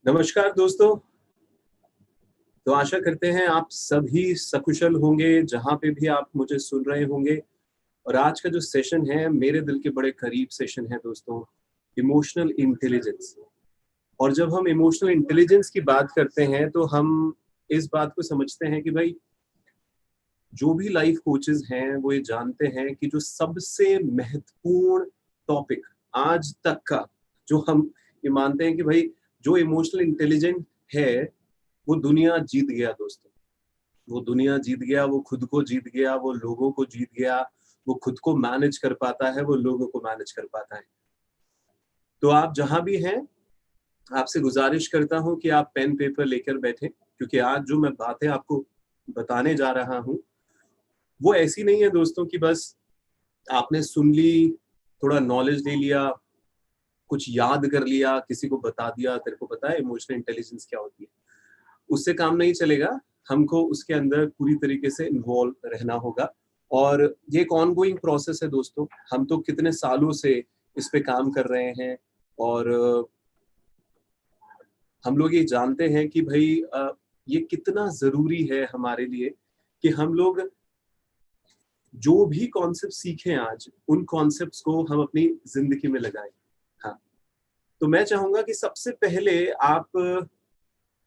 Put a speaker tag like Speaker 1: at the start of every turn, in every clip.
Speaker 1: नमस्कार दोस्तों। तो आशा करते हैं आप सभी सकुशल होंगे जहाँ पे भी आप मुझे सुन रहे होंगे। और आज का जो सेशन है मेरे दिल के बड़े करीब सेशन है दोस्तों, इमोशनल इंटेलिजेंस। और जब हम इमोशनल इंटेलिजेंस की बात करते हैं तो हम इस बात को समझते हैं कि भाई जो भी लाइफ कोचेस हैं वो ये जानते हैं कि जो सबसे महत्वपूर्ण टॉपिक आज तक का, जो हम ये मानते हैं कि भाई जो इमोशनल इंटेलिजेंट है वो दुनिया जीत गया दोस्तों। वो दुनिया जीत गया, वो खुद को जीत गया, वो लोगों को जीत गया, वो खुद को मैनेज कर पाता है, वो लोगों को मैनेज कर पाता है। तो आप जहाँ भी हैं, आपसे गुज़ारिश करता हूँ कि आप पेन पेपर लेकर बैठें, क्योंकि आज जो मैं बातें आपको बताने जा रहा हूँ, वो ऐसी नहीं है दोस्तों कि बस आपने सुन ली, थोड़ा नॉलेज ले लिया, कुछ याद कर लिया, किसी को बता दिया, तेरे को पता है इमोशनल इंटेलिजेंस क्या होती है। उससे काम नहीं चलेगा, हमको उसके अंदर पूरी तरीके से इन्वॉल्व रहना होगा। और ये एक ऑनगोइंग प्रोसेस है दोस्तों, हम तो कितने सालों से इस पे काम कर रहे हैं। और हम लोग ये जानते हैं कि भई ये कितना ज़रूरी है हमारे लिए कि हम लोग जो भी कॉन्सेप्ट सीखें आज, उन कॉन्सेप्ट्स को हम अपनी ज़िंदगी में लगाएँ। हाँ, तो मैं चाहूँगा कि सबसे पहले आप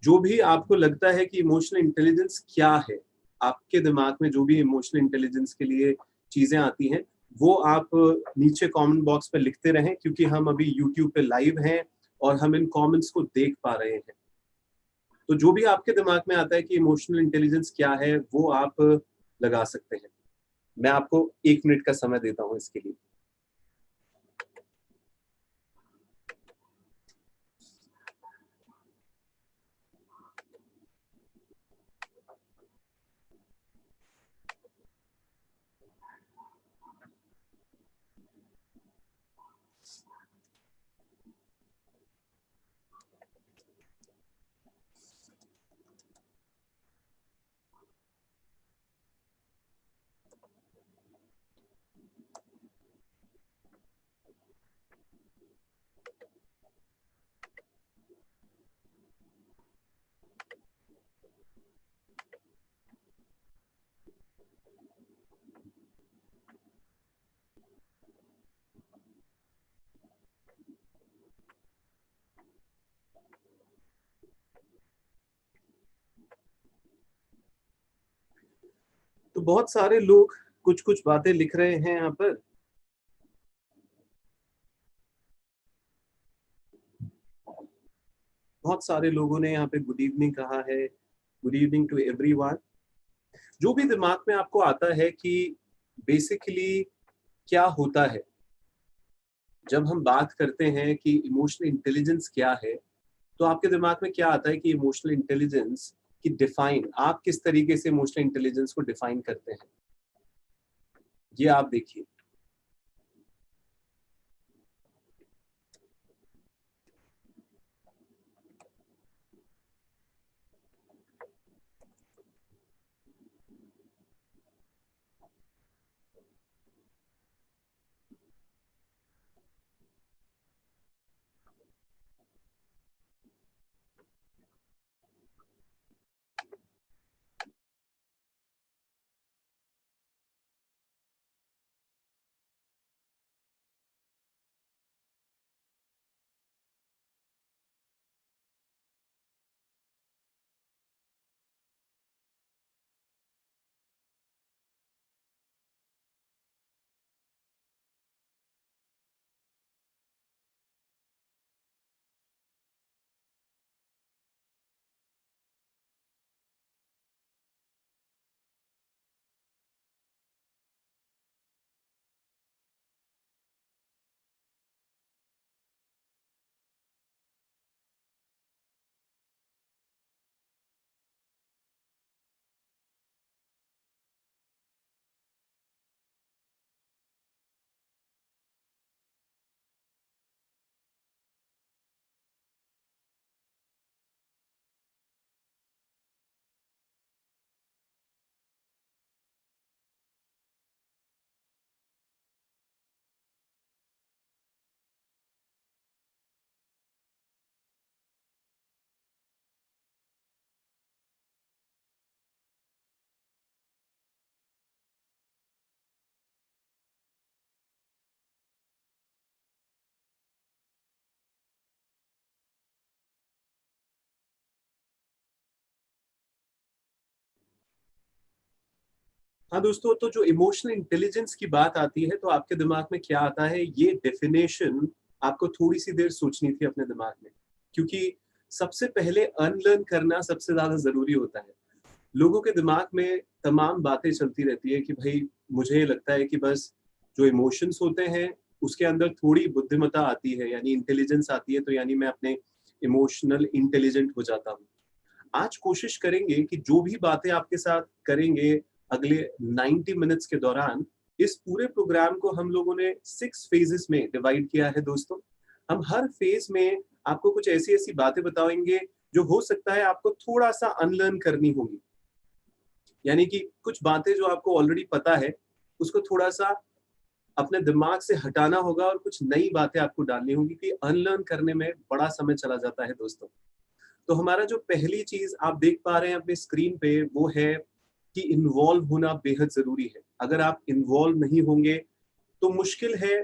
Speaker 1: जो भी आपको लगता है कि इमोशनल इंटेलिजेंस क्या है, आपके दिमाग में जो भी इमोशनल इंटेलिजेंस के लिए चीज़ें आती हैं, वो आप नीचे कमेंट बॉक्स पे लिखते रहें, क्योंकि हम अभी यूट्यूब पे लाइव हैं और हम इन कमेंट्स को देख पा रहे हैं। तो जो भी आपके दिमाग में आता है कि इमोशनल इंटेलिजेंस क्या है, वो आप लगा सकते हैं। मैं आपको 1 मिनट का समय देता हूँ इसके लिए। तो बहुत सारे लोग कुछ-कुछ बातें लिख रहे हैं यहाँ पर। बहुत सारे लोगों ने यहाँ पे गुड इवनिंग कहा है। Good evening to everyone. जो भी दिमाग में आपको आता है कि बेसिकली क्या होता है, जब हम बात करते हैं कि इमोशनल इंटेलिजेंस क्या है, तो आपके दिमाग में क्या आता है कि इमोशनल इंटेलिजेंस की डिफाइन आप किस तरीके से इमोशनल इंटेलिजेंस को डिफाइन करते हैं, ये आप देखिए। हाँ दोस्तों, तो जो इमोशनल इंटेलिजेंस की बात आती है तो आपके दिमाग में क्या आता है, ये डेफिनेशन आपको थोड़ी सी देर सोचनी थी अपने दिमाग में, क्योंकि सबसे पहले अनलर्न करना सबसे ज्यादा जरूरी होता है। लोगों के दिमाग में तमाम बातें चलती रहती है कि भाई मुझे लगता है कि बस जो इमोशंस होते हैं उसके अंदर थोड़ी बुद्धिमत्ता आती है, यानी इंटेलिजेंस आती है, तो यानी मैं अपने इमोशनल इंटेलिजेंट हो जाता हूँ। आज कोशिश करेंगे कि जो भी बातें आपके साथ करेंगे अगले 90 मिनट्स के दौरान, इस पूरे प्रोग्राम को हम लोगों ने 6 फेजेस में डिवाइड किया है दोस्तों। हम हर फेज में आपको कुछ ऐसी ऐसी बातें बताएंगे जो हो सकता है आपको थोड़ा सा अनलर्न करनी होगी, यानी कि कुछ बातें जो आपको ऑलरेडी पता है उसको थोड़ा सा अपने दिमाग से हटाना होगा और कुछ नई बातें आपको डालनी होगी, कि अनलर्न करने में बड़ा समय चला जाता है दोस्तों। तो हमारा जो पहली चीज आप देख पा रहे हैं अपने स्क्रीन पे वो है कि इन्वॉल्व होना बेहद जरूरी है। अगर आप इन्वॉल्व नहीं होंगे तो मुश्किल है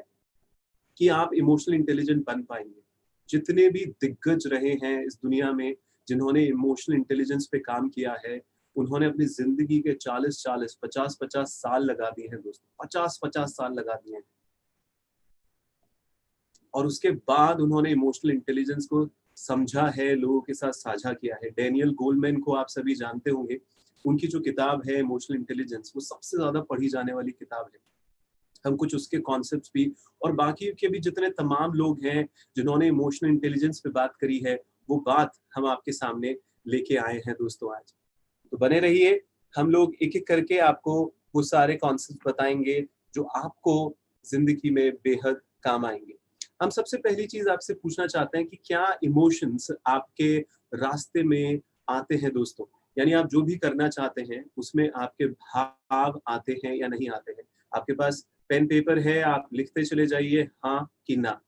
Speaker 1: कि आप इमोशनल इंटेलिजेंट बन पाएंगे। जितने भी दिग्गज रहे हैं इस दुनिया में जिन्होंने इमोशनल इंटेलिजेंस पे काम किया है, उन्होंने अपनी जिंदगी के 40-40, 50-50 साल लगा दिए हैं दोस्तों, 50-50 साल लगा दिए हैं, और उसके बाद उन्होंने इमोशनल इंटेलिजेंस को समझा है, लोगों के साथ साझा किया है। डैनियल गोलमैन को आप सभी जानते होंगे, उनकी जो किताब है इमोशनल इंटेलिजेंस वो सबसे ज्यादा पढ़ी जाने वाली किताब है। हम कुछ उसके कॉन्सेप्ट्स भी और बाकी के भी जितने तमाम लोग हैं जिन्होंने इमोशनल इंटेलिजेंस पे बात करी है, वो बात हम आपके सामने लेके आए हैं दोस्तों आज। तो बने रहिए, हम लोग एक एक करके आपको वो सारे कॉन्सेप्ट बताएंगे जो आपको जिंदगी में बेहद काम आएंगे। हम सबसे पहली चीज आपसे पूछना चाहते हैं कि क्या इमोशंस आपके रास्ते में आते हैं दोस्तों, यानी आप जो भी करना चाहते हैं उसमें आपके भाव आते हैं या नहीं आते हैं। आपके पास पेन पेपर है, आप लिखते चले जाइए हाँ कि ना।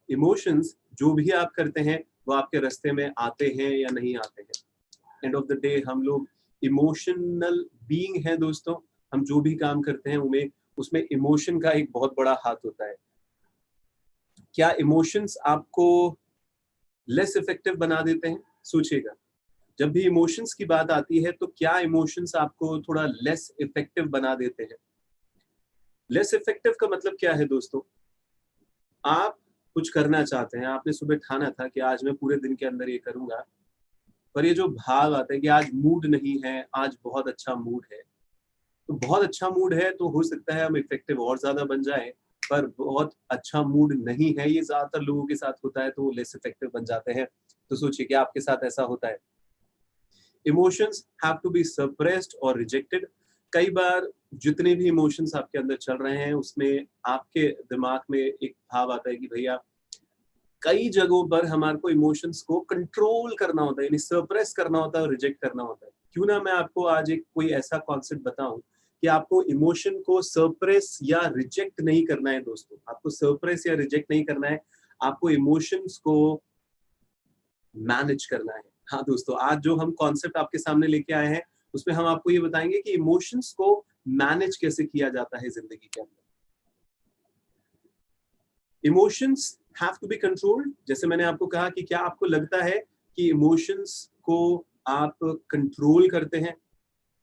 Speaker 1: इमोशंस जो भी आप करते हैं वो आपके रास्ते में आते हैं या नहीं आते हैं। एंड ऑफ द डे हम लोग इमोशनल बीइंग है दोस्तों। हम जो भी काम करते हैं उनमें उसमें इमोशन का एक बहुत बड़ा हाथ होता है। क्या इमोशंस आपको लेस इफेक्टिव बना देते हैं? सोचिएगा, जब भी इमोशंस की बात आती है तो क्या इमोशंस आपको थोड़ा लेस इफेक्टिव बना देते हैं? लेस इफेक्टिव का मतलब क्या है दोस्तों? आप कुछ करना चाहते हैं, आपने सुबह ठाना था कि आज मैं पूरे दिन के अंदर ये करूंगा, पर ये जो भाव आता है कि आज मूड नहीं है, आज बहुत अच्छा मूड है, तो बहुत अच्छा मूड है तो हो सकता है हम इफेक्टिव और ज्यादा बन जाए, पर बहुत अच्छा मूड नहीं है, ये ज्यादातर लोगों के साथ होता है तो वो लेस इफेक्टिव बन जाते हैं। तो सोचिए कि आपके साथ ऐसा होता है। Emotions have to be suppressed और रिजेक्टेड। कई बार जितने भी इमोशंस आपके अंदर चल रहे हैं उसमें आपके दिमाग में एक भाव आता है कि भैया कई जगहों पर हमारे को इमोशंस को कंट्रोल करना होता है, यानी सप्रेस करना होता है और रिजेक्ट करना होता है। क्यों ना मैं आपको आज एक कोई ऐसा कॉन्सेप्ट बताऊं कि आपको इमोशन को सप्रेस या रिजेक्ट नहीं करना है दोस्तों, आपको सप्रेस या रिजेक्ट नहीं करना है, आपको इमोशंस को मैनेज करना है। हाँ दोस्तों, आज जो हम कॉन्सेप्ट आपके सामने लेके आए हैं उसमें हम आपको ये बताएंगे कि इमोशंस को मैनेज कैसे किया जाता है जिंदगी के अंदर। Emotions have to be controlled. जैसे मैंने आपको कहा कि क्या आपको लगता है कि इमोशंस को आप कंट्रोल करते हैं?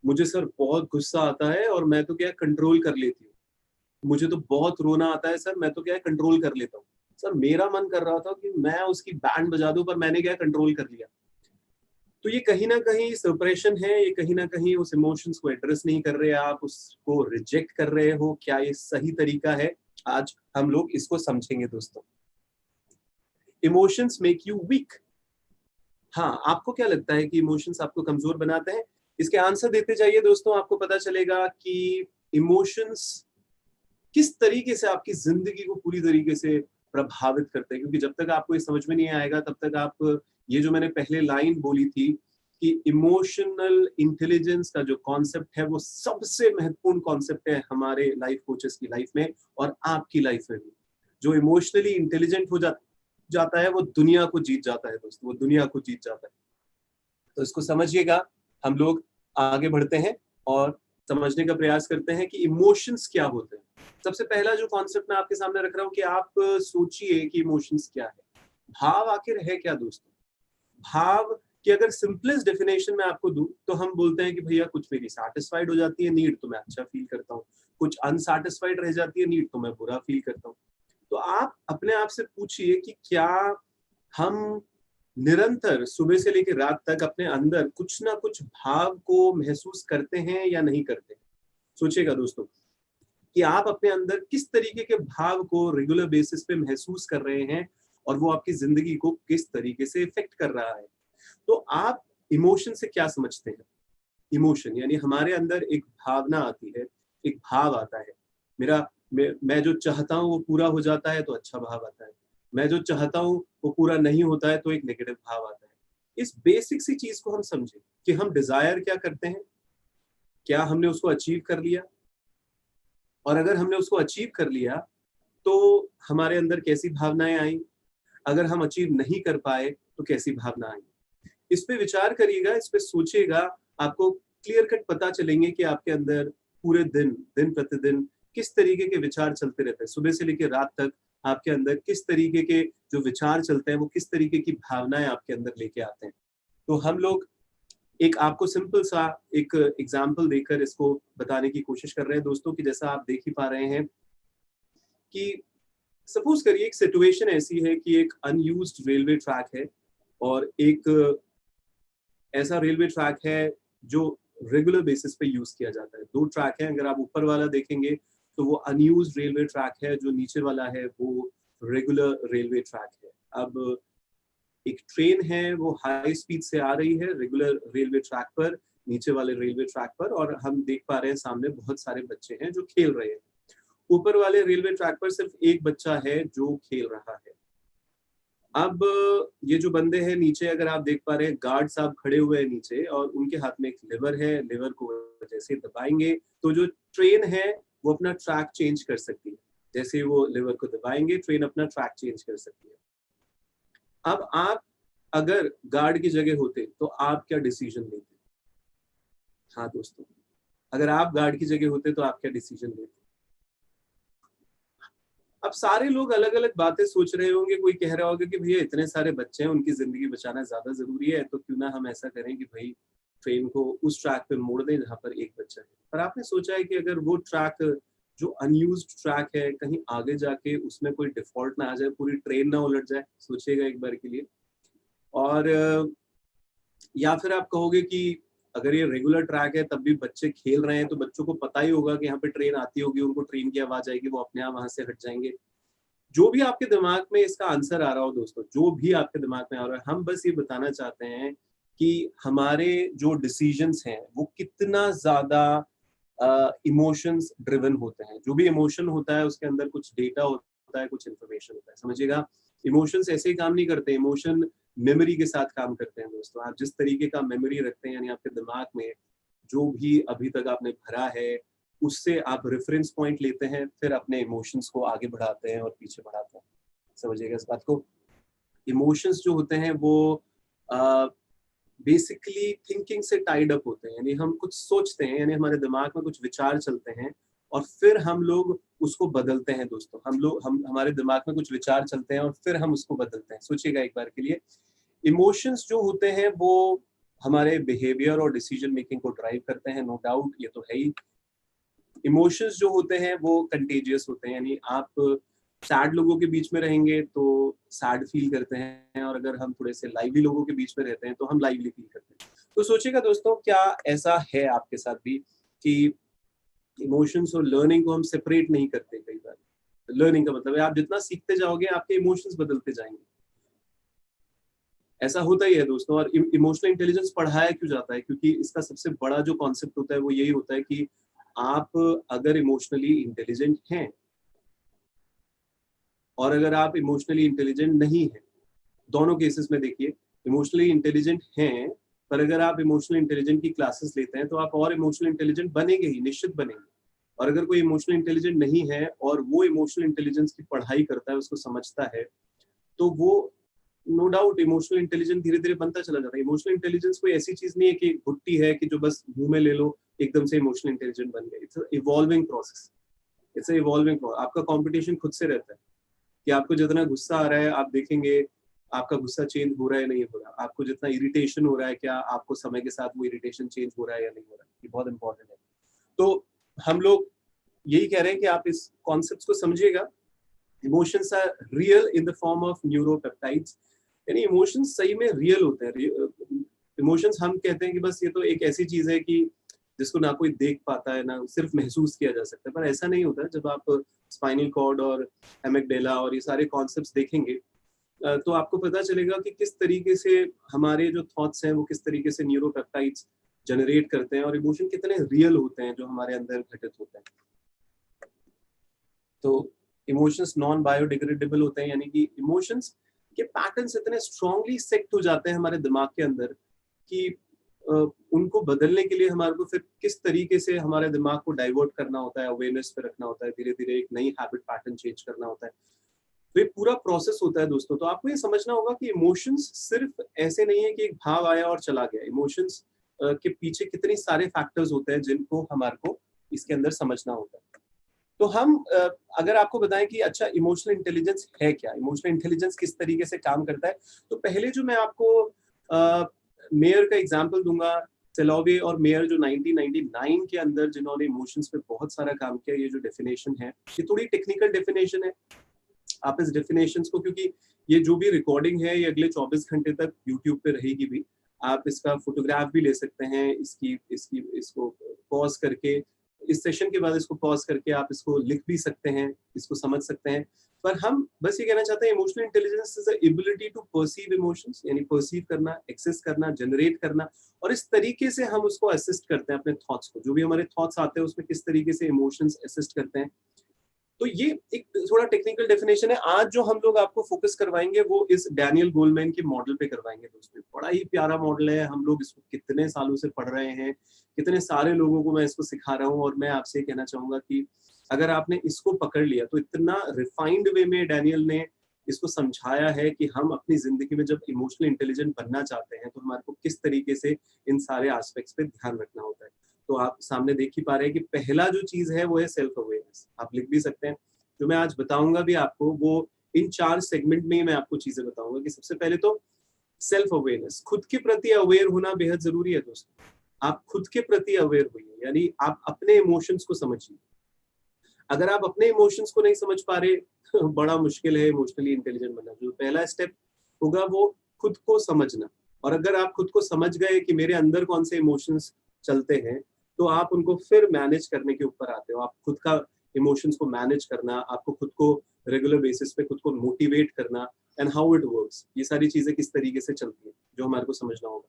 Speaker 1: मुझे सर बहुत गुस्सा आता है और मैं तो क्या कंट्रोल कर लेती हूँ। मुझे तो बहुत रोना आता है सर, मैं तो क्या कंट्रोल कर लेता हूँ। सर मेरा मन कर रहा था कि मैं उसकी बैंड बजा दूं पर मैंने क्या कंट्रोल कर लिया। तो ये कहीं ना कहीं सेपरेशन है, ये कहीं ना कहीं उस इमोशंस को एड्रेस नहीं कर रहे, आप उसको रिजेक्ट कर रहे हो। क्या ये सही तरीका है? आज हम लोग इसको समझेंगे दोस्तों। Emotions make you weak. हाँ, आपको क्या लगता है कि इमोशंस आपको कमजोर बनाते हैं? इसके आंसर देते जाइए दोस्तों, आपको पता चलेगा कि इमोशंस किस तरीके से आपकी जिंदगी को पूरी तरीके से प्रभावित करते हैं। क्योंकि जब तक आपको ये समझ में नहीं आएगा तब तक आप ये जो मैंने पहले लाइन बोली थी कि इमोशनल इंटेलिजेंस का जो कॉन्सेप्ट है वो सबसे महत्वपूर्ण कॉन्सेप्ट है हमारे लाइफ कोचेस की लाइफ में और आपकी लाइफ में भी। जो इमोशनली इंटेलिजेंट हो जाता है वो दुनिया को जीत जाता है दोस्तों, वो दुनिया को जीत जाता है। तो इसको समझिएगा, हम लोग आगे बढ़ते हैं और समझने का प्रयास करते हैं कि इमोशंस क्या होते हैं। सबसे पहला जो कॉन्सेप्ट मैं आपके सामने रख रहा हूँ कि आप सोचिए कि इमोशंस क्या है। भाव आखिर है क्या दोस्तों? भाव कि अगर सिंपलेस्ट डेफिनेशन में आपको दूं तो हम बोलते हैं कि भैया कुछ मेरी सेटिस्फाइड हो जाती है नीड तो मैं अच्छा फील करता हूँ, कुछ अनसेटिस्फाइड रह जाती है नीड तो मैं बुरा फील करता हूँ। तो आप अपने आप से पूछिए कि क्या हम निरंतर सुबह से लेकर रात तक अपने अंदर कुछ ना कुछ भाव को महसूस करते हैं या नहीं करते। सोचिएगा दोस्तों कि आप अपने अंदर किस तरीके के भाव को रेगुलर बेसिस पे महसूस कर रहे हैं और वो आपकी जिंदगी को किस तरीके से इफेक्ट कर रहा है। तो आप इमोशन से क्या समझते हैं? इमोशन यानी हमारे अंदर एक भावना आती है, एक भाव आता है। मैं जो चाहता हूँ वो पूरा हो जाता है तो अच्छा भाव आता है, मैं जो चाहता हूँ वो पूरा नहीं होता है तो एक नेगेटिव भाव आता है। इस बेसिक सी चीज को हम समझें कि हम डिजायर क्या करते हैं, क्या हमने उसको अचीव कर लिया, और अगर हमने उसको अचीव कर लिया तो हमारे अंदर कैसी भावनाएं आई, अगर हम अचीव नहीं कर पाए तो कैसी भावना आई। इस पे विचार करिएगा, इस पे सोचिएगा, आपको क्लियर कट पता चलेंगे कि आपके अंदर पूरे दिन दिन प्रतिदिन किस तरीके के विचार चलते रहते हैं। सुबह से लेकर रात तक आपके अंदर किस तरीके के जो विचार चलते हैं वो किस तरीके की भावनाएं आपके अंदर लेके आते हैं। तो हम लोग एक आपको सिंपल सा एक एग्जाम्पल देकर इसको बताने की कोशिश कर रहे हैं दोस्तों कि जैसा आप देख ही पा रहे हैं कि सपोज करिए एक सिचुएशन ऐसी है कि एक अनयूज्ड रेलवे ट्रैक है और एक ऐसा रेलवे ट्रैक है जो रेगुलर बेसिस पे यूज किया जाता है। दो ट्रैक है, अगर आप ऊपर वाला देखेंगे तो वो अनयूज्ड रेलवे ट्रैक है, जो नीचे वाला है वो रेगुलर रेलवे ट्रैक है। अब एक ट्रेन है वो हाई स्पीड से आ रही है रेगुलर रेलवे ट्रैक पर, नीचे वाले रेलवे ट्रैक पर, और हम देख पा रहे हैं सामने बहुत सारे बच्चे हैं जो खेल रहे हैं। ऊपर वाले रेलवे ट्रैक पर सिर्फ एक बच्चा है जो खेल रहा है। अब ये जो बंदे हैं नीचे, अगर आप देख पा रहे हैं गार्ड साहब खड़े हुए हैं नीचे और उनके हाथ में एक लिवर है, लिवर को जैसे दबाएंगे तो जो ट्रेन है वो अपना ट्रैक चेंज कर सकती है। जैसे वो लिवर को दबाएंगे ट्रेन अपना ट्रैक चेंज कर सकती है। अब आप अगर गार्ड की जगह होते तो आप क्या डिसीजन लेते? हाँ दोस्तों, अगर आप गार्ड की जगह होते तो आप क्या डिसीजन लेते? अब सारे लोग अलग अलग बातें सोच रहे होंगे, कोई कह रहा होगा कि भैया इतने सारे बच्चे हैं उनकी जिंदगी बचाना ज्यादा जरूरी है, तो क्यों ना हम ऐसा करें कि भाई ट्रेन को उस ट्रैक पे मोड़ दें जहां पर एक बच्चा है। पर आपने सोचा है कि अगर वो ट्रैक जो अनयूज्ड ट्रैक है कहीं आगे जाके उसमें कोई डिफॉल्ट ना आ जाए, पूरी ट्रेन ना उलट जाए? सोचिएगा एक बार के लिए। और या फिर आप कहोगे कि अगर ये रेगुलर ट्रैक है तब भी बच्चे खेल रहे हैं तो बच्चों को पता ही होगा कि यहाँ पे ट्रेन आती होगी, उनको ट्रेन की आवाज आएगी, वो अपने आप वहां से हट जाएंगे। जो भी आपके दिमाग में इसका आंसर आ रहा हो दोस्तों, जो भी आपके दिमाग में आ रहा है, हम बस ये बताना चाहते हैं कि हमारे जो डिसीजंस हैं वो कितना ज्यादा इमोशंस ड्रिवन होते हैं। जो भी इमोशन होता है उसके अंदर कुछ डेटा होता है, कुछ इन्फॉर्मेशन होता है। समझिएगा, इमोशंस ऐसे ही काम नहीं करते, इमोशन मेमोरी के साथ काम करते हैं दोस्तों। आप जिस तरीके का मेमोरी रखते हैं, यानी आपके दिमाग में जो भी अभी तक आपने भरा है उससे आप रेफरेंस पॉइंट लेते हैं, फिर अपने इमोशंस को आगे बढ़ाते हैं और पीछे बढ़ाते हैं। समझिएगा इस बात को। इमोशंस जो होते हैं वो बेसिकली थिंकिंग से टाइड अप होते हैं, यानी हम कुछ सोचते हैं, यानी हमारे दिमाग में कुछ विचार चलते हैं और फिर हम लोग उसको बदलते हैं दोस्तों। हम हमारे दिमाग में कुछ विचार चलते हैं और फिर हम उसको बदलते हैं। सोचिएगा एक बार के लिए, इमोशंस जो होते हैं वो हमारे बिहेवियर और डिसीजन मेकिंग को ड्राइव करते हैं, नो डाउट, ये तो है ही। इमोशंस जो होते हैं वो कंटेजियस होते हैं, यानी आप सैड लोगों के बीच में रहेंगे तो सैड फील करते हैं, और अगर हम थोड़े से लाइवली लोगों के बीच में रहते हैं तो हम लाइवली फील करते हैं। तो सोचिएगा दोस्तों, क्या ऐसा है आपके साथ भी कि इमोशंस और लर्निंग को हम सेपरेट नहीं करते? कई बार लर्निंग का मतलब है आप जितना सीखते जाओगे आपके इमोशंस बदलते जाएंगे। ऐसा होता ही है दोस्तों। और इमोशनल इंटेलिजेंस पढ़ाया क्यों जाता है? क्योंकि इसका सबसे बड़ा जो कॉन्सेप्ट होता है वो यही होता है कि आप अगर इमोशनली इंटेलिजेंट हैं और अगर आप इमोशनली इंटेलिजेंट नहीं हैं, दोनों केसेस में देखिए, इमोशनली इंटेलिजेंट हैं पर अगर आप इमोशनल इंटेलिजेंट की क्लासेस लेते हैं तो आप और इमोशनल इंटेलिजेंट बनेंगे ही, निश्चित बनेंगे। और अगर कोई इमोशनल इंटेलिजेंट नहीं है और वो इमोशनल इंटेलिजेंस की पढ़ाई करता है, उसको समझता है, तो वो नो डाउट इमोशनल इंटेलिजेंस धीरे धीरे बनता चला जाता है। इमोशनल इंटेलिजेंस कोई ऐसी चीज नहीं है कि भुट्टी है कि जो बस मुंह में ले लो एकदम से इमोशनल इंटेलिजेंट बन गए। It's evolving process, it's evolving process. आपका कंपटीशन खुद से रहता है कि आपको जितना गुस्सा आ रहा है, आप देखेंगे आपका गुस्सा चेंज हो रहा है नहीं हो रहा, आपको जितना इरिटेशन हो रहा है क्या आपको समय के साथ वो इरिटेशन चेंज हो रहा है या नहीं हो रहा, ये बहुत इंपॉर्टेंट है। तो हम लोग यही कह रहे हैं कि आप इस कॉन्सेप्ट को समझिएगा। Emotions are real in the form of neuropeptides, यानी इमोशंस सही में रियल होते हैं। इमोशंस हम कहते हैं कि बस ये तो एक ऐसी चीज है कि जिसको ना कोई देख पाता है, ना सिर्फ महसूस किया जा सकता है, पर ऐसा नहीं होता। जब आप स्पाइनल कॉर्ड और एमिगडाला और ये सारे कॉन्सेप्ट्स देखेंगे तो आपको पता चलेगा कि किस तरीके से हमारे जो थॉट्स हैं वो किस तरीके से न्यूरोपेप्टाइड्स जनरेट करते हैं और इमोशन कितने रियल होते हैं जो हमारे अंदर घटित होते हैं। तो इमोशंस नॉन बायोडिग्रेडेबल होते हैं, यानी कि इमोशंस के पैटर्न्स इतने स्ट्रांगली सेट हो जाते हैं हमारे दिमाग के अंदर कि उनको बदलने के लिए हमारे को फिर किस तरीके से हमारे दिमाग को डाइवर्ट करना होता है, अवेयरनेस पे रखना होता है, धीरे धीरे एक नई हैबिट पैटर्न चेंज करना होता है। तो ये पूरा प्रोसेस होता है दोस्तों। तो आपको ये समझना होगा कि इमोशंस सिर्फ ऐसे नहीं है कि एक भाव आया और चला गया। इमोशंस के पीछे कितने सारे फैक्टर्स होते हैं जिनको हमारे को इसके अंदर समझना होता है। तो हम अगर आपको बताएं कि अच्छा इमोशनल इंटेलिजेंस है क्या, इमोशनल इंटेलिजेंस किस तरीके से काम करता है, तो पहले जो मैं आपको मेयर का एग्जांपल दूंगा, सेलोवे और मेयर जो 1999 के अंदर जिन्होंने इमोशंस पे बहुत सारा काम किया। ये जो डेफिनेशन है ये थोड़ी टेक्निकल डेफिनेशन है। आप इस डेफिनेशंस को, क्योंकि ये जो भी रिकॉर्डिंग है ये अगले 24 घंटे तक यूट्यूब पे रहेगी भी, आप इसका फोटोग्राफ भी ले सकते हैं, इसको पॉज करके, इस सेशन के बाद इसको पॉज करके आप इसको लिख भी सकते हैं, इसको समझ सकते हैं। पर हम बस ये कहना चाहते हैं emotional intelligence is the ability to perceive emotions, यानी परसीव करना, एक्सेस करना, जनरेट करना, और इस तरीके से हम उसको असिस्ट करते हैं अपने थॉट्स को। जो भी हमारे थॉट्स आते हैं उसमें किस तरीके से इमोशंस असिस्ट करते हैं। तो ये एक थोड़ा टेक्निकल डेफिनेशन है। आज जो हम लोग आपको फोकस करवाएंगे वो इस डैनियल गोलमैन के मॉडल पे करवाएंगे दोस्तों। बड़ा ही प्यारा मॉडल है, हम लोग इसको कितने सालों से पढ़ रहे हैं, कितने सारे लोगों को मैं इसको सिखा रहा हूँ। और मैं आपसे कहना चाहूंगा कि अगर आपने इसको पकड़ लिया तो इतना रिफाइंड वे में डैनियल ने इसको समझाया है कि हम अपनी जिंदगी में जब इमोशनल इंटेलिजेंट बनना चाहते हैं तो हमारे को किस तरीके से इन सारे एस्पेक्ट्स पे ध्यान रखना होता है। तो आप सामने देख ही पा रहे हैं कि पहला जो चीज है वो है सेल्फ अवेयरनेस। आप लिख भी सकते हैं, जो मैं आज बताऊंगा भी आपको वो इन 4 सेगमेंट में ही मैं आपको चीजें बताऊंगा। कि सबसे पहले तो सेल्फ अवेयरनेस, खुद के प्रति अवेयर होना बेहद जरूरी है दोस्तों। आप खुद के प्रति अवेयर होइए, यानी आप अपने इमोशंस को समझिए। अगर आप अपने इमोशंस को नहीं समझ पा रहे तो बड़ा मुश्किल है इमोशनली इंटेलिजेंट बनना। जो पहला स्टेप होगा वो खुद को समझना। और अगर आप खुद को समझ गए कि मेरे अंदर कौन से इमोशंस चलते हैं, तो आप उनको फिर मैनेज करने के ऊपर आते हो। आप खुद का इमोशंस को मैनेज करना, आपको खुद को रेगुलर बेसिस पे खुद को मोटिवेट करना, एंड हाउ इट वर्क्स, ये सारी चीजें किस तरीके से चलती है जो हमारे को समझना होगा।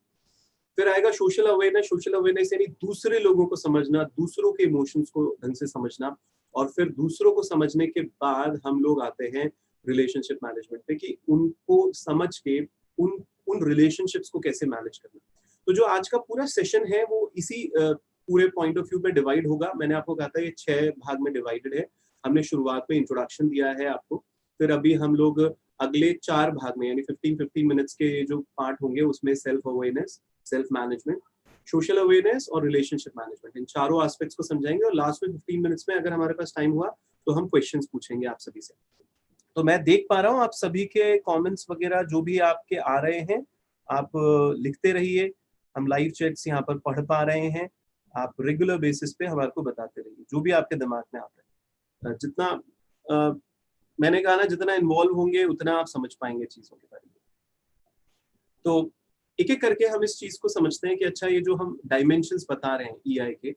Speaker 1: फिर आएगा सोशल अवेयरनेस। सोशल अवेयरनेस यानी दूसरे लोगों को समझना, दूसरों के इमोशंस को ढंग से समझना। और फिर दूसरों को समझने के बाद हम लोग आते हैं रिलेशनशिप मैनेजमेंट पे, कि उनको समझ के उन उन रिलेशनशिप्स को कैसे मैनेज करना। तो जो आज का पूरा सेशन है वो इसी पूरे पॉइंट ऑफ व्यू में डिवाइड होगा। मैंने आपको कहा था ये 6 भाग में डिवाइडेड है। हमने शुरुआत में इंट्रोडक्शन दिया है आपको, फिर अभी हम लोग अगले 4 भाग में यानी 15 मिनट्स के जो पार्ट होंगे उसमें self awareness, self management, social awareness और रिलेशनशिप मैनेजमेंट, इन चारों एस्पेक्ट्स को समझाएंगे। और लास्ट में 15 मिनट्स में अगर हमारे पास टाइम हुआ तो हम क्वेश्चंस पूछेंगे आप सभी से। तो मैं देख पा रहा हूँ आप सभी के कमेंट्स वगैरह जो भी आपके आ रहे हैं, आप लिखते रहिए। हम लाइव चैट्स यहाँ पर पढ़ पा रहे हैं। आप रेगुलर बेसिस पे हमारे को बताते रहिए जो भी आपके दिमाग में आता है। जितना मैंने कहा ना, जितना इन्वॉल्व होंगे उतना आप समझ पाएंगे चीजों के बारे में। तो एक एक करके हम इस चीज को समझते हैं कि अच्छा ये जो हम डायमेंशंस बता रहे हैं ईआई के,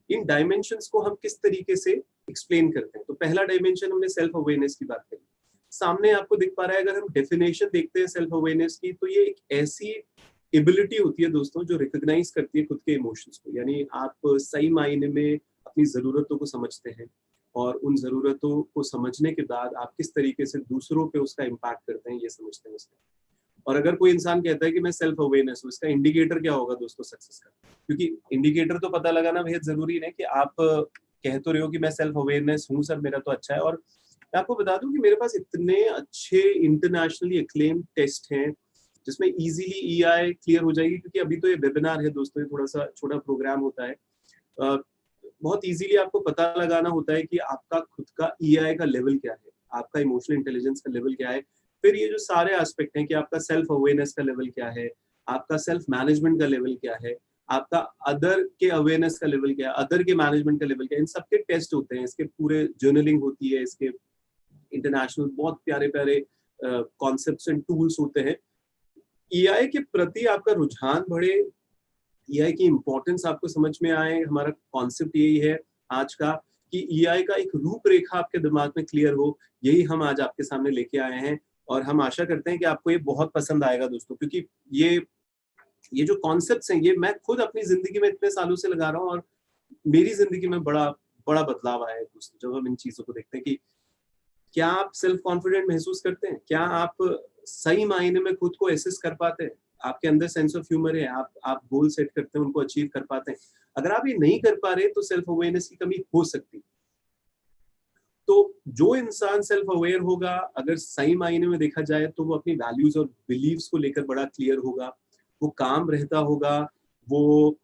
Speaker 1: इन डायमेंशंस को हम किस तरीके से एक्सप्लेन करते हैं। तो पहला डायमेंशन हमने सेल्फ अवेयरनेस की बात करी। सामने आपको दिख पा रहा है, अगर हम डेफिनेशन देखते हैं सेल्फ अवेयरनेस की, तो ये एक ऐसी एबिलिटी होती है दोस्तों जो रिकॉग्नाइज करती है खुद के इमोशंस को। यानी आप सही मायने में अपनी जरूरतों को समझते हैं और उन जरूरतों को समझने के बाद आप किस तरीके से दूसरों पे उसका इम्पैक्ट करते हैं ये समझते हैं उसका। और अगर कोई इंसान कहता है कि मैं सेल्फ अवेयरनेस हूँ, इसका इंडिकेटर क्या होगा दोस्तों सक्सेस का? क्योंकि इंडिकेटर तो पता लगाना बेहद जरूरी है कि आप कह तो रहे हो कि मैं सेल्फ अवेयरनेस हूँ सर, मेरा तो अच्छा है। और मैं आपको बता दूं कि मेरे पास इतने अच्छे इंटरनेशनली एक्लेम टेस्ट हैं जिसमें इजीली ईआई क्लियर हो जाएगी। क्योंकि अभी तो ये वेबिनार है दोस्तों, ये थोड़ा सा छोटा प्रोग्राम होता है। बहुत इजीली आपको पता लगाना होता है कि आपका खुद का ईआई का लेवल क्या है, आपका इमोशनल इंटेलिजेंस का लेवल क्या है। फिर ये जो सारे एस्पेक्ट हैं कि आपका सेल्फ अवेयरनेस का लेवल क्या है, आपका सेल्फ मैनेजमेंट का लेवल क्या है, आपका अदर के अवेयरनेस का लेवल क्या है, अदर के मैनेजमेंट का लेवल क्या है, इन सबके टेस्ट होते हैं, इसके पूरे जर्नलिंग होती है, इसके इंटरनेशनल बहुत प्यारे प्यारे कॉन्सेप्ट्स एंड टूल्स होते हैं। ईआई के प्रति आपका रुझान बढ़े, ईआई की इंपॉर्टेंस आपको समझ में आए, हमारा कॉन्सेप्ट यही है आज का कि ईआई का एक रूपरेखा आपके दिमाग में क्लियर हो, यही हम आज आपके सामने लेके आए हैं। और हम आशा करते हैं कि आपको ये बहुत पसंद आएगा दोस्तों, क्योंकि ये जो कॉन्सेप्ट्स हैं ये मैं खुद अपनी जिंदगी में इतने सालों से लगा रहा हूँ, और मेरी जिंदगी में बड़ा बड़ा बदलाव आया है दोस्तों जब हम इन चीजों को देखते हैं कि क्या आप सेल्फ कॉन्फिडेंट महसूस करते हैं, क्या आप सही मायने में खुद को एसेस कर पाते हैं, आपके अंदर सेंस ऑफ ह्यूमर है, आप गोल सेट करते हैं, उनको अचीव कर पाते हैं। अगर आप ये नहीं कर पा रहे तो सेल्फ अवेयरनेस की कमी हो सकती है। तो जो इंसान सेल्फ अवेयर होगा, अगर सही मायने में देखा जाए तो वो अपनी वैल्यूज और बिलीव्स को लेकर बड़ा क्लियर होगा, वो काम रहता होगा, वो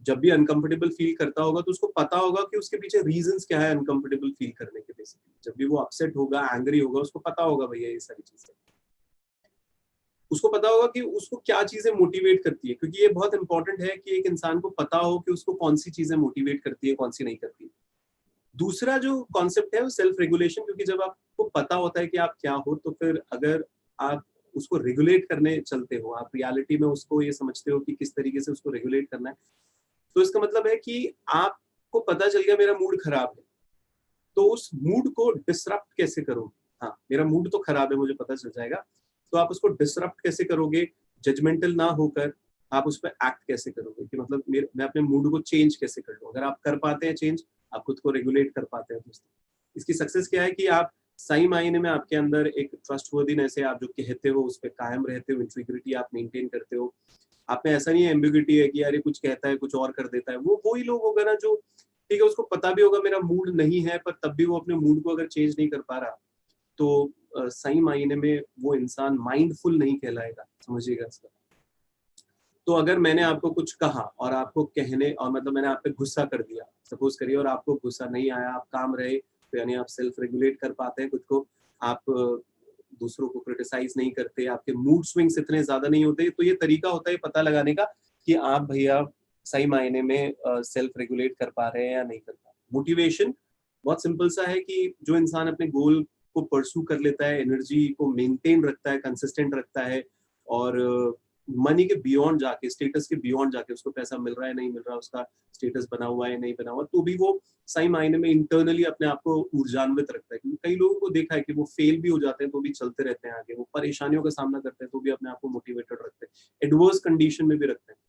Speaker 1: जब भी अनकंफर्टेबल फील करता होगा तो उसको पता होगा कि उसके पीछे रीजंस क्या है अनकंफर्टेबल फील करने के। बेसिकली जब भी वो अपसेट होगा, एंग्री होगा, उसको पता होगा भैया ये सारी चीजें, उसको पता होगा कि उसको क्या चीजें मोटिवेट करती है, क्योंकि ये बहुत इंपॉर्टेंट है कि एक इंसान को पता हो कि उसको कौन सी चीजें मोटिवेट करती है, कौन सी नहीं करती। दूसरा जो कॉन्सेप्ट है वो सेल्फ रेगुलेशन, क्योंकि जब आपको पता होता है कि आप क्या हो तो फिर अगर आप उसको रेगुलेट करने चलते हो, आप रियलिटी में उसको ये समझते हो कि किस तरीके से उसको रेगुलेट करना है, तो इसका मतलब है कि आपको पता चल गया मेरा मूड खराब है, तो उस मूड को डिसरप्ट कैसे करोगे। हाँ, मेरा मूड तो खराब है, मुझे पता चल जाएगा, तो आप उसको डिसरप्ट कैसे करोगे, जजमेंटल ना होकर आप उस पर एक्ट कैसे करोगे कि मतलब मैं अपने मूड को चेंज कैसे कर लूं। अगर आप कर पाते हैं चेंज, आप खुद को रेगुलेट कर पाते हैं दोस्तों। इसकी सक्सेस क्या है कि आप सही मायने में आपके अंदर एक ट्रस्टवर्दीनेस है, आप जो कहते हो उस पर कायम रहते हो, इंटीग्रिटी आप मेंटेन करते हो, आप में ऐसा नहीं है एम्बिग्यूटी है कि यार ये कुछ कहता है कुछ और कर देता है। वो वही लोग होगा ना जो ठीक है उसको पता भी होगा मेरा मूड नहीं है, पर तब भी वो अपने मूड को अगर चेंज नहीं कर पा रहा तो सही मायने में वो इंसान माइंडफुल नहीं कहलाएगा, समझिएगा इसका। तो अगर मैंने आपको कुछ कहा और आपको कहने और मतलब मैंने आप पे गुस्सा कर दिया सपोज करिए, और आपको गुस्सा नहीं आया, आप काम रहे, तो यानी आप सेल्फ रेगुलेट कर पाते हैं खुद को, आप दूसरों को क्रिटिसाइज नहीं करते, आपके मूड स्विंग्स इतने ज्यादा नहीं होते। तो ये तरीका होता है पता लगाने का कि आप भैया सही मायने में सेल्फ रेगुलेट कर पा रहे हैं या नहीं कर पा रहे। मोटिवेशन बहुत सिंपल सा है कि जो इंसान अपने गोल को परसू कर लेता है, एनर्जी को मेंटेन रखता है, कंसिस्टेंट रखता है, और मनी के बियॉन्ड जाके, स्टेटस के बियॉन्ड जाके, उसको पैसा मिल रहा है नहीं मिल रहा, उसका स्टेटस बना हुआ है नहीं बना हुआ, तो भी वो सही मायने में इंटरनली अपने आप को ऊर्जान्वित रखता है। क्योंकि कई लोगों को देखा है कि वो फेल भी हो जाते हैं तो भी चलते रहते हैं आगे, वो परेशानियों का सामना करते हैं तो भी अपने आप को मोटिवेटेड रखते हैं, एडवर्स कंडीशन में भी रखते हैं।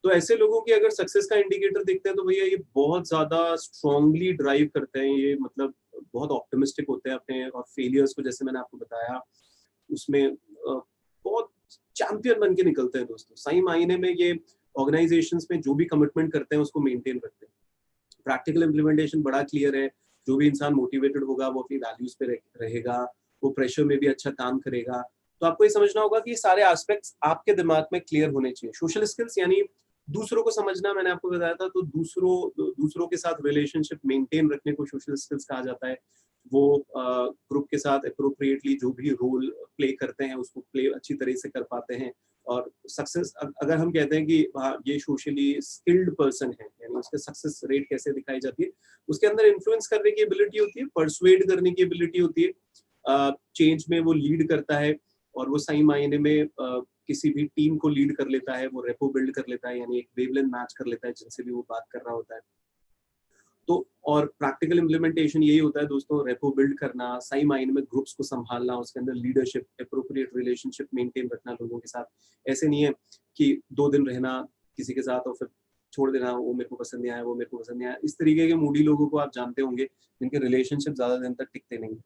Speaker 1: तो ऐसे लोगों की अगर सक्सेस का इंडिकेटर देखते हैं तो भैया ये बहुत ज्यादा स्ट्रांगली ड्राइव करते हैं, ये मतलब बहुत ऑप्टिमिस्टिक होते हैं अपने, और फेलियर्स को जैसे मैंने आपको बताया उसमें बहुत चैंपियन बन के निकलते हैं दोस्तों। सही मायने में ये ऑर्गेनाइजेशंस में जो भी कमिटमेंट करते हैं उसको मेंटेन रखते हैं। प्रैक्टिकल इम्प्लीमेंटेशन बड़ा क्लियर है, जो भी इंसान मोटिवेटेड होगा वो अपनी वैल्यूज पे रहेगा, वो प्रेशर में भी अच्छा काम करेगा। तो आपको ये समझना होगा कि ये सारे एस्पेक्ट्स आपके दिमाग में क्लियर होने चाहिए। सोशल स्किल्स यानी दूसरों को समझना, मैंने आपको बताया था, तो दूसरों के साथ रिलेशनशिप मेंटेन रखने को सोशल स्किल्स कहा जाता है। वो ग्रुप के साथ अप्रोप्रिएटली जो भी रोल प्ले करते हैं उसको प्ले अच्छी तरह से कर पाते हैं। और सक्सेस अगर हम कहते हैं कि ये सोशली स्किल्ड पर्सन है, यानी उसके सक्सेस रेट कैसे दिखाई जाती है, उसके अंदर इन्फ्लुएंस करने की एबिलिटी होती है, परसुएड करने की एबिलिटी होती है, चेंज में वो लीड करता है, और वो सही मायने में किसी भी टीम को लीड कर लेता है, वो रेपो बिल्ड कर लेता है, यानी एक वेवलेंथ मैच कर लेता है जिनसे भी वो बात कर रहा होता है। तो और प्रैक्टिकल इम्प्लीमेंटेशन यही होता है दोस्तों, रेपो बिल्ड करना, सही मायने में ग्रुप्स को संभालना, उसके अंदर लीडरशिप, एप्रोप्रिएट रिलेशनशिप मेंटेन रखना लोगों के साथ। ऐसे नहीं है कि 2 दिन रहना किसी के साथ और फिर छोड़ देना, वो मेरे को पसंद नहीं आया, वो मेरे को पसंद नहीं आया। इस तरीके के मूडी लोगों को आप जानते होंगे जिनके रिलेशनशिप ज्यादा दिन तक टिकते नहीं।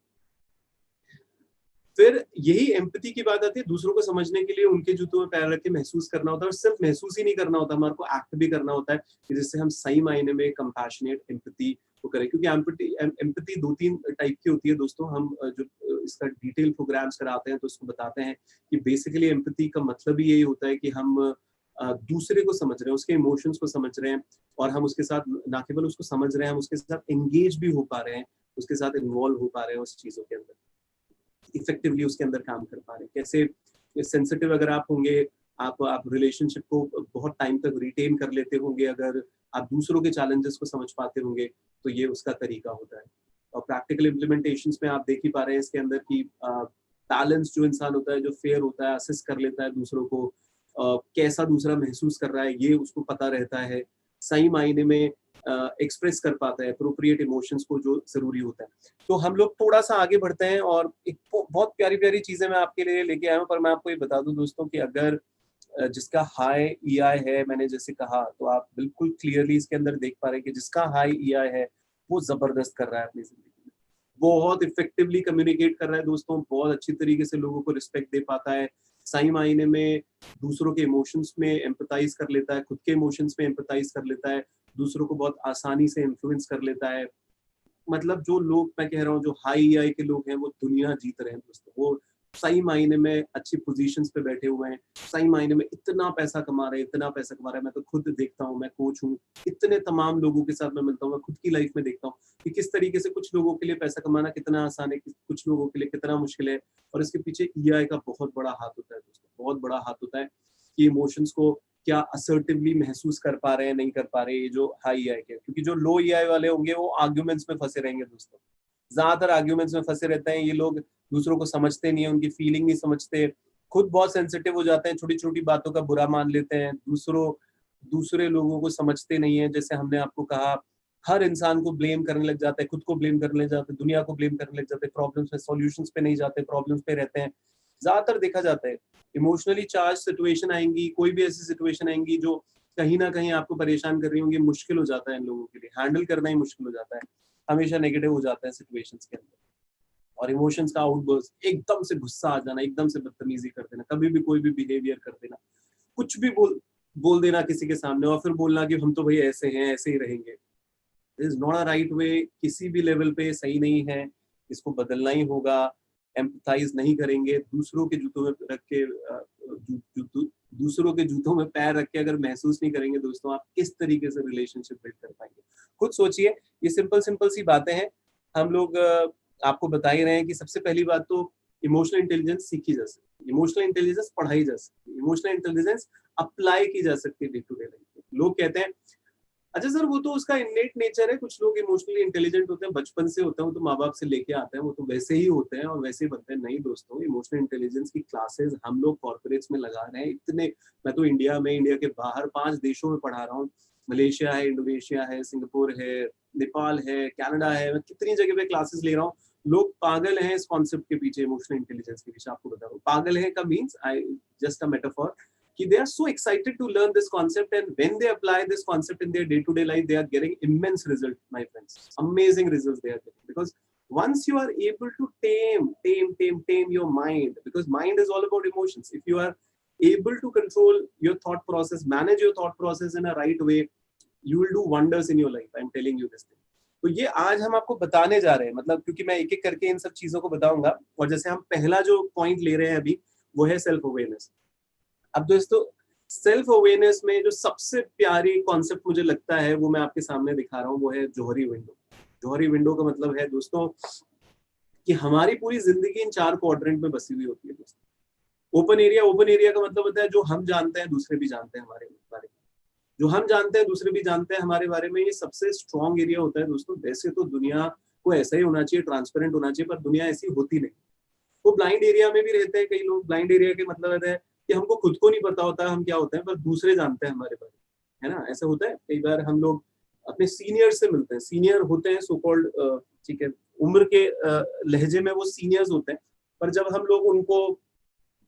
Speaker 1: फिर यही एम्पैथी की बात आती है, दूसरों को समझने के लिए उनके जूतों में पैर रख के महसूस करना होता है, और सिर्फ महसूस ही नहीं करना होता, हमारे को एक्ट भी करना होता है कि जिससे हम सही मायने में कंपैशनेट एम्पैथी को करें। क्योंकि एम्पैथी 2-3 टाइप की होती है दोस्तों। हम जो इसका डिटेल प्रोग्राम्स कराते हैं तो उसको बताते हैं कि बेसिकली एम्पैथी का मतलब ही यही होता है कि हम दूसरे को समझ रहे हैं, उसके इमोशंस को समझ रहे हैं, और हम उसके साथ ना केवल उसको समझ रहे हैं, हम उसके साथ एंगेज भी हो पा रहे हैं, उसके साथ इन्वॉल्व हो पा रहे हैं उस चीजों के अंदर। इफेक्टिवली उसके अंदर काम कर पा रहे हैं, कैसे सेंसिटिव अगर आप होंगे, आप रिलेशनशिप को बहुत टाइम तक रिटेन कर लेते होंगे, अगर आप दूसरों के चैलेंजेस को समझ पाते होंगे, तो ये उसका तरीका होता है। और प्रैक्टिकल इम्प्लीमेंटेशंस में आप देख ही पा रहे हैं इसके अंदर की बैलेंस जो इंसान होता है, जो फेयर होता है, असिस्ट कर लेता है दूसरों को, कैसा दूसरा महसूस कर रहा है ये उसको पता रहता है, सही मायने में एक्सप्रेस कर पाता है अप्रोप्रिएट इमोशंस को जो जरूरी होता है। तो हम लोग थोड़ा सा आगे बढ़ते हैं और एक बहुत प्यारी प्यारी चीजें मैं आपके लिए लेके आया हूँ, पर मैं आपको ये बता दूं दोस्तों कि अगर जिसका हाई ईआई है, मैंने जैसे कहा, तो आप बिल्कुल क्लियरली इसके अंदर देख पा रहे हैं कि जिसका हाई ईआई है वो जबरदस्त कर रहा है अपनी जिंदगी में, बहुत इफेक्टिवली कम्युनिकेट कर रहा है दोस्तों, बहुत अच्छी तरीके से लोगों को रिस्पेक्ट दे पाता है, सही मायने में दूसरों के इमोशंस में एम्पथाइज कर लेता है, खुद के इमोशंस में एम्पथाइज कर लेता है, दूसरों को बहुत आसानी से इन्फ्लुएंस कर लेता है। मतलब जो लोग मैं कह रहा हूँ जो हाई ईआई के लोग हैं वो दुनिया जीत रहे हैं दोस्तों, वो सही मायने में अच्छी पोजीशंस पे बैठे हुए हैं, सही मायने में इतना पैसा कमा रहे हैं, इतना पैसा कमा रहे हैं। मैं तो खुद देखता हूँ, मैं कोच हूँ, इतने तमाम लोगों के साथ मैं मिलता हूँ, मैं खुद की लाइफ में देखता हूँ कि किस तरीके से कुछ लोगों के लिए पैसा कमाना कितना आसान है, कुछ लोगों के लिए कितना मुश्किल है, और इसके पीछे ईआई का बहुत बड़ा हाथ होता है दोस्तों, बहुत बड़ा हाथ होता है कि इमोशंस को क्या असर्टिवली महसूस कर पा रहे हैं, नहीं कर पा रहे, ये जो हाई ईआई के, क्योंकि जो लो ईआई वाले होंगे वो आर्ग्यूमेंट्स में फंसे रहेंगे दोस्तों, ज्यादातर आर्ग्यूमेंट्स में फंसे रहते हैं ये लोग, दूसरों को समझते नहीं है, उनकी फीलिंग नहीं समझते, खुद बहुत सेंसिटिव हो जाते हैं, छोटी छोटी बातों का बुरा मान लेते हैं, दूसरे लोगों को समझते नहीं है। जैसे हमने आपको कहा, हर इंसान को ब्लेम करने लग जाते हैं, खुद को ब्लेम करने लग जाते हैं, दुनिया को ब्लेम करने लग जाते हैं, प्रॉब्लम्स में सॉल्यूशंस पे नहीं जाते, प्रॉब्लम्स पे रहते हैं। ज्यादातर देखा जाता है इमोशनली चार्ज सिचुएशन आएंगी, कोई भी ऐसी सिचुएशन आएंगी जो कहीं ना कहीं आपको परेशान कर रही होंगी, मुश्किल हो जाता है इन लोगों के लिए, हैंडल करना ही मुश्किल हो जाता है, हमेशा नेगेटिव हो जाता है सिचुएशंस के अंदर। और इमोशंस का आउटबर्स्ट, एकदम से गुस्सा आ जाना, एकदम से बदतमीजी कर देना, कभी भी कोई भी बिहेवियर कर देना, कुछ भी बोल देना किसी के सामने, और फिर बोलना कि हम तो भाई ऐसे हैं, ऐसे ही रहेंगे, is not a right way, किसी भी लेवल पे सही नहीं है, इसको बदलना ही होगा। एम्पथाइज नहीं करेंगे, दूसरों के जूतों में रख के दूसरों के जूतों में पैर रख के अगर महसूस नहीं करेंगे दोस्तों, आप किस तरीके से रिलेशनशिप बिल्ड कर पाएंगे? खुद सोचिए, ये सिंपल सिंपल सी बातें हैं, हम लोग आपको बता ही रहे हैं कि सबसे पहली बात तो इमोशनल इंटेलिजेंस सीखी जा सकती है, इमोशनल इंटेलिजेंस पढ़ाई जा सकती है, इमोशनल इंटेलिजेंस अप्लाई की जा सकती है डे टू डे लाइफ में। लोग कहते हैं अच्छा सर वो तो उसका इननेट नेचर है, कुछ लोग इमोशनली इंटेलिजेंट होते हैं, बचपन से होते हैं, वो तो माँ बाप से लेके आते हैं, वो तो वैसे ही होते हैं और वैसे ही बनते हैं। नहीं दोस्तों, इमोशनल इंटेलिजेंस की क्लासेस हम लोग कॉर्पोरेट्स में लगा रहे हैं इतने, मैं तो इंडिया में, इंडिया के बाहर 5 देशों में पढ़ा रहा हूँ, मलेशिया है, इंडोनेशिया है, सिंगापुर है, नेपाल है, कनाडा है, मैं कितनी जगह पे क्लासेस ले रहा हूँ। लोग पागल हैं इस कॉन्सेप्ट के पीछे, इमोशनल इंटेलिजेंस के पीछे। आपको बता रहा हूँ, पागल है का means I just a metaphor कि they are so excited to learn this concept, and when they apply this concept in their day-to-day life, they are getting immense results, my friends. Amazing results they are getting, because once you are able to tame your mind, because mind is all about emotions. If you are able to control your thought process, manage your thought process in a right way, you will do wonders in your life. I'm telling you this thing. तो ये आज हम आपको बताने जा रहे हैं, मतलब क्योंकि मैं एक एक करके इन सब चीजों को बताऊंगा, और जैसे हम पहला जो पॉइंट ले रहे हैं अभी, वो है सेल्फ अवेयरनेस। अब दोस्तों, सेल्फ अवेयरनेस में जो सबसे प्यारी कॉन्सेप्ट मुझे लगता है वो मैं आपके सामने दिखा रहा हूँ, वो है जौहरी विंडो। जौहरी विंडो का मतलब है दोस्तों कि हमारी पूरी जिंदगी इन 4 क्वाड्रेंट में बसी हुई होती है दोस्तों। ओपन एरिया का मतलब होता है जो हम जानते हैं दूसरे भी जानते हैं हमारे बारे में, जो हम जानते हैं दूसरे भी जानते हैं हमारे बारे में, ये सबसे स्ट्रॉन्ग एरिया होता है दोस्तों। वैसे तो दुनिया को ऐसा ही होना चाहिए, ट्रांसपेरेंट होना चाहिए, पर दुनिया ऐसी होती नहीं। वो ब्लाइंड एरिया में भी रहते हैं कई लोग। ब्लाइंड एरिया के मतलब है कि हमको खुद को नहीं पता होता हम क्या होते हैं, पर दूसरे जानते हैं हमारे बारे में, है ना? ऐसा होता है कई बार, हम लोग अपने सीनियर से मिलते हैं, सीनियर होते हैं सो कॉल्ड, ठीक है, उम्र के लहजे में वो सीनियर्स होते हैं, पर जब हम लोग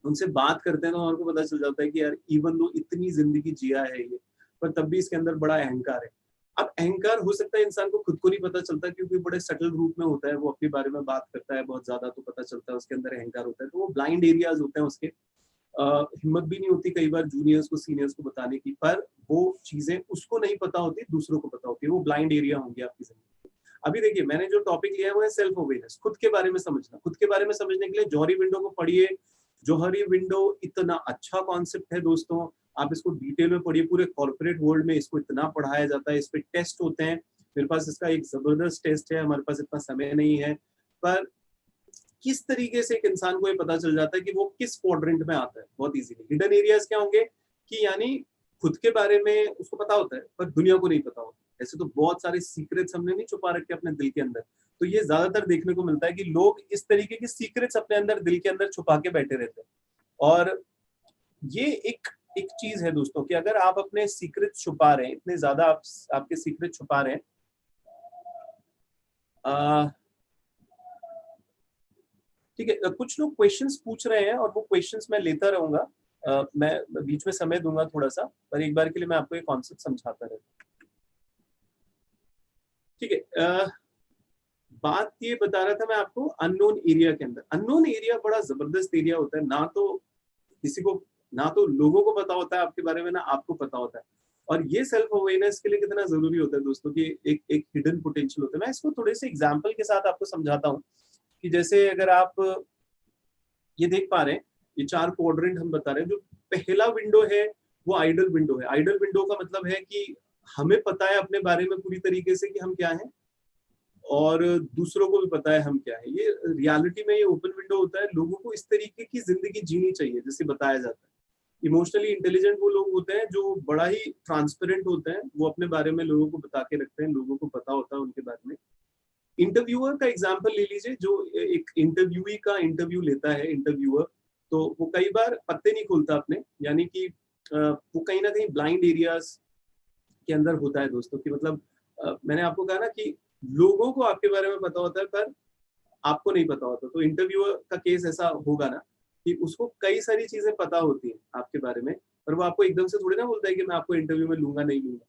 Speaker 1: उनसे बात करते हैं तो हमको पता चल जाता है कि यार इवन दो इतनी जिंदगी जिया है ये, पर तब भी इसके अंदर बड़ा अहंकार है। अब अहंकार हो सकता है इंसान को खुद को नहीं पता चलता, क्योंकि बड़े सटल रूप में होता है, वो अपने बारे में बात करता है बहुत ज्यादा तो पता चलता है उसके अंदर अहंकार होता है, तो वो ब्लाइंड एरियाज होते हैं उसके। हिम्मत भी नहीं होती कई बार जूनियर्स को सीनियर्स को बताने की, पर वो चीजें उसको नहीं पता होती, दूसरों को पता होती है, वो ब्लाइंड एरिया होंगे आपकी जिंदगी। अभी देखिए, मैंने जो टॉपिक लिया है वो है सेल्फ अवेयरनेस, खुद के बारे में समझना। खुद के बारे में समझने के लिए जौहरी विंडो को पढ़िए। जौहरी विंडो इतना अच्छा कॉन्सेप्ट है दोस्तों, आप इसको डिटेल में पढ़िए। पूरे कॉर्पोरेट वर्ल्ड में इसको इतना पढ़ाया जाता है, इस पे टेस्ट होते हैं। मेरे पास इसका एक जबरदस्त टेस्ट है, हमारे पास इतना समय नहीं है, पर किस तरीके से एक इंसान को ये पता चल जाता है कि वो किस क्वाड्रेंट में आता है, बहुत इजीली। हिडन एरियाज क्या होंगे कि यानी खुद के बारे में उसको पता होता है पर दुनिया को नहीं पता होता। ऐसे तो बहुत सारे सीक्रेट्स हमने नहीं छुपा रखे अपने दिल के अंदर। तो ये ज्यादातर देखने को मिलता है कि लोग इस तरीके की सीक्रेट्स अपने अंदर दिल के अंदर छुपा के बैठे रहते हैं। और ये एक एक चीज है दोस्तों कि अगर आप अपने सीक्रेट छुपा रहे हैं, इतने ज्यादा आप आपके सीक्रेट छुपा रहे हैं, ठीक है, कुछ लोग क्वेश्चंस पूछ रहे हैं और वो क्वेश्चंस मैं लेता रहूंगा। मैं बीच में समय दूंगा थोड़ा सा, पर एक बार के लिए मैं आपको ये कॉन्सेप्ट समझाता रहूंगा। ठीक है, बात ये बता रहा था मैं आपको अननोन एरिया के अंदर। अननोन एरिया बड़ा जबरदस्त एरिया होता है, ना तो किसी को, ना तो लोगों को पता होता है आपके बारे में, ना आपको पता होता है। और ये सेल्फ अवेयरनेस के लिए कितना जरूरी होता है दोस्तों कि एक एक हिडन पोटेंशियल होता है। मैं इसको थोड़े से एग्जांपल के साथ आपको समझाता हूँ कि जैसे अगर आप ये देख पा रहे हैं, ये 4 क्वाड्रेंट हम बता रहे हैं। जो पहला विंडो है वो आइडल विंडो है। आइडल विंडो का मतलब है कि हमें पता है अपने बारे में पूरी तरीके से कि हम क्या हैं, और दूसरों को भी पता है हम क्या है। ये रियलिटी में ये ओपन विंडो होता है। लोगों को इस तरीके की जिंदगी जीनी चाहिए जैसे बताया जाता है। इमोशनली इंटेलिजेंट वो लोग होते हैं जो बड़ा ही ट्रांसपेरेंट होते हैं, वो अपने बारे में लोगों को बता के रखते हैं, लोगों को पता होता है उनके बारे में। इंटरव्यूअर का एग्जाम्पल ले लीजिए, जो एक इंटरव्यूई का इंटरव्यू लेता है इंटरव्यूअर, तो वो कई बार पत्ते नहीं खोलता अपने, यानी कि वो कहीं ना कहीं ब्लाइंड एरियाज के अंदर होता है दोस्तों। कि मतलब मैंने आपको कहा ना कि लोगों को आपके बारे में पता होता है पर आपको नहीं पता होता। तो इंटरव्यूअर का केस ऐसा होगा ना कि उसको कई सारी चीजें पता होती हैं आपके बारे में, पर वो आपको एकदम से थोड़ी ना बोलता है कि मैं आपको इंटरव्यू में लूंगा नहीं लूंगा,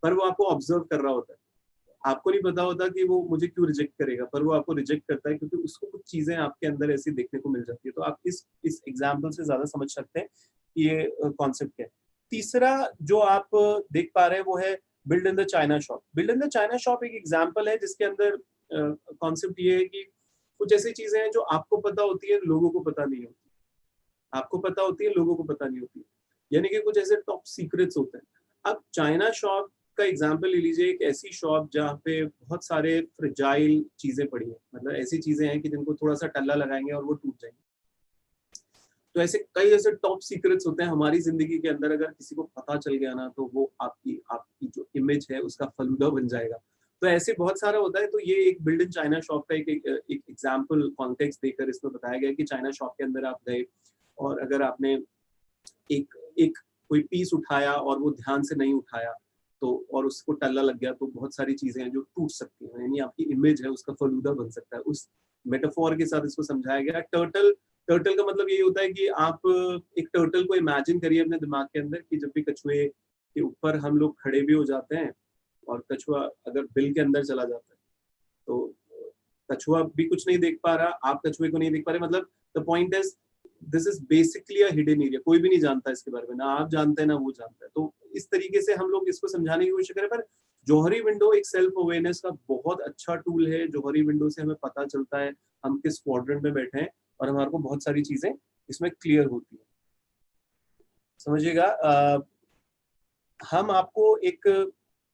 Speaker 1: पर वो आपको ऑब्जर्व कर रहा होता है। आपको नहीं पता होता कि वो मुझे क्यों रिजेक्ट करेगा, पर वो आपको रिजेक्ट करता है क्योंकि उसको कुछ चीजें आपके अंदर ऐसी देखने को मिल जाती है। तो आप इस एग्जाम्पल से ज्यादा समझ सकते हैं कि ये कॉन्सेप्ट क्या है। तीसरा जो आप देख पा रहे हैं वो है build in the China shop. Build in the China shop एक एग्जाम्पल है जिसके अंदर कॉन्सेप्ट ये है कि कुछ ऐसी चीजें हैं जो आपको पता होती है, लोगों को पता नहीं होती। आपको पता होती है, लोगों को पता नहीं होती, यानी कि कुछ ऐसे टॉप सीक्रेट्स होते हैं। अब चाइना शॉप का एग्जाम्पल ले लीजिए, एक ऐसी शॉप जहाँ पे बहुत सारे फ्रेजाइल चीजें पड़ी हैं, मतलब ऐसी चीजें हैं कि जिनको थोड़ा सा टल्ला लगाएंगे और वो टूट जाएंगे। तो ऐसे कई ऐसे टॉप सीक्रेट्स होते हैं हमारी जिंदगी के अंदर, अगर किसी को पता चल गया ना तो वो आपकी आपकी जो इमेज है उसका फलूदा बन जाएगा। तो ऐसे बहुत सारा होता है। तो ये एक बिल्ड इन चाइना शॉप का एक एग्जाम्पल कॉन्टेक्स्ट देकर इसमें बताया गया कि चाइना शॉप के अंदर आप गए और अगर आपने एक एक कोई पीस उठाया और वो ध्यान से नहीं उठाया तो, और उसको टल्ला लग गया, तो बहुत सारी चीजें हैं जो टूट सकती हैं, यानी आपकी इमेज है उसका फलूदा बन सकता है। उस मेटाफोर के साथ इसको समझाया गया। टर्टल, टर्टल का मतलब यही होता है कि आप एक टर्टल को इमेजिन करिए अपने दिमाग के अंदर कि जब भी कछुए के ऊपर हम लोग खड़े भी हो जाते हैं और कछुआ अगर बिल के अंदर चला जाता है तो कछुआ भी कुछ नहीं देख पा रहा, आप कछुए को नहीं देख पा रहे। मतलब the point is this is basically a hidden area. कोई भी नहीं जानता इसके बारे में, ना आप जानते हैं ना वो जानता है। तो इस तरीके से हम लोग इसको समझाने की कोशिश करें। पर जौहरी विंडो एक सेल्फ अवेयरनेस का बहुत अच्छा टूल है। जौहरी विंडो से हमें पता चलता है हम किस क्वाड्रेंट में बैठे हैं और हमारे को बहुत सारी चीजें इसमें क्लियर होती है। समझिएगा, हम आपको एक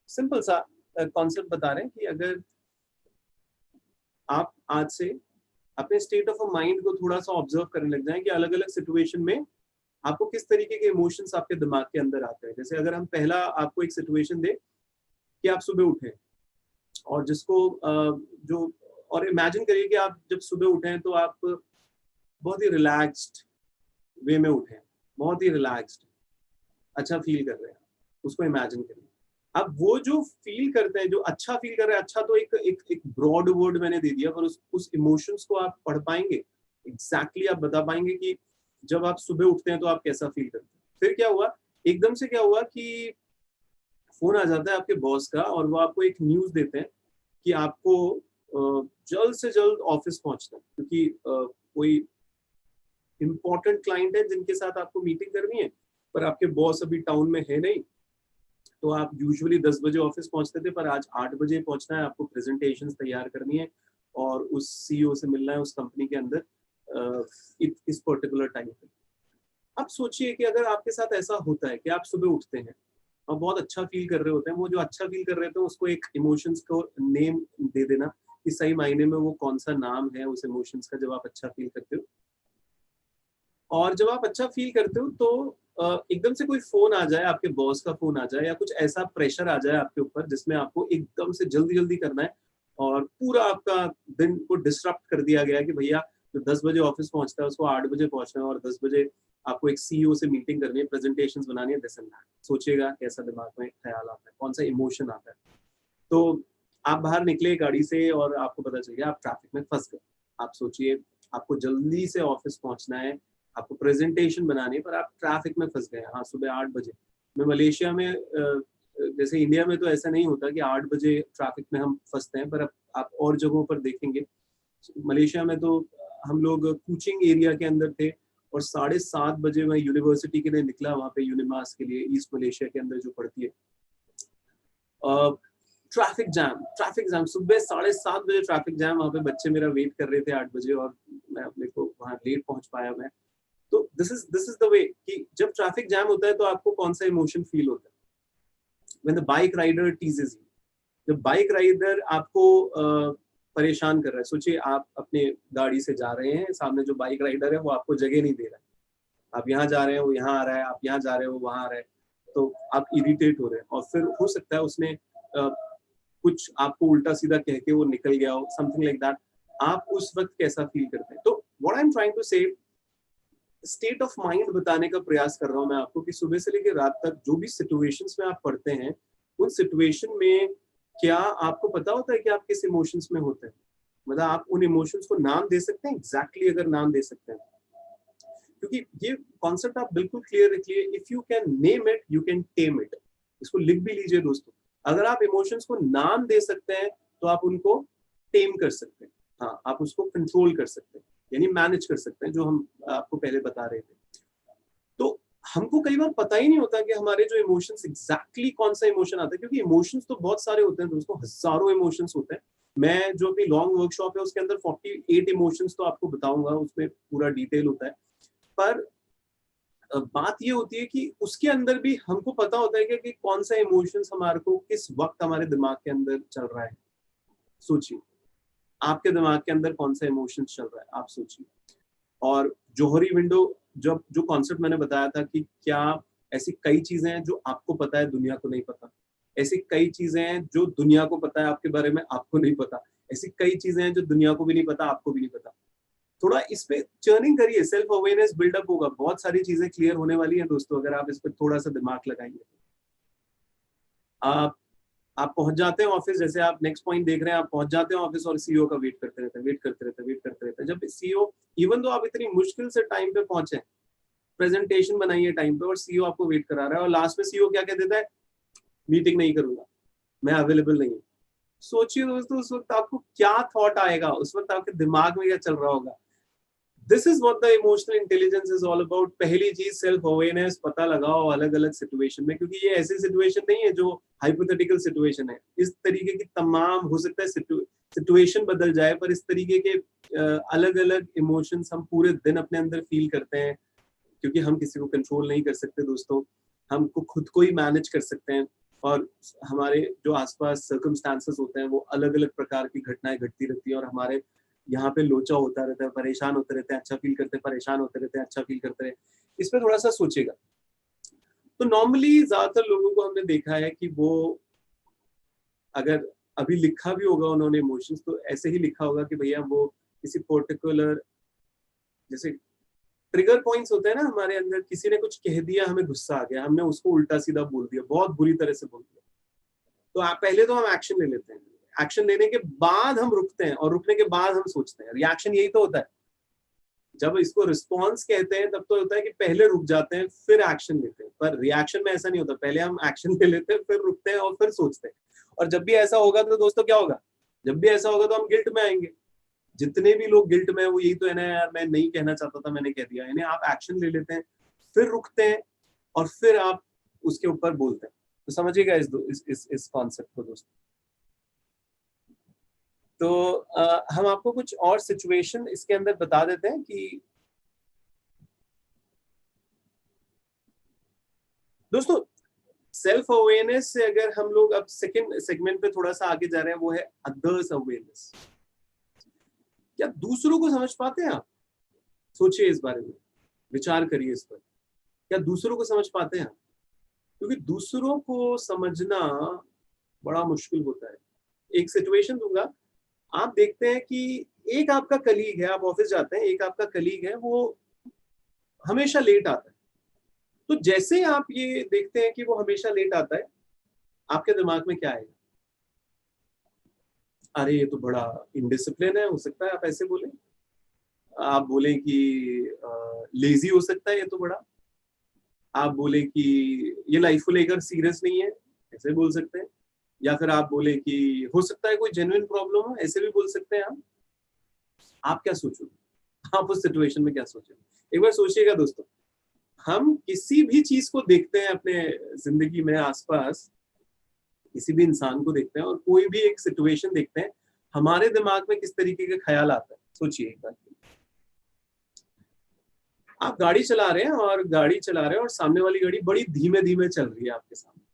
Speaker 1: सिंपल सा कॉन्सेप्ट बता रहे हैं कि अगर आप आज से अपने स्टेट ऑफ माइंड को थोड़ा सा ऑब्जर्व करने लग जाएं कि अलग अलग सिचुएशन में आपको किस तरीके के इमोशंस आपके दिमाग के अंदर आते हैं। जैसे अगर हम पहला आपको एक सिचुएशन दे कि आप सुबह उठे और जिसको जो, और इमेजिन करिए कि आप जब सुबह उठे तो आप बहुत ही रिलैक्स्ड वे में उठे, बहुत ही रिलैक्स्ड, अच्छा फील कर रहे हैं, उसको इमेजिन करिए। अब वो जो फील करते हैं, जो अच्छा फील कर रहे हैं, अच्छा तो एक ब्रॉड वर्ड मैंने दे दिया, पर उस इमोशंस को आप पढ़ पाएंगे एग्जैक्टली आप बता पाएंगे कि जब आप सुबह उठते हैं तो आप कैसा फील करते हैं। फिर क्या हुआ, एकदम से क्या हुआ कि फोन आ जाता है आपके बॉस का और वो आपको एक न्यूज देते हैं कि आपको जल्द से जल्द ऑफिस पहुंचना है क्योंकि कोई इंपॉर्टेंट क्लाइंट है जिनके साथ आपको मीटिंग करनी है, पर आपके बॉस अभी टाउन में है नहीं। तो आप यूजुअली 10 बजे ऑफिस पहुंचते थे, पर आज 8 बजे पहुंचना है, आपको प्रेजेंटेशंस तैयार करनी है और उस सीईओ से मिलना है उस कंपनी के अंदर इस पर्टिकुलर टाइम पे। अब सोचिए कि अगर आपके साथ ऐसा होता है कि आप सुबह उठते हैं और बहुत अच्छा फील कर रहे होते हैं, वो जो अच्छा फील कर रहे थे उसको एक इमोशंस को नेम दे देना कि सही मायने में वो कौन सा नाम है उस इमोशंस का जब आप अच्छा फील करते हो। और जब आप अच्छा फील करते हो तो एकदम से कोई फोन आ जाए, आपके बॉस का फोन आ जाए या कुछ ऐसा प्रेशर आ जाए आपके ऊपर जिसमें आपको एकदम से जल्दी जल्दी करना है और पूरा आपका दिन को डिसरप्ट कर दिया गया है कि भैया जो 10 बजे ऑफिस पहुंचता है उसको 8 बजे पहुंचना है और 10 बजे आपको एक सीईओ से मीटिंग करनी है, प्रेजेंटेशंस बनानी है, दिस एंड दैट। सोचिएगा कैसा दिमाग में ख्याल आता है, कौन सा इमोशन आता है। तो आप बाहर निकले गाड़ी से और आपको पता चल गया आप ट्रैफिक में फंस गए। आप सोचिए, आपको जल्दी से ऑफिस पहुंचना है, आपको प्रेजेंटेशन बनानी है, पर आप ट्रैफिक में फंस गए। हाँ, सुबह 8 बजे। मैं मलेशिया में जैसे इंडिया में तो ऐसा नहीं होता कि 8 बजे ट्रैफिक में हम फंसते हैं, पर आप और जगहों पर देखेंगे। मलेशिया में तो हम लोग कुचिंग एरिया के अंदर थे और 7:30 बजे मैं यूनिवर्सिटी के लिए निकला, वहाँ पे यूनिमास के लिए, ईस्ट मलेशिया के अंदर जो पड़ती है। ट्रैफिक जैम सुबह 7:30 बजे ट्रैफिक जैम, वहाँ पे बच्चे मेरा वेट कर रहे थे 8 बजे और मैं अपने को वहाँ लेट पहुंच पाया मैं। तो दिस इज द वे कि जब ट्रैफिक जैम होता है तो आपको कौन सा इमोशन फील होता है। When the bike rider teases you, जब बाइक राइडर आपको परेशान कर रहा है। सोचिए आप अपने गाड़ी से जा रहे हैं, सामने जो बाइक राइडर है वो आपको जगह नहीं दे रहा है, आप यहाँ जा रहे हैं वो यहाँ आ रहा है, आप यहाँ जा रहे हो वहाँ आ रहा है, तो आप इरिटेट हो रहे हैं और फिर हो सकता है उसने कुछ आपको उल्टा सीधा कह के वो निकल गया हो, समथिंग लाइक दैट। आप उस वक्त कैसा फील करते हैं। तो what I am trying to say, state of mind बताने का प्रयास कर रहा हूं मैं आपको कि सुबह से लेकर रात तक जो भी सिचुएशंस में आप पढ़ते हैं, उन सिचुएशन में क्या आपको पता होता है कि आप किस इमोशंस में होते हैं। मतलब आप उन इमोशंस को नाम दे सकते हैं एग्जैक्टली, अगर नाम दे सकते हैं, क्योंकि ये कॉन्सेप्ट आप बिल्कुल क्लियर रखिए। If you can name it you can time it. इसको लिख भी लीजिए दोस्तों। अगर आप इमोशंस को नाम दे सकते हैं तो आप उनको टेम कर सकते हैं। हाँ, आप उसको कंट्रोल कर सकते हैं, यानी मैनेज कर सकते हैं, जो हम आपको पहले बता रहे थे। तो हमको कई बार पता ही नहीं होता कि हमारे जो इमोशंस एग्जैक्टली कौन सा इमोशन आता है, क्योंकि इमोशंस तो बहुत सारे होते हैं दोस्तों, हजारों इमोशंस होते हैं। मैं जो अपनी लॉन्ग वर्कशॉप है उसके अंदर 48 इमोशंस तो आपको बताऊंगा, उसमें पूरा डिटेल होता है। पर बात ये होती है कि उसके अंदर भी हमको पता होता है कि कौन सा इमोशंस हमारे को किस वक्त हमारे दिमाग के अंदर चल रहा है। सोचिए आपके दिमाग के अंदर कौन सा इमोशन चल रहा है, आप सोचिए। और जोहरी विंडो, जब जो कॉन्सेप्ट मैंने बताया था कि क्या ऐसी कई चीजें हैं जो आपको पता है दुनिया को नहीं पता, ऐसी कई चीजें हैं जो दुनिया को पता है आपके बारे में, आपको नहीं पता, ऐसी कई चीजें हैं जो दुनिया को भी नहीं पता, आपको भी नहीं पता। थोड़ा इस पे चर्निंग करिए, सेल्फ अवेयरनेस बिल्डअप होगा, बहुत सारी चीजें क्लियर होने वाली हैं दोस्तों अगर आप इस पे थोड़ा सा दिमाग लगाएंगे। आप पहुंच जाते हैं ऑफिस, जैसे आप नेक्स्ट पॉइंट देख रहे हैं, आप पहुंच जाते हैं ऑफिस और सीईओ का वेट करते रहते हैं, वेट करते रहते हैं, वेट करते रहते हैं। जब सीईओ, इवन तो आप इतनी मुश्किल से टाइम पे पहुंचे, प्रेजेंटेशन बनाइए टाइम पे और सीईओ आपको वेट करा रहा है और लास्ट में सीईओ क्या कह देता है, मीटिंग नहीं करूंगा, मैं अवेलेबल नहीं हूँ। सोचिए दोस्तों उस वक्त आपको क्या थॉट आएगा, उस वक्त आपके दिमाग में क्या चल रहा होगा। This is what the emotional intelligence is all about. पहली चीज सेल्फ अवेयरनेस, पता लगाओ अलग अलग सिचुएशन में, क्योंकि ये ऐसी सिचुएशन नहीं है जो हाइपोथेटिकल सिचुएशन है। इस तरीके की तमाम, हो सकता है सिचुएशन बदल जाए, पर इस तरीके के अलग अलग इमोशंस हम पूरे दिन अपने अंदर फील करते हैं, क्योंकि हम किसी को कंट्रोल नहीं कर सकते दोस्तों, हमको खुद को ही मैनेज कर सकते हैं। और हमारे जो आसपास सर्कमस्टांसेस होते हैं वो अलग अलग प्रकार की घटनाएं घटती रहती है और हमारे यहाँ पे लोचा होता रहता है, परेशान होते रहते हैं, अच्छा फील करते हैं, परेशान होते रहते हैं, अच्छा फील करते हैं। इस पर थोड़ा सा सोचेगा। तो नॉर्मली ज्यादातर लोगों को हमने देखा है कि वो, अगर अभी लिखा भी होगा उन्होंने इमोशंस, तो ऐसे ही लिखा होगा कि भैया वो किसी पर्टिकुलर, जैसे ट्रिगर पॉइंट्स होते हैं ना हमारे अंदर, किसी ने कुछ कह दिया, हमें गुस्सा आ गया, हमने उसको उल्टा सीधा बोल दिया, बहुत बुरी तरह से बोल दिया। तो पहले तो हम एक्शन ले लेते हैं, एक्शन लेने के बाद हम रुकते हैं और रुकने के बाद हम सोचते हैं। रिएक्शन यही तो होता है। जब इसको रिस्पॉन्स कहते हैं तब तो होता है कि पहले रुक जाते हैं फिर एक्शन लेते हैं, पर रिएक्शन में ऐसा नहीं होता, पहले हम एक्शन ले लेते हैं फिर रुकते हैं और फिर सोचते हैं। और जब भी ऐसा होगा तो दोस्तों क्या होगा, जब भी ऐसा होगा तो हम गिल्ट में आएंगे। जितने भी लोग गिल्ट में है वो यही तो है ना, यार मैं नहीं कहना चाहता था मैंने कह दिया। यानी आप एक्शन ले लेते हैं, फिर रुकते हैं और फिर आप उसके ऊपर बोलते हैं। तो समझिएगा इस कॉन्सेप्ट को दोस्तों। तो हम आपको कुछ और सिचुएशन इसके अंदर बता देते हैं कि दोस्तों सेल्फ अवेयरनेस से अगर हम लोग अब सेकंड सेगमेंट पे थोड़ा सा आगे जा रहे हैं, वो है अदर्स अवेयरनेस। क्या दूसरों को समझ पाते हैं आप? सोचिए इस बारे में, विचार करिए इस पर। क्या दूसरों को समझ पाते हैं आप? क्योंकि दूसरों को समझना बड़ा मुश्किल होता है। एक सिचुएशन दूंगा, आप देखते हैं कि एक आपका कलीग है, आप ऑफिस जाते हैं, एक आपका कलीग है, वो हमेशा लेट आता है। तो जैसे ही आप ये देखते हैं कि वो हमेशा लेट आता है, आपके दिमाग में क्या आएगा? अरे ये तो बड़ा इनडिसिप्लिन है, हो सकता है आप ऐसे बोले। आप बोले कि लेजी हो सकता है ये तो बड़ा। आप बोले कि ये लाइफ को लेकर सीरियस नहीं है, ऐसे बोल सकते हैं। या फिर आप बोले कि हो सकता है कोई जेन्युइन प्रॉब्लम हो, ऐसे भी बोल सकते हैं आप क्या सोचोगे? आप उस सिचुएशन में क्या सोचोगे? एक बार सोचिएगा दोस्तों। हम किसी भी चीज को देखते हैं अपने जिंदगी में आसपास, किसी भी इंसान को देखते हैं और कोई भी एक सिचुएशन देखते हैं, हमारे दिमाग में किस तरीके के ख्याल आता है, सोचिए एक बार। आप गाड़ी चला रहे हैं और सामने वाली गाड़ी बड़ी धीमे धीमे चल रही है आपके सामने।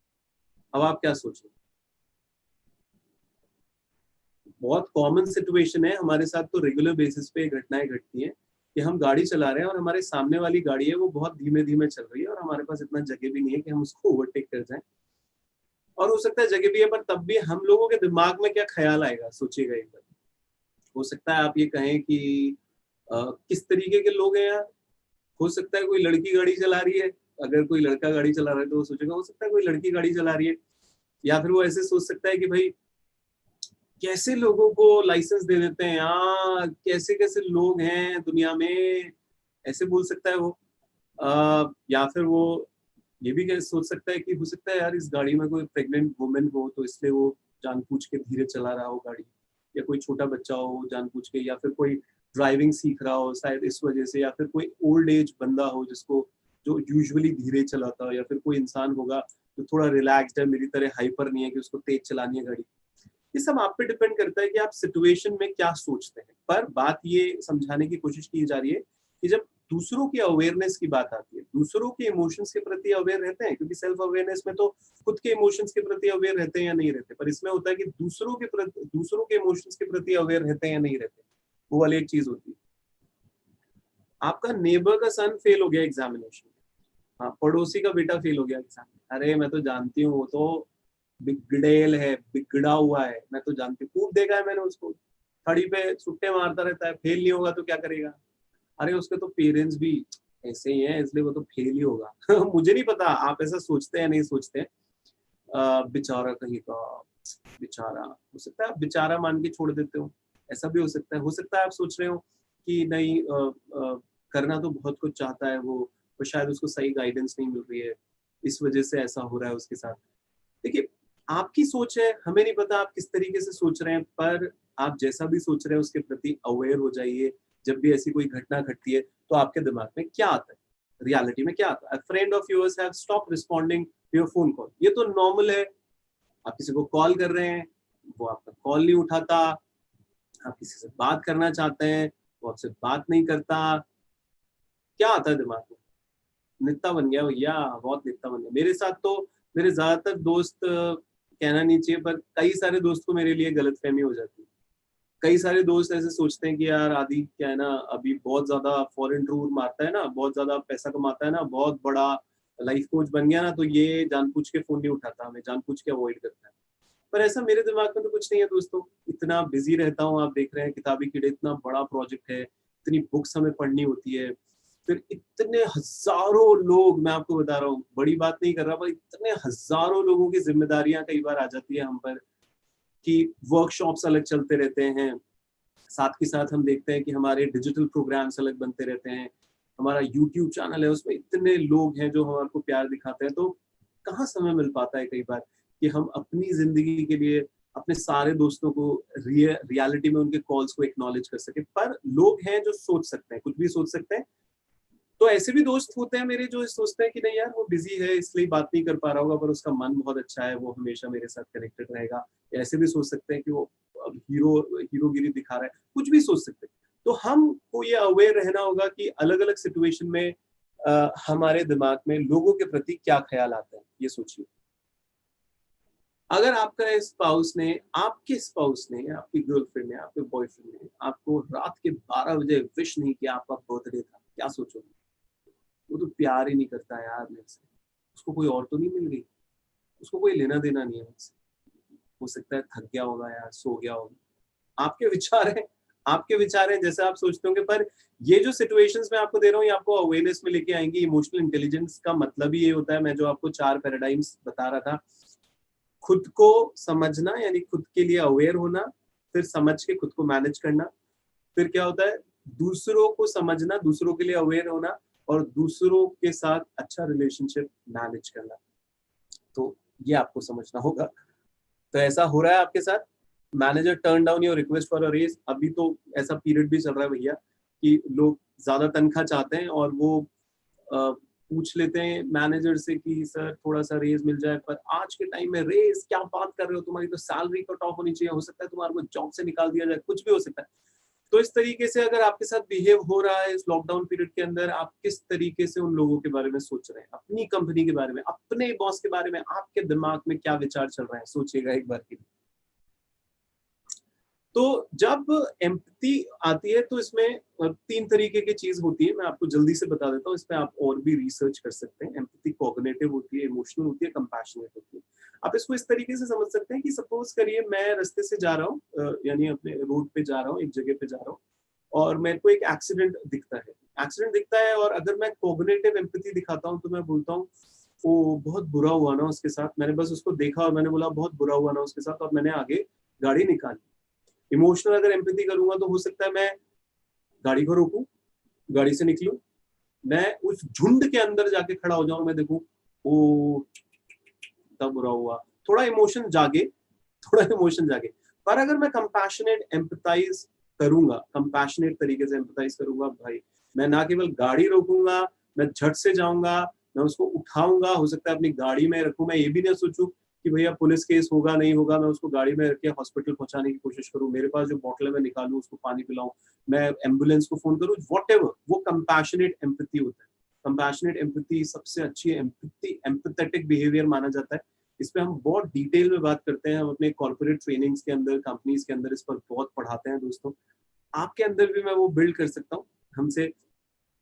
Speaker 1: अब आप क्या सोचें? बहुत कॉमन सिचुएशन है, हमारे साथ तो रेगुलर बेसिस पे घटनाएं घटती हैं कि हम गाड़ी चला रहे हैं और हमारे सामने वाली गाड़ी है वो बहुत धीमे धीमे चल रही है और हमारे पास इतना जगह भी नहीं है कि हम उसको ओवरटेक कर जाएं। और हो सकता है जगह भी है, पर तब भी हम लोगों के दिमाग में क्या ख्याल आएगा, सोचिएगा एक बार। हो सकता है आप ये कहें कि किस तरीके के लोग हैं यार। हो सकता है कोई लड़की गाड़ी चला रही है, अगर कोई लड़का गाड़ी चला रहा है तो वो सोचेगा हो सकता है कोई लड़की गाड़ी चला रही है। या फिर वो ऐसे सोच सकता है कि भाई कैसे लोगों को लाइसेंस दे देते हैं यार, कैसे कैसे लोग हैं दुनिया में, ऐसे बोल सकता है वो। या फिर वो ये भी सोच सकता है कि हो सकता है यार इस गाड़ी में कोई प्रेग्नेंट वुमेन हो तो इसलिए वो जानबूझ के धीरे चला रहा हो गाड़ी, या कोई छोटा बच्चा हो जानबूझ के, या फिर कोई ड्राइविंग सीख रहा हो शायद इस वजह से, या फिर कोई ओल्ड एज बंदा हो जिसको जो यूजुअली धीरे चलाता हो, या फिर कोई इंसान होगा जो थोड़ा रिलैक्स्ड है, मेरी तरह हाइपर नहीं है कि उसको तेज चलानी है गाड़ी। ये सब आप पे डिपेंड करता है कि आप सिचुएशन में क्या सोचते हैं। पर बात ये समझाने की कोशिश की जा रही है कि जब दूसरों की अवेयरनेस की बात आती है, दूसरों के इमोशंस के प्रति अवेयर रहते हैं, क्योंकि सेल्फ अवेयरनेस में तो खुद के इमोशंस के प्रति अवेयर रहते हैं या नहीं रहते, पर इसमें होता है कि दूसरों के इमोशंस के प्रति अवेयर रहते हैं या नहीं रहते, वो वाली एक चीज होती है। आपका नेबर का सन फेल हो गया एग्जामिनेशन, हाँ, पड़ोसी का बेटा फेल हो गया एग्जाम, अरे मैं तो जानती हूँ वो तो बिगड़ेल है, बिगड़ा हुआ है, मैं तो जानती हूँ, खूब देखा है मैंने उसको, खड़ी पे सुट्टे मारता रहता है, फेल नहीं होगा तो क्या करेगा? अरे उसके तो पेरेंट्स भी ऐसे ही हैं इसलिए वो तो फेल ही होगा। मुझे नहीं पता आप ऐसा सोचते हैं नहीं सोचते हैं। बेचारा कहीं का, बेचारा, हो सकता है आप बेचारा मान के छोड़ देते हो, ऐसा भी हो सकता है आप सोच रहे हो कि नहीं करना तो बहुत कुछ चाहता है वो, तो शायद उसको सही गाइडेंस नहीं मिल रही है, इस वजह से ऐसा हो रहा है उसके साथ। देखिए, आपकी सोच है, हमें नहीं पता आप किस तरीके से सोच रहे हैं, पर आप जैसा भी सोच रहे हैं उसके प्रति अवेयर हो जाइए। जब भी ऐसी कोई घटना घटती है तो आपके दिमाग में क्या आता है, रियलिटी में क्या आता है। Friend of yours have stop responding to your phone call, ये तो नॉर्मल है। आप किसी को कॉल कर रहे हैं, वो आपका कॉल नहीं उठाता, आप किसी से बात करना चाहते हैं, वो आपसे बात नहीं करता, क्या आता है दिमाग में? नित्ता बन गया भैया, बहुत नित्ता बन गया। मेरे साथ तो मेरे ज्यादातर दोस्त, कहना नहीं चाहिए पर कई सारे दोस्त को मेरे लिए गलतफहमी हो जाती है। कई सारे दोस्त ऐसे सोचते हैं कि यार आदि क्या है ना, अभी बहुत ज्यादा फॉरेन टूर मारता है ना, बहुत ज्यादा पैसा कमाता है ना, बहुत बड़ा लाइफ कोच बन गया ना, तो ये जानबूझ के फोन नहीं उठाता, हमें जानबूझ के अवॉइड करता है। पर ऐसा मेरे दिमाग में तो कुछ नहीं है दोस्तों। इतना बिजी रहता हूँ, आप देख रहे हैं किताबी कीड़े, इतना बड़ा प्रोजेक्ट है, इतनी बुक्स हमें पढ़नी होती है, फिर इतने हजारों लोग, मैं आपको बता रहा हूँ, बड़ी बात नहीं कर रहा, पर इतने हजारों लोगों की जिम्मेदारियां कई बार आ जाती है हम पर, कि वर्कशॉप्स अलग चलते रहते हैं, साथ के साथ हम देखते हैं कि हमारे डिजिटल प्रोग्राम्स अलग बनते रहते हैं, हमारा यूट्यूब चैनल है उसमें इतने लोग हैं जो हमारे को प्यार दिखाते हैं, तो कहाँ समय मिल पाता है कई बार कि हम अपनी जिंदगी के लिए अपने सारे दोस्तों को रियलिटी में उनके कॉल्स को एक्नॉलेज कर सके। पर लोग हैं जो सोच सकते हैं, कुछ भी सोच सकते हैं। तो ऐसे भी दोस्त होते हैं मेरे जो सोचते हैं कि नहीं यार वो बिजी है इसलिए बात नहीं कर पा रहा होगा, पर उसका मन बहुत अच्छा है, वो हमेशा मेरे साथ कनेक्टेड रहेगा। ऐसे भी सोच सकते हैं कि वो अब हीरोगिरी दिखा रहा है, कुछ भी सोच सकते हैं। तो हमको ये अवेयर रहना होगा कि अलग अलग सिचुएशन में हमारे दिमाग में लोगों के प्रति क्या ख्याल आता है, ये सोचिए। अगर आपका स्पाउस ने, आपके स्पाउस ने, आपकी गर्लफ्रेंड ने, आपके बॉयफ्रेंड ने आपको रात के 12 बजे विश नहीं किया, आपका बर्थडे था, क्या सोचोगे? वो तो प्यार ही नहीं करता यार मेरे से, उसको कोई और तो नहीं मिल गई, उसको कोई लेना देना नहीं है मुझसे, हो सकता है थक गया होगा यार, सो गया होगा। आपके विचार हैं, आपके विचार हैं जैसे आप सोचते होंगे, पर ये जो सिचुएशंस मैं आपको दे रहा हूँ ये आपको अवेयरनेस में लेके आएंगी। इमोशनल इंटेलिजेंस का मतलब ही ये होता है, मैं जो आपको 4 पैराडाइम्स बता रहा था, खुद को समझना यानी खुद के लिए अवेयर होना, फिर समझ के खुद को मैनेज करना, फिर क्या होता है दूसरों को समझना, दूसरों के लिए अवेयर होना, और दूसरों के साथ अच्छा रिलेशनशिप मैनेज करना। तो ये आपको समझना होगा। तो ऐसा हो रहा है आपके साथ, manager turn down your request for a raise. अभी तो ऐसा पीरियड भी चल रहा है भैया कि लोग ज्यादा तनख्वाह चाहते हैं और वो पूछ लेते हैं मैनेजर से कि सर थोड़ा सा रेज मिल जाए, पर आज के टाइम में रेज क्या बात कर रहे हो, तुम्हारी तो सैलरी कट ऑफ होनी चाहिए, हो सकता है तुम्हारे को जॉब से निकाल दिया जाए, कुछ भी हो सकता है। तो इस तरीके से अगर आपके साथ बिहेव हो रहा है इस लॉकडाउन पीरियड के अंदर, आप किस तरीके से उन लोगों के बारे में सोच रहे हैं, अपनी कंपनी के बारे में, अपने बॉस के बारे में, आपके दिमाग में क्या विचार चल रहा है, सोचिएगा एक बार के लिए। तो जब एम्पैथी आती है तो इसमें 3 तरीके की चीज होती है, मैं आपको जल्दी से बता देता हूँ, इसमें आप और भी रिसर्च कर सकते हैं। एम्पैथी कॉग्निटिव होती है, इमोशनल होती है, कंपैशनेट होती है। आप इसको इस तरीके से समझ सकते हैं कि सपोज करिए मैं रास्ते से जा रहा हूँ, यानी अपने रोड पे जा रहा हूँ, एक जगह पे जा रहा हूँ, और मेरे को एक एक्सीडेंट दिखता है, एक्सीडेंट दिखता है, और अगर मैं कॉग्निटिव एम्पैथी दिखाता हूँ तो मैं बोलता हूँ वो बहुत बुरा हुआ ना उसके साथ, मैंने बस उसको देखा और मैंने बोला बहुत बुरा हुआ ना उसके साथ, और मैंने आगे गाड़ी निकाली। इमोशनल अगर एम्पैथी करूंगा तो हो सकता है मैं गाड़ी को रोकूं, गाड़ी से निकलूं, मैं उस झुंड के अंदर जाके खड़ा हो जाऊं, मैं देखूं ओ तब बुरा हुआ, थोड़ा इमोशन जागे, थोड़ा इमोशन जागे। पर अगर मैं कंपैशनेट एम्पैथाइज करूंगा, कंपैशनेट तरीके से एम्पैथाइज करूंगा भाई, मैं ना केवल गाड़ी रोकूंगा, मैं झट से जाऊंगा, मैं उसको उठाऊंगा, हो सकता है अपनी गाड़ी में रखूं, मैं ये भी नहीं सोचूं कि भैया पुलिस केस होगा नहीं होगा, मैं उसको गाड़ी में रख के हॉस्पिटल पहुंचाने की कोशिश करूं, मेरे पास जो बॉटल है मैं निकालूं, उसको पानी पिलाऊं, मैं एम्बुलेंस को फोन करूं, वॉट, वो कंपैशनेट एम्पैथी होता है। कंपैशनेट एम्पैथी सबसे अच्छी एम्पैथी, एम्पैथेटिक बिहेवियर माना जाता है। इस पे हम बहुत डिटेल में बात करते हैं, हम अपने कॉर्पोरेट ट्रेनिंग्स के अंदर, कंपनीज के अंदर इस पर बहुत पढ़ाते हैं दोस्तों। आपके अंदर भी मैं वो बिल्ड कर सकता हूँ, हमसे,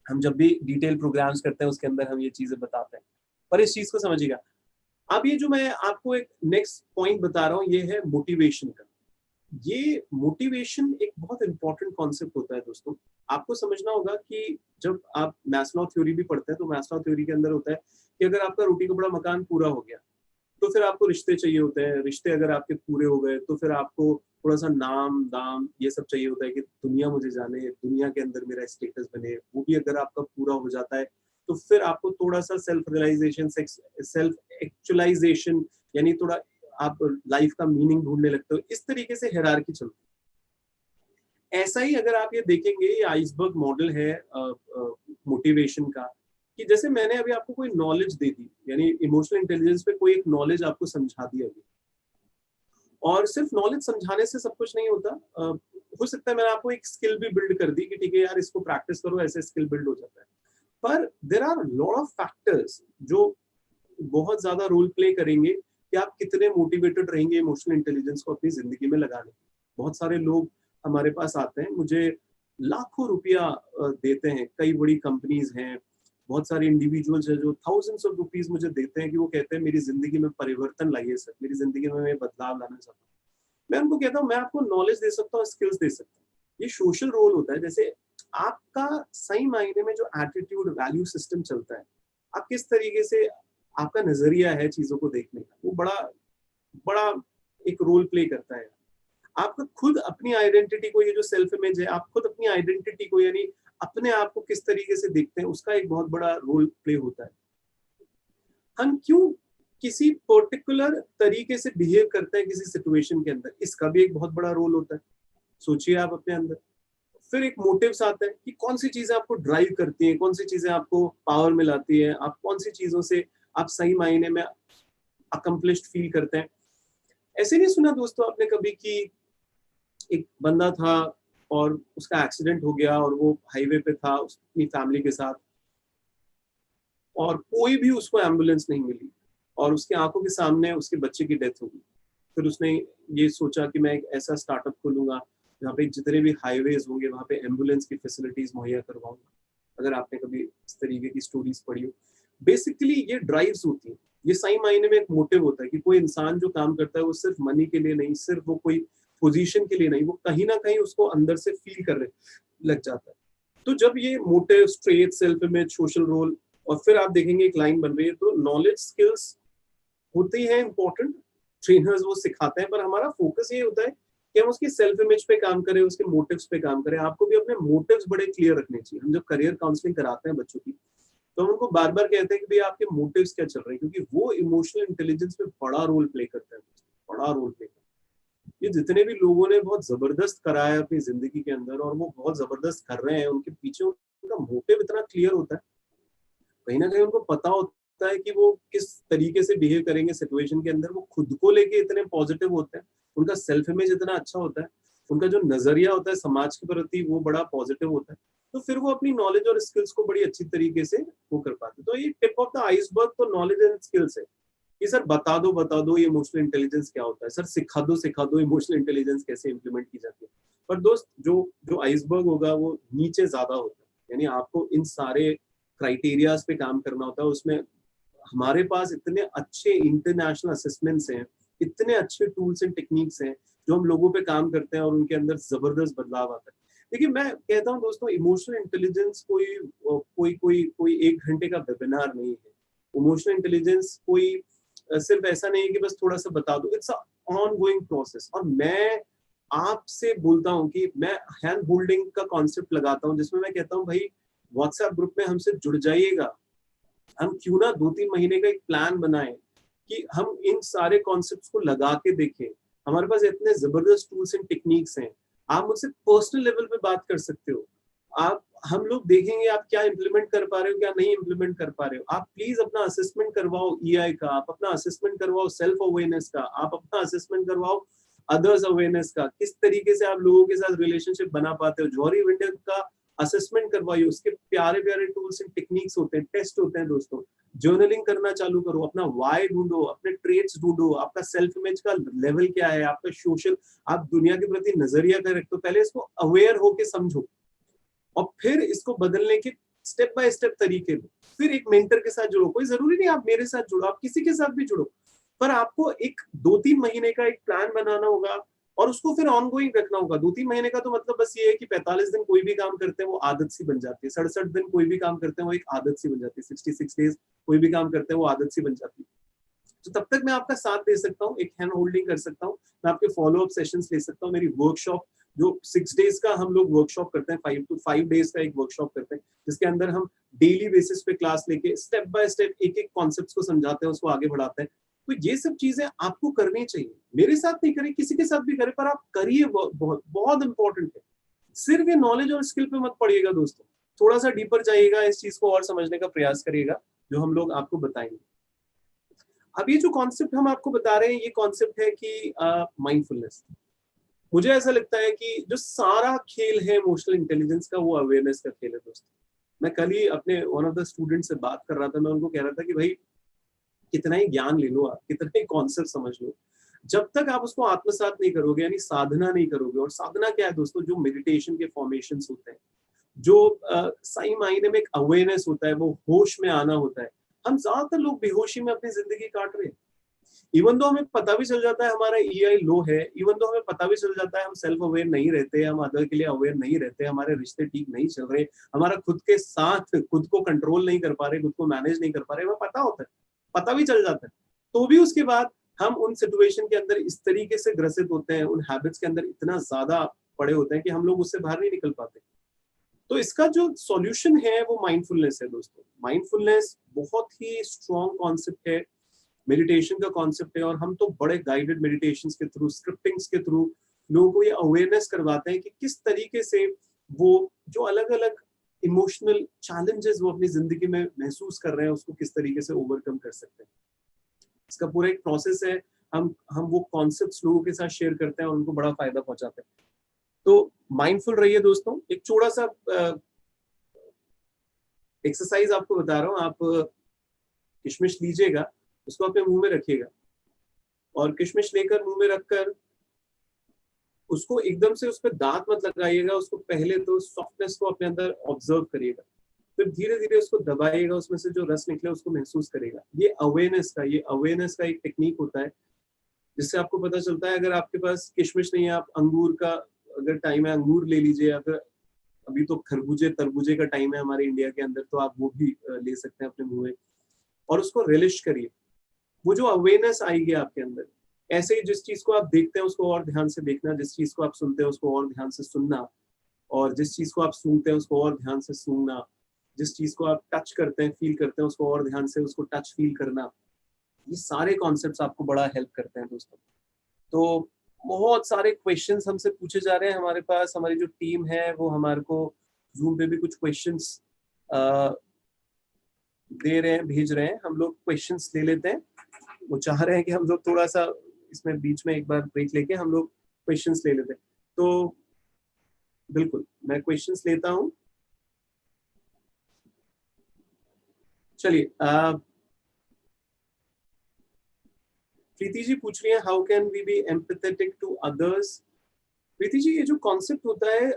Speaker 1: हम जब भी डिटेल प्रोग्राम्स करते हैं उसके अंदर हम ये चीजें बताते हैं। पर इस चीज को समझिएगा। अब ये जो मैं आपको एक नेक्स्ट पॉइंट बता रहा हूँ ये है मोटिवेशन का। ये मोटिवेशन एक बहुत इंपॉर्टेंट कॉन्सेप्ट होता है दोस्तों। आपको समझना होगा कि जब आप मैस्लो थ्योरी भी पढ़ते हैं तो मैस्लो थ्योरी के अंदर होता है कि अगर आपका रोटी कपड़ा मकान पूरा हो गया तो फिर आपको रिश्ते चाहिए होते हैं, रिश्ते अगर आपके पूरे हो गए तो फिर आपको थोड़ा सा नाम दाम ये सब चाहिए होता है कि दुनिया मुझे जाने, दुनिया के अंदर मेरा स्टेटस बने, वो भी अगर आपका पूरा हो जाता है तो फिर आपको थोड़ा सा सेल्फ रियलाइजेशन, सेल्फ एक्चुअलाइजेशन, यानी थोड़ा आप लाइफ का मीनिंग ढूंढने लगते हो। इस तरीके से हायरार्की चलती है। ऐसा ही अगर आप ये देखेंगे, ये आइसबर्ग मॉडल है मोटिवेशन का, कि जैसे मैंने अभी आपको कोई नॉलेज दे दी, यानी इमोशनल इंटेलिजेंस पे कोई एक नॉलेज आपको समझा दी अभी, और सिर्फ नॉलेज समझाने से सब कुछ नहीं होता। हो सकता है मैंने आपको एक स्किल भी बिल्ड कर दी कि ठीक है यार इसको प्रैक्टिस करो, ऐसे स्किल बिल्ड हो जाता है। पर there are lot of factors जो बहुत ज्यादा रोल प्ले करेंगे कि आप कितने मोटिवेटेड रहेंगे इमोशनल इंटेलिजेंस को अपनी जिंदगी में लगाने। बहुत सारे लोग हमारे पास आते हैं, मुझे लाखों रुपया देते हैं, कई बड़ी कंपनीज हैं, बहुत सारे इंडिविजुअल्स हैं जो थाउजेंड्स ऑफ रुपीज मुझे देते हैं कि वो कहते हैं मेरी जिंदगी में परिवर्तन लाइए सर, मेरी जिंदगी में मैं बदलाव लाना चाहता हूँ। मैं उनको कहता हूँ मैं आपको नॉलेज दे सकता हूँ, स्किल्स दे सकता हूँ। ये सोशल रोल होता है। जैसे आपका सही मायने में जो एटीट्यूड वैल्यू सिस्टम चलता है, आप किस तरीके से, आपका नजरिया है चीजों को देखने का, वो बड़ा बड़ा एक रोल प्ले करता है। आपको खुद अपनी आइडेंटिटी को, ये जो सेल्फ इमेज है, आप खुद अपनी आइडेंटिटी को यानी अपने आप को किस तरीके से देखते हैं, उसका एक बहुत बड़ा रोल प्ले होता है। हम क्यों किसी पर्टिकुलर तरीके से बिहेव करते हैं किसी सिचुएशन के अंदर, इसका भी एक बहुत बड़ा रोल होता है। सोचिए आप अपने अंदर। फिर एक मोटिव्स आता है कि कौन सी चीजें आपको ड्राइव करती हैं, कौन सी चीजें आपको पावर में लाती है, आप कौन सी चीजों से आप सही मायने में अकम्प्लिश्ड फील करते हैं। ऐसे नहीं सुना दोस्तों आपने कभी कि एक बंदा था और उसका एक्सीडेंट हो गया और वो हाईवे पे था अपनी फैमिली के साथ, और कोई भी उसको एम्बुलेंस नहीं मिली, और उसके आंखों के सामने उसके बच्चे की डेथ हो गई। फिर उसने ये सोचा कि मैं एक ऐसा स्टार्टअप खोलूंगा जहाँ पे जितने भी हाईवेज होंगे वहाँ पे एम्बुलेंस की फैसिलिटीज मुहैया करवाऊंगा। अगर आपने कभी इस तरीके की स्टोरीज पढ़ी हो, बेसिकली ये ड्राइव्स होती है, ये सही मायने में एक मोटिव होता है कि कोई इंसान जो काम करता है वो सिर्फ मनी के लिए नहीं, सिर्फ वो कोई पोजीशन के लिए नहीं, वो कहीं ना कहीं उसको अंदर से फील करने लग जाता है। तो जब ये motive, straight, self image, social role, और फिर आप देखेंगे एक लाइन बन रही है, तो नॉलेज स्किल्स होती है इंपॉर्टेंट, ट्रेनर्स वो सिखाते हैं, पर हमारा फोकस ये होता है कि हम उसकी सेल्फ इमेज पे काम करें, उसके मोटिव्स पे काम करें। आपको भी अपने मोटिव्स बड़े क्लियर रखने चाहिए। हम जब करियर काउंसलिंग कराते हैं बच्चों की, तो हम उनको बार बार कहते हैं कि भाई आपके मोटिव्स क्या चल रहे हैं, क्योंकि वो इमोशनल इंटेलिजेंस में बड़ा रोल प्ले करता है, बड़ा रोल प्ले करता है। ये जितने भी लोगों ने बहुत जबरदस्त करा है अपनी जिंदगी के अंदर और वो बहुत जबरदस्त कर रहे हैं, उनके पीछे उनका मोटिव इतना क्लियर होता है, कहीं ना कहीं उनको पता होता है कि वो किस तरीके से बिहेव करेंगे सिचुएशन के अंदर। वो खुद को लेके इतने पॉजिटिव होते हैं, उनका सेल्फ इमेज इतना अच्छा होता है, उनका जो नजरिया होता है समाज के प्रति वो बड़ा पॉजिटिव होता है। तो फिर वो अपनी नॉलेज और स्किल्स को बड़ी अच्छी तरीके से वो कर पाते हैं। तो ये टिप ऑफ द आइसबर्ग तो नॉलेज एंड स्किल्स है कि सर बता दो ये इमोशनल इंटेलिजेंस क्या होता है, सर सिखा दो इमोशनल इंटेलिजेंस कैसे इंप्लीमेंट की जाती है। पर दोस्त, जो जो आइसबर्ग होगा वो नीचे ज्यादा होता है, यानी आपको इन सारे क्राइटेरियाज पे काम करना होता है। उसमें हमारे पास इतने अच्छे इंटरनेशनल असेसमेंट्स हैं, इतने अच्छे टूल्स एंड टेक्निक्स हैं जो हम लोगों पे काम करते हैं और उनके अंदर जबरदस्त बदलाव आता है। देखिए, मैं कहता हूँ दोस्तों, इमोशनल इंटेलिजेंस कोई कोई कोई कोई 1 घंटे का वेबिनार नहीं है। इमोशनल इंटेलिजेंस कोई सिर्फ ऐसा नहीं है कि बस थोड़ा सा बता दो, इट्स ऑन गोइंग प्रोसेस। और मैं आपसे बोलता हूँ कि मैं हैंड होल्डिंग का कॉन्सेप्ट लगाता हूँ, जिसमें मैं कहता हूँ भाई व्हाट्सएप ग्रुप में हमसे जुड़ जाइएगा। हम क्यों ना 2-3 महीने का एक प्लान बनाएं कि हम इन सारे कॉन्सेप्ट्स को लगा के देखें। हमारे पास इतने जबरदस्त टूल्स एंड टेक्निक्स हैं, आप मुझसे पर्सनल लेवल पे बात कर सकते हो। आप हम लोग देखेंगे आप क्या इंप्लीमेंट कर पा रहे हो, क्या नहीं इंप्लीमेंट कर पा रहे हो। आप प्लीज अपना असेसमेंट करवाओ ईआई का, आप अपना असेसमेंट करवाओ सेल्फ अवेयरनेस का, आप अपना असेसमेंट करवाओ अदर्स अवेयरनेस का, किस तरीके से आप लोगों के साथ रिलेशनशिप बना पाते हो। जॉरी विंडर का असेसमेंट करवाइए, उसके प्यारे प्यारे टूल्स एंड टेक्निक्स होते हैं, टेस्ट होते हैं दोस्तों। जर्नलिंग करना चालू करो, अपना वाई ढूंढो, अपने ट्रेड्स ढूंढो, आपका सेल्फ इमेज का लेवल क्या है, आपका सोशल, आप दुनिया के प्रति नजरिया क्या रखते हो, पहले इसको अवेयर होके समझो और फिर इसको बदलने के स्टेप बाय स्टेप तरीके लो। फिर एक मेंटर के साथ जुड़ो, कोई जरूरी नहीं आप मेरे साथ जुड़ो, आप किसी के साथ भी जुड़ो, पर आपको एक 2-3 महीने का एक प्लान बनाना होगा और उसको फिर ऑनगोइंग रखना होगा। 2-3 महीने का तो मतलब बस ये है कि 45 दिन कोई भी काम करते हैं वो आदत सी बन जाती है, 67 दिन कोई भी काम करते हैं वो एक आदत सी बन जाती है, 66 डेज कोई भी काम करते हैं वो आदत सी बन जाती है। तो तब तक मैं आपका साथ दे सकता हूँ, एक हैंड होल्डिंग कर सकता हूँ, मैं आपके फॉलो अप सेशंस ले सकता हूँ। मेरी वर्कशॉप जो 6 डेज का हम लोग वर्कशॉप करते हैं, 5 to 5 डेज का एक वर्कशॉप करते हैं, जिसके अंदर हम डेली बेसिस पे क्लास लेके स्टेप बाय स्टेप एक एक कॉन्सेप्ट को समझाते हैं, उसको आगे बढ़ाते हैं। तो ये सब चीजें आपको करनी चाहिए, मेरे साथ नहीं करें, किसी के साथ भी करें, पर आप करिए, बहुत बहुत इंपॉर्टेंट है। सिर्फ ये नॉलेज और स्किल पे मत पड़िएगा दोस्तों, थोड़ा सा डीपर जाइएगा, इस चीज को और समझने का प्रयास करिएगा जो हम लोग आपको बताएंगे। अब ये जो कॉन्सेप्ट हम आपको बता रहे हैं, ये कॉन्सेप्ट है कि माइंडफुलनेस। मुझे ऐसा लगता है कि जो सारा खेल है इमोशनल इंटेलिजेंस का, वो अवेयरनेस का खेल है दोस्तों। मैं कल ही अपने वन ऑफ द स्टूडेंट से बात कर रहा था, मैं उनको कह रहा था कि भाई कितना ही ज्ञान ले लो आप, कितना ही कॉन्सेप्ट समझ लो, जब तक आप उसको आत्मसात नहीं करोगे, यानी साधना नहीं करोगे। और साधना क्या है दोस्तों? जो मेडिटेशन के फॉर्मेशंस होते हैं, जो सही मायने में एक अवेयरनेस होता है, वो होश में आना होता है। हम ज्यादातर लोग बेहोशी में अपनी जिंदगी काट रहे हैं। इवन दो हमें पता भी चल जाता है हमारा ईआई लो है, इवन दो हमें पता भी चल जाता है हम सेल्फ अवेयर नहीं रहते, हम अदर के लिए अवेयर नहीं रहते, हमारे रिश्ते ठीक नहीं चल रहे, हमारा खुद के साथ खुद को कंट्रोल नहीं कर पा रहे, खुद को मैनेज नहीं कर पा रहे, हमें पता होता है, पता भी चल जाता है। तो भी उसके बाद हम उन सिचुएशन के अंदर इस तरीके से ग्रसित होते हैं, उन हैबिट्स के अंदर इतना ज्यादा पड़े होते हैं कि हम लोग उससे बाहर नहीं निकल पाते। तो इसका जो सॉल्यूशन है वो माइंडफुलनेस है दोस्तों। माइंडफुलनेस बहुत ही स्ट्रॉन्ग कॉन्सेप्ट है, मेडिटेशन का कॉन्सेप्ट है, और हम तो बड़े गाइडेड मेडिटेशंस के थ्रू, स्क्रिप्टिंग्स के थ्रू लोगों को ये अवेयरनेस करवाते हैं कि किस तरीके से वो जो अलग अलग इमोशनल चैलेंजेस वो अपनी जिंदगी में महसूस कर रहे हैं, उसको किस तरीके से ओवरकम कर सकते हैं। इसका पूरा एक प्रोसेस है। हम वो कॉन्सेप्ट्स लोगों के साथ शेयर करते हैं और उनको बड़ा फायदा पहुंचाते हैं। तो माइंडफुल रहिए दोस्तों। एक छोटा सा एक्सरसाइज आपको बता रहा हूँ, आप किशमिश लीजिएगा, उसको अपने मुंह में रखिएगा और किशमिश लेकर मुंह में रखकर उसको एकदम से उस पर दांत मत लगाइएगा, उसको पहले तो सॉफ्टनेस को अपने अंदर ऑब्जर्व करिएगा, फिर धीरे धीरे उसको दबाइएगा, उसमें से जो रस निकले उसको महसूस करेगा। ये अवेयरनेस का एक टेक्निक होता है जिससे आपको पता चलता है। अगर आपके पास किशमिश नहीं है, आप अंगूर का अगर टाइम है अंगूर ले लीजिए, या फिर अभी तो खरबूजे तरबूजे का टाइम है हमारे इंडिया के अंदर, तो आप वो भी ले सकते हैं अपने मुंह में और उसको रिलिश करिए। वो जो अवेयरनेस आएगी आपके अंदर, ऐसे ही जिस चीज को आप देखते हैं उसको और ध्यान से देखना, जिस चीज को आप सुनते हैं उसको और ध्यान से सुनना, और जिस चीज को आप सूंघते हैं उसको और ध्यान से सूंघना, जिस चीज को आप टच करते हैं फील करते हैं उसको और ध्यान से उसको टच फील करना। ये सारे कॉन्सेप्ट्स आपको बड़ा हेल्प करते हैं दोस्तों। तो बहुत सारे क्वेश्चंस हमसे पूछे जा रहे हैं, हमारे पास हमारी जो टीम है वो हमारे को जूम पे भी कुछ क्वेश्चंस दे रहे हैं, भेज रहे हैं। हम लोग क्वेश्चंस ले लेते हैं। वो चाह रहे हैं कि हम लोग थोड़ा सा इसमें बीच में एक बार ब्रेक लेके हम लोग क्वेश्चंस ले लेते हैं। तो बिल्कुल मैं क्वेश्चंस लेता हूं। चलिए, प्रीति जी पूछ रही है how can we be empathetic to others. Preeti ji, ये जो कॉन्सेप्ट होता है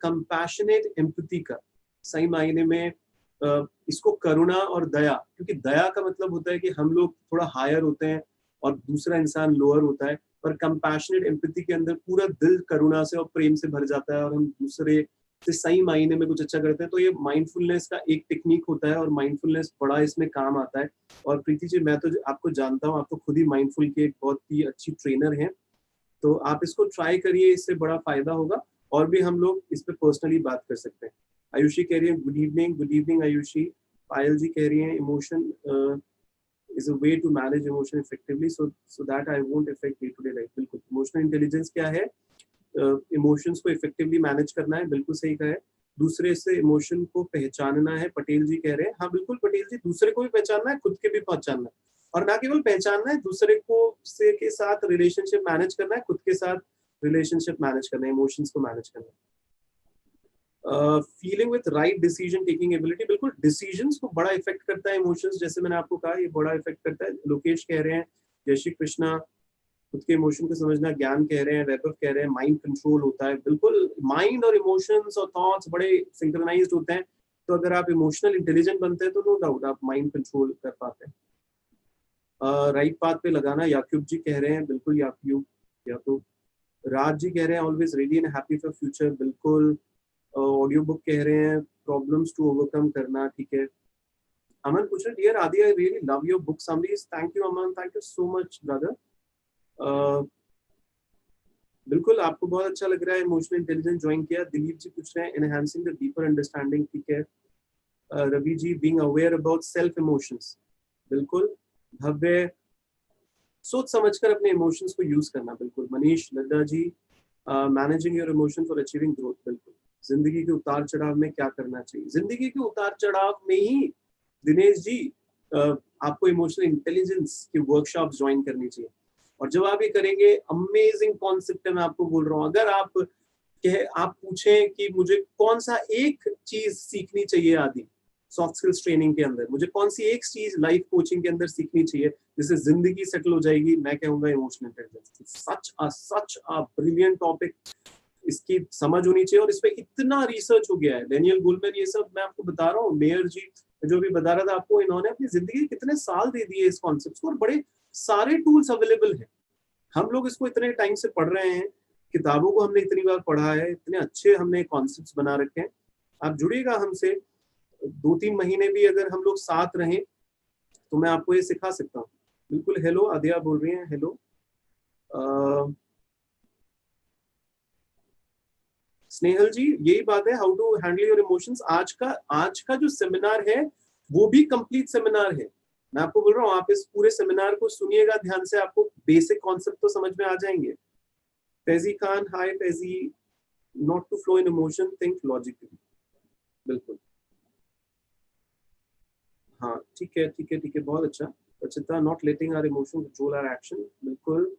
Speaker 1: कंपैशनेट एम्पैथी का, सही मायने में इसको करुणा और दया, क्योंकि दया का मतलब होता है कि हम लोग थोड़ा हायर होते हैं और दूसरा इंसान लोअर होता है, पर कंपैशनेट एम्पैथी के अंदर पूरा दिल करुणा से और प्रेम से भर जाता है और हम दूसरे से सही मायने में कुछ अच्छा करते हैं। तो ये माइंडफुलनेस का एक टेक्निक होता है और माइंडफुलनेस बड़ा इसमें काम आता है। और प्रीति जी, मैं तो आपको जानता हूँ, आप तो खुद ही माइंडफुल की एक बहुत ही अच्छी ट्रेनर हैं, तो आप इसको ट्राई करिए, इससे बड़ा फायदा होगा। और भी हम लोग इस पे पर्सनली बात कर सकते हैं। आयुषी कह रही है गुड इवनिंग आयुषी। पायल जी कह रही है emotion is a way to manage emotion effectively so that I won't affect day to day life. बिल्कुल, इमोशनल इंटेलिजेंस क्या है? इमोशंस को इफेक्टिवली मैनेज करना है, बिल्कुल सही कहा है। दूसरे से इमोशन को पहचानना है, पटेल जी कह रहे हैं। हाँ बिल्कुल पटेल जी, दूसरे को भी पहचानना है, खुद के भी पहचानना है, और ना केवल पहचानना है, दूसरे को से के साथ रिलेशनशिप मैनेज करना है, खुद के साथ रिलेशनशिप मैनेज करना है, इमोशंस को मैनेज करना है। Feeling with right decision taking ability, बिल्कुल डिसीजंस को बड़ा इफेक्ट करता है इमोशंस, जैसे मैंने आपको कहा ये बड़ा इफेक्ट करता है। लोकेश कह रहे हैं जय श्री कृष्णा, खुद के इमोशन को समझना। ज्ञान कह रहे हैं, वैभव कह रहे हैं माइंड कंट्रोल होता है। बिल्कुल, माइंड और इमोशंस और थॉट्स बड़े सिंक्रोनाइज्ड होते हैं, तो अगर आप इमोशनल इंटेलिजेंट बनते हैं तो नो डाउट आप माइंड कंट्रोल कर पाते हैं। राइट पाथ पे लगाना, याकूब जी कह रहे हैं, बिल्कुल याकूब। याकूब राज जी कह रहे हैं always ready and happy for future, बिल्कुल। ऑडियो बुक कह रहे हैं प्रॉब्लम्स टू ओवरकम करना, ठीक है। अमन पूछ रहे डियर आदि, I really love your book summaries. Thank you Aman, thank you so much brother. बिल्कुल, आपको बहुत अच्छा लग रहा है इमोशनल इंटेलिजेंस ज्वाइन किया। दिलीप जी पूछ रहे हैं एनहांसिंग द डीपर अंडरस्टैंडिंग, ठीक है। Ravi ji being aware about self emotions, बिल्कुल। भव्य सोच समझकर अपने इमोशंस को यूज करना, बिल्कुल। Manish Ladda ji managing your emotion for achieving growth, बिल्कुल। जिंदगी के उतार चढ़ाव में क्या करना चाहिए? जिंदगी के उतार चढ़ाव में ही दिनेश जी आपको इमोशनल इंटेलिजेंस की वर्कशॉप ज्वाइन करनी चाहिए। और जब आप ये करेंगे, अमेजिंग कॉन्सेप्ट है, मैं आपको बोल रहा हूँ। अगर आप पूछें कि मुझे कौन सा एक चीज सीखनी चाहिए आदि सॉफ्ट स्किल्स ट्रेनिंग के अंदर, मुझे कौन सी एक चीज लाइफ कोचिंग के अंदर सीखनी चाहिए जिससे जिंदगी सेटल हो जाएगी, मैं कहूंगा emotional intelligence. Such a brilliant topic, इसकी समझ होनी चाहिए। और इस पे इतना रिसर्च हो गया है, डेनियल गुलमैन, ये सब मैं आपको बता रहा हूँ। मेयर जी जो भी बता रहा था आपको, इन्होंने अपनी जिंदगी के कितने साल दे दिए इस कॉन्सेप्ट को, और बड़े सारे टूल्स अवेलेबल हैं। हम लोग इसको इतने टाइम से पढ़ रहे हैं, किताबों को हमने इतनी बार पढ़ा है, इतने अच्छे हमने कॉन्सेप्ट्स बना रखे हैं। आप जुड़िएगा हमसे, 2-3 महीने भी अगर हम लोग साथ रहें तो मैं आपको ये सिखा सकता हूँ। बिल्कुल। हेलो आदिया बोल रही हैं, हेलो। स्नेहल जी, यही बात है, how to handle your emotions. आज का जो सेमिनार है वो भी कंप्लीट सेमिनार है। मैं आपको बोल रहा हूँ, आप इस पूरे सेमिनार को सुनिएगा ध्यान से, आपको बेसिक कॉन्सेप्ट तो समझ में आ जाएंगे। Faizi Khan, hi Faizi. Not to flow in emotion, think logically, बिल्कुल। हाँ ठीक है, ठीक है, ठीक है, बहुत अच्छा। Rachita, not letting our emotion control our action, बिल्कुल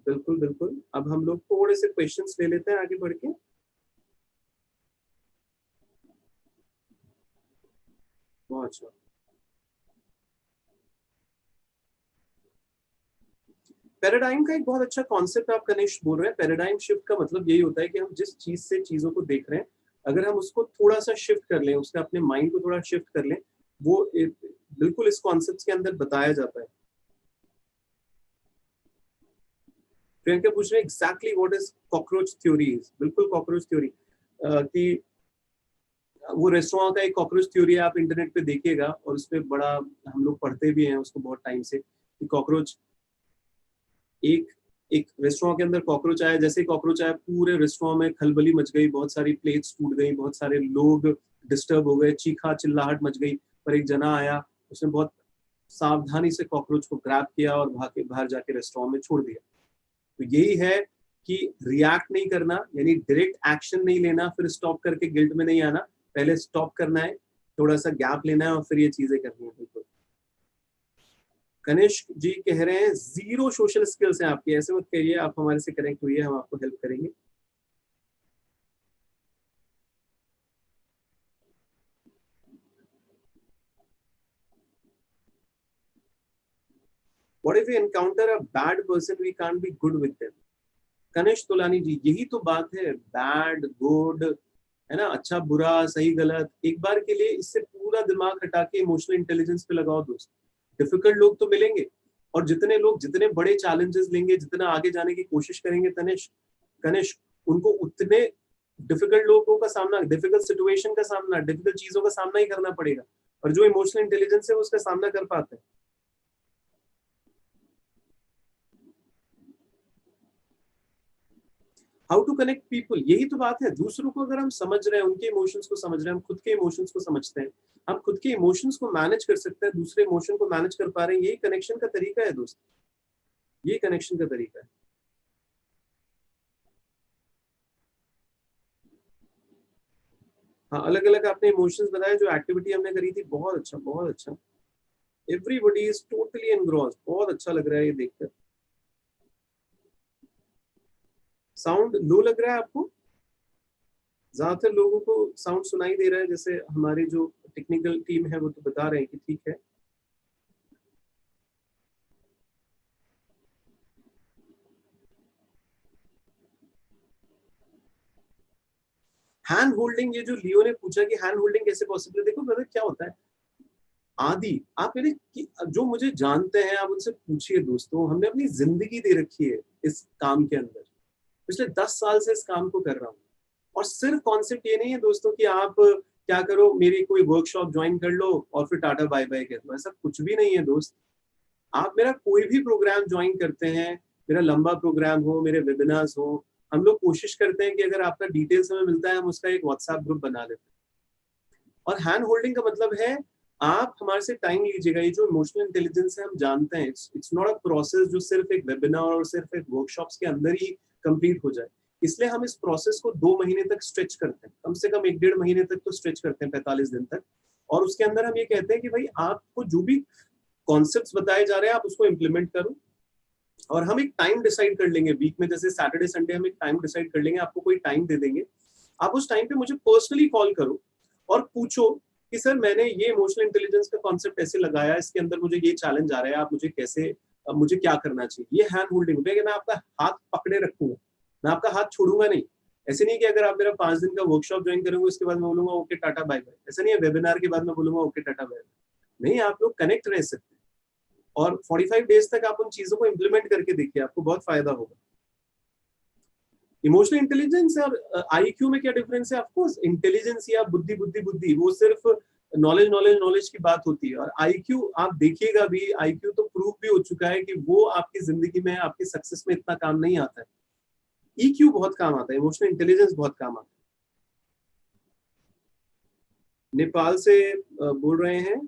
Speaker 1: बिल्कुल बिल्कुल। अब हम लोग थोड़े से क्वेश्चंस ले लेते हैं आगे बढ़ के। बहुत अच्छा। पैराडाइम का एक बहुत अच्छा कॉन्सेप्ट आप कनिष्क बोल रहे हैं। पैराडाइम शिफ्ट का मतलब यही होता है कि हम जिस चीज से चीजों को देख रहे हैं, अगर हम उसको थोड़ा सा शिफ्ट कर लें, उसका अपने माइंड को थोड़ा शिफ्ट कर लें, वो बिल्कुल इस कॉन्सेप्ट के अंदर बताया जाता है। प्रियंका पूछ रहे हैं exactly what is cockroach theory. बिल्कुल कॉकरोच थ्योरी कि वो रेस्टोरेंट का एक कॉकरोच थ्योरी है, आप इंटरनेट पे देखिएगा, और उसपे बड़ा हम लोग पढ़ते भी हैं उसको बहुत टाइम से कि कॉकरोच एक एक रेस्टोरेंट के अंदर कॉकरोच आया, जैसे ही कॉकरोच आया पूरे रेस्टोरेंट में खलबली मच गई, बहुत सारी प्लेट्स टूट गई, बहुत सारे लोग डिस्टर्ब हो गए, चीखा चिल्लाहट मच गई। पर एक जना आया, उसने बहुत सावधानी से कॉकरोच को ग्रैब किया और बाहर जाके रेस्टोरेंट में छोड़ दिया। तो यही है कि रिएक्ट नहीं करना, यानी डायरेक्ट एक्शन नहीं लेना, फिर स्टॉप करके गिल्ट में नहीं आना। पहले स्टॉप करना है, थोड़ा सा गैप लेना है और फिर ये चीजें करनी है। बिल्कुल कनिष्क जी कह रहे हैं जीरो सोशल स्किल्स हैं आपकी, ऐसे मत कहिए, आप हमारे से कनेक्ट हुई है, हम आपको हेल्प करेंगे। What if we encounter a bad person, we can't be good with them? Kanishka Tolani जी, यही तो बात है, बैड गुड है ना, अच्छा बुरा सही गलत। एक बार के लिए इससे पूरा दिमाग हटा के इमोशनल इंटेलिजेंस पे लगाओ दोस्त। डिफिकल्ट लोग तो मिलेंगे, और जितने लोग जितने बड़े चैलेंजेस लेंगे, जितना आगे जाने की कोशिश करेंगे तनिष्क कनिष्क, उनको उतने डिफिकल्ट लोगों का सामना, डिफिकल्ट सिचुएशन का सामना, डिफिकल्ट चीजों का सामना ही करना पड़ेगा। और जो इमोशनल इंटेलिजेंस है वो उसका सामना कर पाते हैं। हाउ टू कनेक्ट पीपल, यही तो बात है। दूसरों को अगर हम समझ रहे हैं, उनके इमोशंस को समझ रहे हैं, हम खुद के इमोशंस को समझते हैं, हम खुद के इमोशंस को मैनेज कर सकते हैं, दूसरे इमोशन को मैनेज कर पा रहे हैं, यही कनेक्शन का तरीका है दोस्त, ये कनेक्शन का तरीका है। हाँ, अलग अलग आपने इमोशंस बताए, जो एक्टिविटी हमने करी थी, बहुत अच्छा बहुत अच्छा। एवरीबॉडी इज टोटली एनग्रॉस्ड, बहुत अच्छा लग रहा है ये देखकर। साउंड लो लग रहा है आपको? ज्यादातर लोगों को साउंड सुनाई दे रहा है, जैसे हमारी जो टेक्निकल टीम है वो तो बता रहे हैं कि ठीक है। हैंड होल्डिंग, ये जो लियो ने पूछा कि हैंड होल्डिंग कैसे पॉसिबल है, देखो ब्रदर क्या होता है, आदि आप मेरे जो मुझे जानते हैं आप उनसे पूछिए दोस्तों, हमने अपनी जिंदगी दे रखी है इस काम के अंदर, पिछले 10 साल से इस काम को कर रहा हूँ। और सिर्फ कॉन्सेप्ट ये नहीं है दोस्तों कि आप क्या करो, मेरी कोई वर्कशॉप ज्वाइन कर लो और फिर टाटा बाय बाय कह दो, ऐसा कुछ भी नहीं है दोस्त। आप मेरा कोई भी प्रोग्राम ज्वाइन करते हैं, मेरा लंबा प्रोग्राम हो, मेरे वेबिनार्स हो, हम लोग कोशिश करते हैं कि अगर आपका डिटेल्स हमें मिलता है, हम उसका एक व्हाट्सएप ग्रुप बना लेते हैं। और हैंड होल्डिंग का मतलब है आप हमारे से टाइम लीजिएगा। ये जो इमोशनल इंटेलिजेंस है हम जानते हैं, इट्स नॉट अ प्रोसेस जो सिर्फ एक वेबिनार और सिर्फ एक वर्कशॉप्स के अंदर ही कंप्लीट हो जाए। इसलिए हम इस प्रोसेस को 2 महीने तक स्ट्रेच करते हैं, कम से कम 1-1.5 महीने तक तो स्ट्रेच करते हैं, 45 दिन तक। और उसके अंदर हम ये कहते हैं कि भाई आपको जो भी कॉन्सेप्ट्स बताए जा रहे हैं आप उसको इम्प्लीमेंट करो। और हम एक टाइम डिसाइड कर लेंगे वीक में, जैसे सैटरडे संडे हम एक टाइम डिसाइड कर लेंगे, आपको कोई टाइम दे देंगे, आप उस टाइम पे मुझे पर्सनली कॉल करो और पूछो कि सर मैंने ये इमोशनल इंटेलिजेंस का कॉन्सेप्ट ऐसे लगाया, इसके अंदर मुझे ये चैलेंज आ रहा है, आप मुझे कैसे, मुझे क्या करना चाहिए। ये हैंड होल्डिंग होगा कि मैं आपका हाथ पकड़े रखूंगा, मैं आपका हाथ छोड़ूंगा नहीं। ऐसे नहीं कि अगर आप मेरा 5 दिन का वर्कशॉप ज्वाइन करोगे उसके बाद मैं बोलूंगा ओके टाटा बाय बाय, ऐसा नहीं है वेबिनार के बाद मैं बोलूंगा ओके टाटा बाय बाय। नहीं, आप लोग कनेक्ट रह सकते हैं और 45 डेज तक आप उन चीजों को इंप्लीमेंट करके देखिए, आपको बहुत फायदा होगा। इमोशनल इंटेलिजेंस और आईक्यू में क्या डिफरेंस है? ऑफकोर्स इंटेलिजेंस या बुद्धि बुद्धि बुद्धि वो सिर्फ नॉलेज नॉलेज नॉलेज की बात होती है, और आईक्यू आप देखिएगा भी, आईक्यू तो प्रूव भी हो चुका है कि वो आपकी जिंदगी में आपकी सक्सेस में इतना काम नहीं आता है। ईक्यू बहुत काम आता है, इमोशनल इंटेलिजेंस बहुत काम आता है। नेपाल से बोल रहे हैं,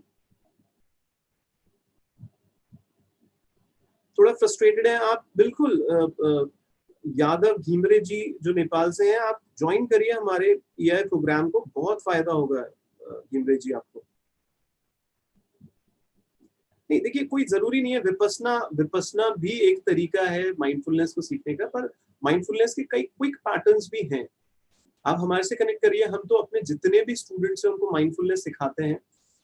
Speaker 1: थोड़ा फ्रस्ट्रेटेड है आप, बिल्कुल यादव घीमरे जी जो नेपाल से हैं, आप ज्वाइन करिए हमारे ईआई प्रोग्राम को, बहुत फायदा होगा घीमरे जी आपको। नहीं देखिए, कोई जरूरी नहीं है, विपसना विपसना भी एक तरीका है माइंडफुलनेस को सीखने का, पर माइंडफुलनेस के कई क्विक पैटर्न्स भी हैं। आप हमारे से कनेक्ट करिए, हम तो अपने जितने भी स्टूडेंट्स हैं उनको माइंडफुलनेस सिखाते हैं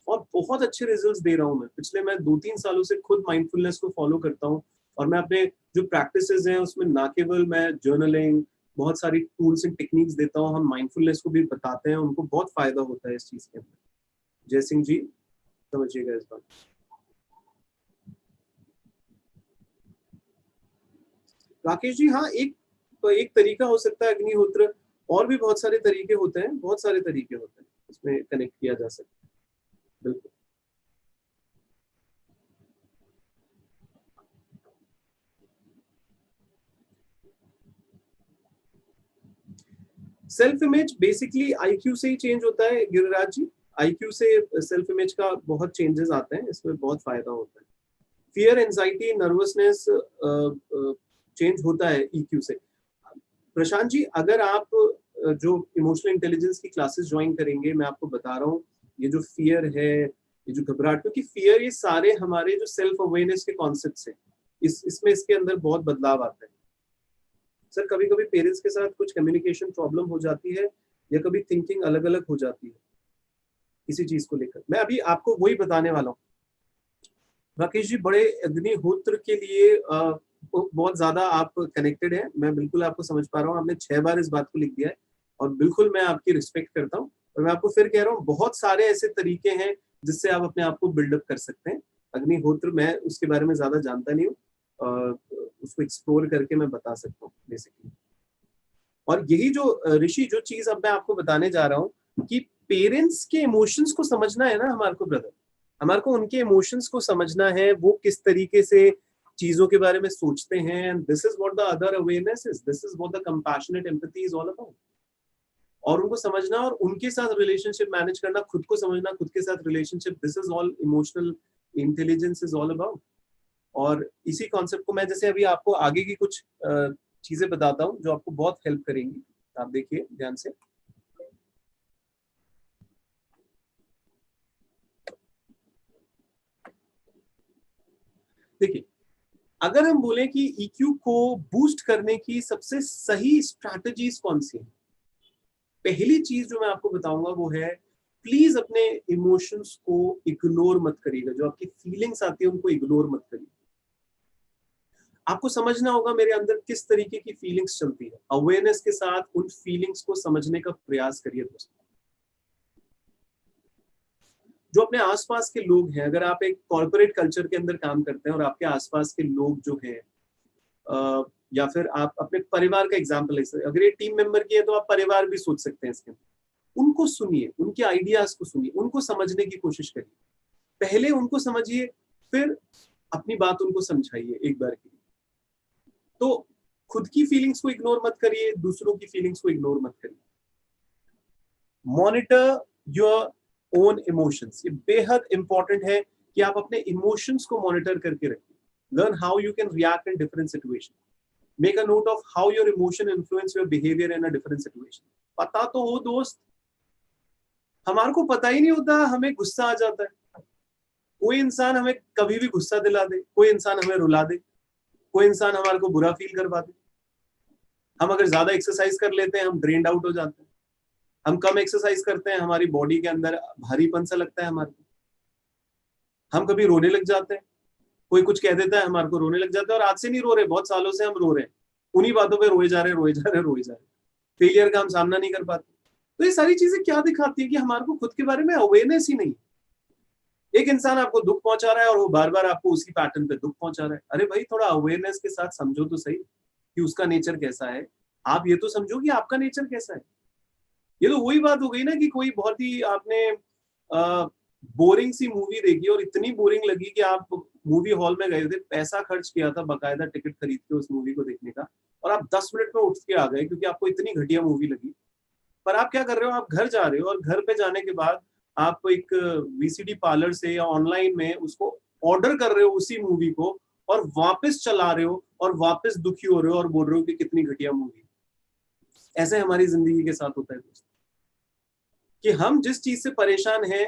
Speaker 1: और बहुत अच्छे रिजल्ट्स दे रहा हूं मैं। पिछले मैं 2-3 सालों से खुद माइंडफुलनेस को फॉलो करता हूँ और मैं अपने जो प्रैक्टिसेस हैं उसमें ना केवल मैं जर्नलिंग, बहुत सारी टूल्स एंड टेक्निक्स देता हूँ, हम माइंडफुलनेस को भी बताते हैं, उनको बहुत फायदा होता है इस चीज के अंदर। जय सिंह जी समझिएगा इस बात। राकेश जी, हाँ, एक तरीका हो सकता है अग्निहोत्र, और भी बहुत सारे तरीके होते हैं, बहुत सारे तरीके होते हैं इसमें कनेक्ट किया जा सकता है, बिल्कुल। सेल्फ इमेज बेसिकली आईक्यू से ही चेंज होता है गिरिराज जी। आईक्यू से सेल्फ इमेज का बहुत चेंजेस आते हैं, इसमें बहुत फायदा होता है। फियर, एंजाइटी, नर्वसनेस चेंज होता है ईक्यू से। प्रशांत जी, अगर आप जो इमोशनल इंटेलिजेंस की क्लासेस ज्वाइन करेंगे, मैं आपको बता रहा हूँ, ये जो फियर है, ये जो घबराहट, क्योंकि फियर, ये सारे हमारे जो सेल्फ अवेयरनेस के कॉन्सेप्ट्स हैं, इसमें इसके अंदर बहुत बदलाव आता है। सर, कभी कभी पेरेंट्स के साथ कुछ कम्युनिकेशन प्रॉब्लम हो जाती है, या कभी थिंकिंग अलग अलग हो जाती है किसी चीज को लेकर। मैं अभी आपको वही बताने वाला हूँ। राकेश जी, बड़े अग्निहोत्र के लिए बहुत ज्यादा आप कनेक्टेड है, मैं बिल्कुल आपको समझ पा रहा हूँ। आपने 6 बार इस बात को लिख दिया है, और बिल्कुल मैं आपकी रिस्पेक्ट करता हूँ। और मैं आपको फिर कह रहा हूँ, बहुत सारे ऐसे तरीके हैं जिससे आप अपने आप को बिल्डअप कर सकते हैं। अग्निहोत्र, मैं उसके बारे में ज्यादा जानता नहीं हूँ, उसको एक्सप्लोर करके मैं बता सकता हूँ बेसिकली। और यही जो ऋषि, जो चीज अब मैं आपको बताने जा रहा हूँ कि पेरेंट्स के इमोशंस को समझना है ना हमारे को ब्रदर, हमारे को उनके इमोशंस को समझना है, वो किस तरीके से चीजों के बारे में सोचते हैं। This is what the other awareness is, this is what the compassionate empathy is all about. और उनको समझना और उनके साथ रिलेशनशिप मैनेज करना, खुद को समझना, खुद के साथ relationship, this is all emotional intelligence is all about. और इसी कॉन्सेप्ट को मैं जैसे अभी आपको आगे की कुछ चीजें बताता हूँ जो आपको बहुत हेल्प करेंगी। आप देखिए ध्यान से। देखिए, अगर हम बोले कि ईक्यू को बूस्ट करने की सबसे सही स्ट्रैटेजीज कौन सी है, पहली चीज जो मैं आपको बताऊंगा वो है, प्लीज अपने इमोशंस को इग्नोर मत करिएगा। जो आपकी फीलिंग्स आती है उनको इग्नोर मत करिए। आपको समझना होगा मेरे अंदर किस तरीके की फीलिंग्स चलती है, अवेयरनेस के साथ उन फीलिंग्स को समझने का प्रयास करिए दोस्तों। जो अपने आसपास के लोग हैं, अगर आप एक कॉर्पोरेट कल्चर के अंदर काम करते हैं और आपके आसपास के लोग जो हैं, या फिर आप अपने परिवार का एग्जाम्पल ले सकते हैं, अगर ये टीम मेंबर की है तो आप परिवार भी सोच सकते हैं इसके अंदर। उनको सुनिए, उनके आइडियाज को सुनिए, उनको समझने की कोशिश करिए। पहले उनको समझिए, फिर अपनी बात उनको समझाइए एक बार के लिए। तो खुद की फीलिंग्स को इग्नोर मत करिए, दूसरों की फीलिंग्स को इग्नोर मत करिए। मॉनिटर योर ओन इमोशंस, ये बेहद इंपॉर्टेंट है कि आप अपने इमोशंस को मॉनिटर करके रखिए। Learn how you can react in different situation. Make a note of how your emotion influence your behaviour in a different situation. पता तो हो दोस्त, हमारे को पता ही नहीं होता, हमें गुस्सा आ जाता है। कोई इंसान हमें कभी भी गुस्सा दिला दे, कोई इंसान हमें रुला दे, कोई इंसान हमारे को बुरा फील करवा दे। हम अगर ज्यादा एक्सरसाइज कर लेते हैं, हम ड्रेन्ड आउट हो जाते हैं। हम कम एक्सरसाइज करते हैं, हमारी बॉडी के अंदर भारीपन सा लगता है हमारे को। हम कभी रोने लग जाते हैं, कोई कुछ कह देता है, हमारे को रोने लग जाता है। और आज से नहीं रो रहे, बहुत सालों से हम रो रहे हैं, उन्हीं बातों पे रोए जा रहे, रोए जा रहे, रोए जा रहे। फेलियर का हम सामना नहीं कर पाते। तो ये सारी चीजें क्या दिखाती है कि हमारे को खुद के बारे में अवेयरनेस ही नहीं। एक इंसान आपको दुख पहुंचा रहा है और वो बार बार आपको उसी पैटर्न पे दुख पहुंचा रहा है। अरे भाई, थोड़ा अवेयरनेस के साथ समझो तो सही कि उसका नेचर कैसा है। आप ये तो समझो कि आपका नेचर कैसा है। ये तो वही बात हो गई ना कि कोई बहुत ही आपने बोरिंग सी मूवी देखी और इतनी बोरिंग लगी कि आप मूवी हॉल में गए थे, पैसा खर्च किया था बकायदा टिकट खरीद के उस मूवी को देखने का, और आप 10 मिनट में उठ के आ गए क्योंकि आपको इतनी घटिया मूवी लगी। पर आप क्या कर रहे हो, आप घर जा रहे हो और घर पे जाने के बाद आप एक वीसीडी पार्लर से या ऑनलाइन में उसको ऑर्डर कर रहे हो उसी मूवी को, और वापस चला रहे हो और वापस दुखी हो रहे हो और बोल रहे हो कि कितनी घटिया मूवी। ऐसे हमारी जिंदगी के साथ होता है दोस्त, कि हम जिस चीज से परेशान हैं,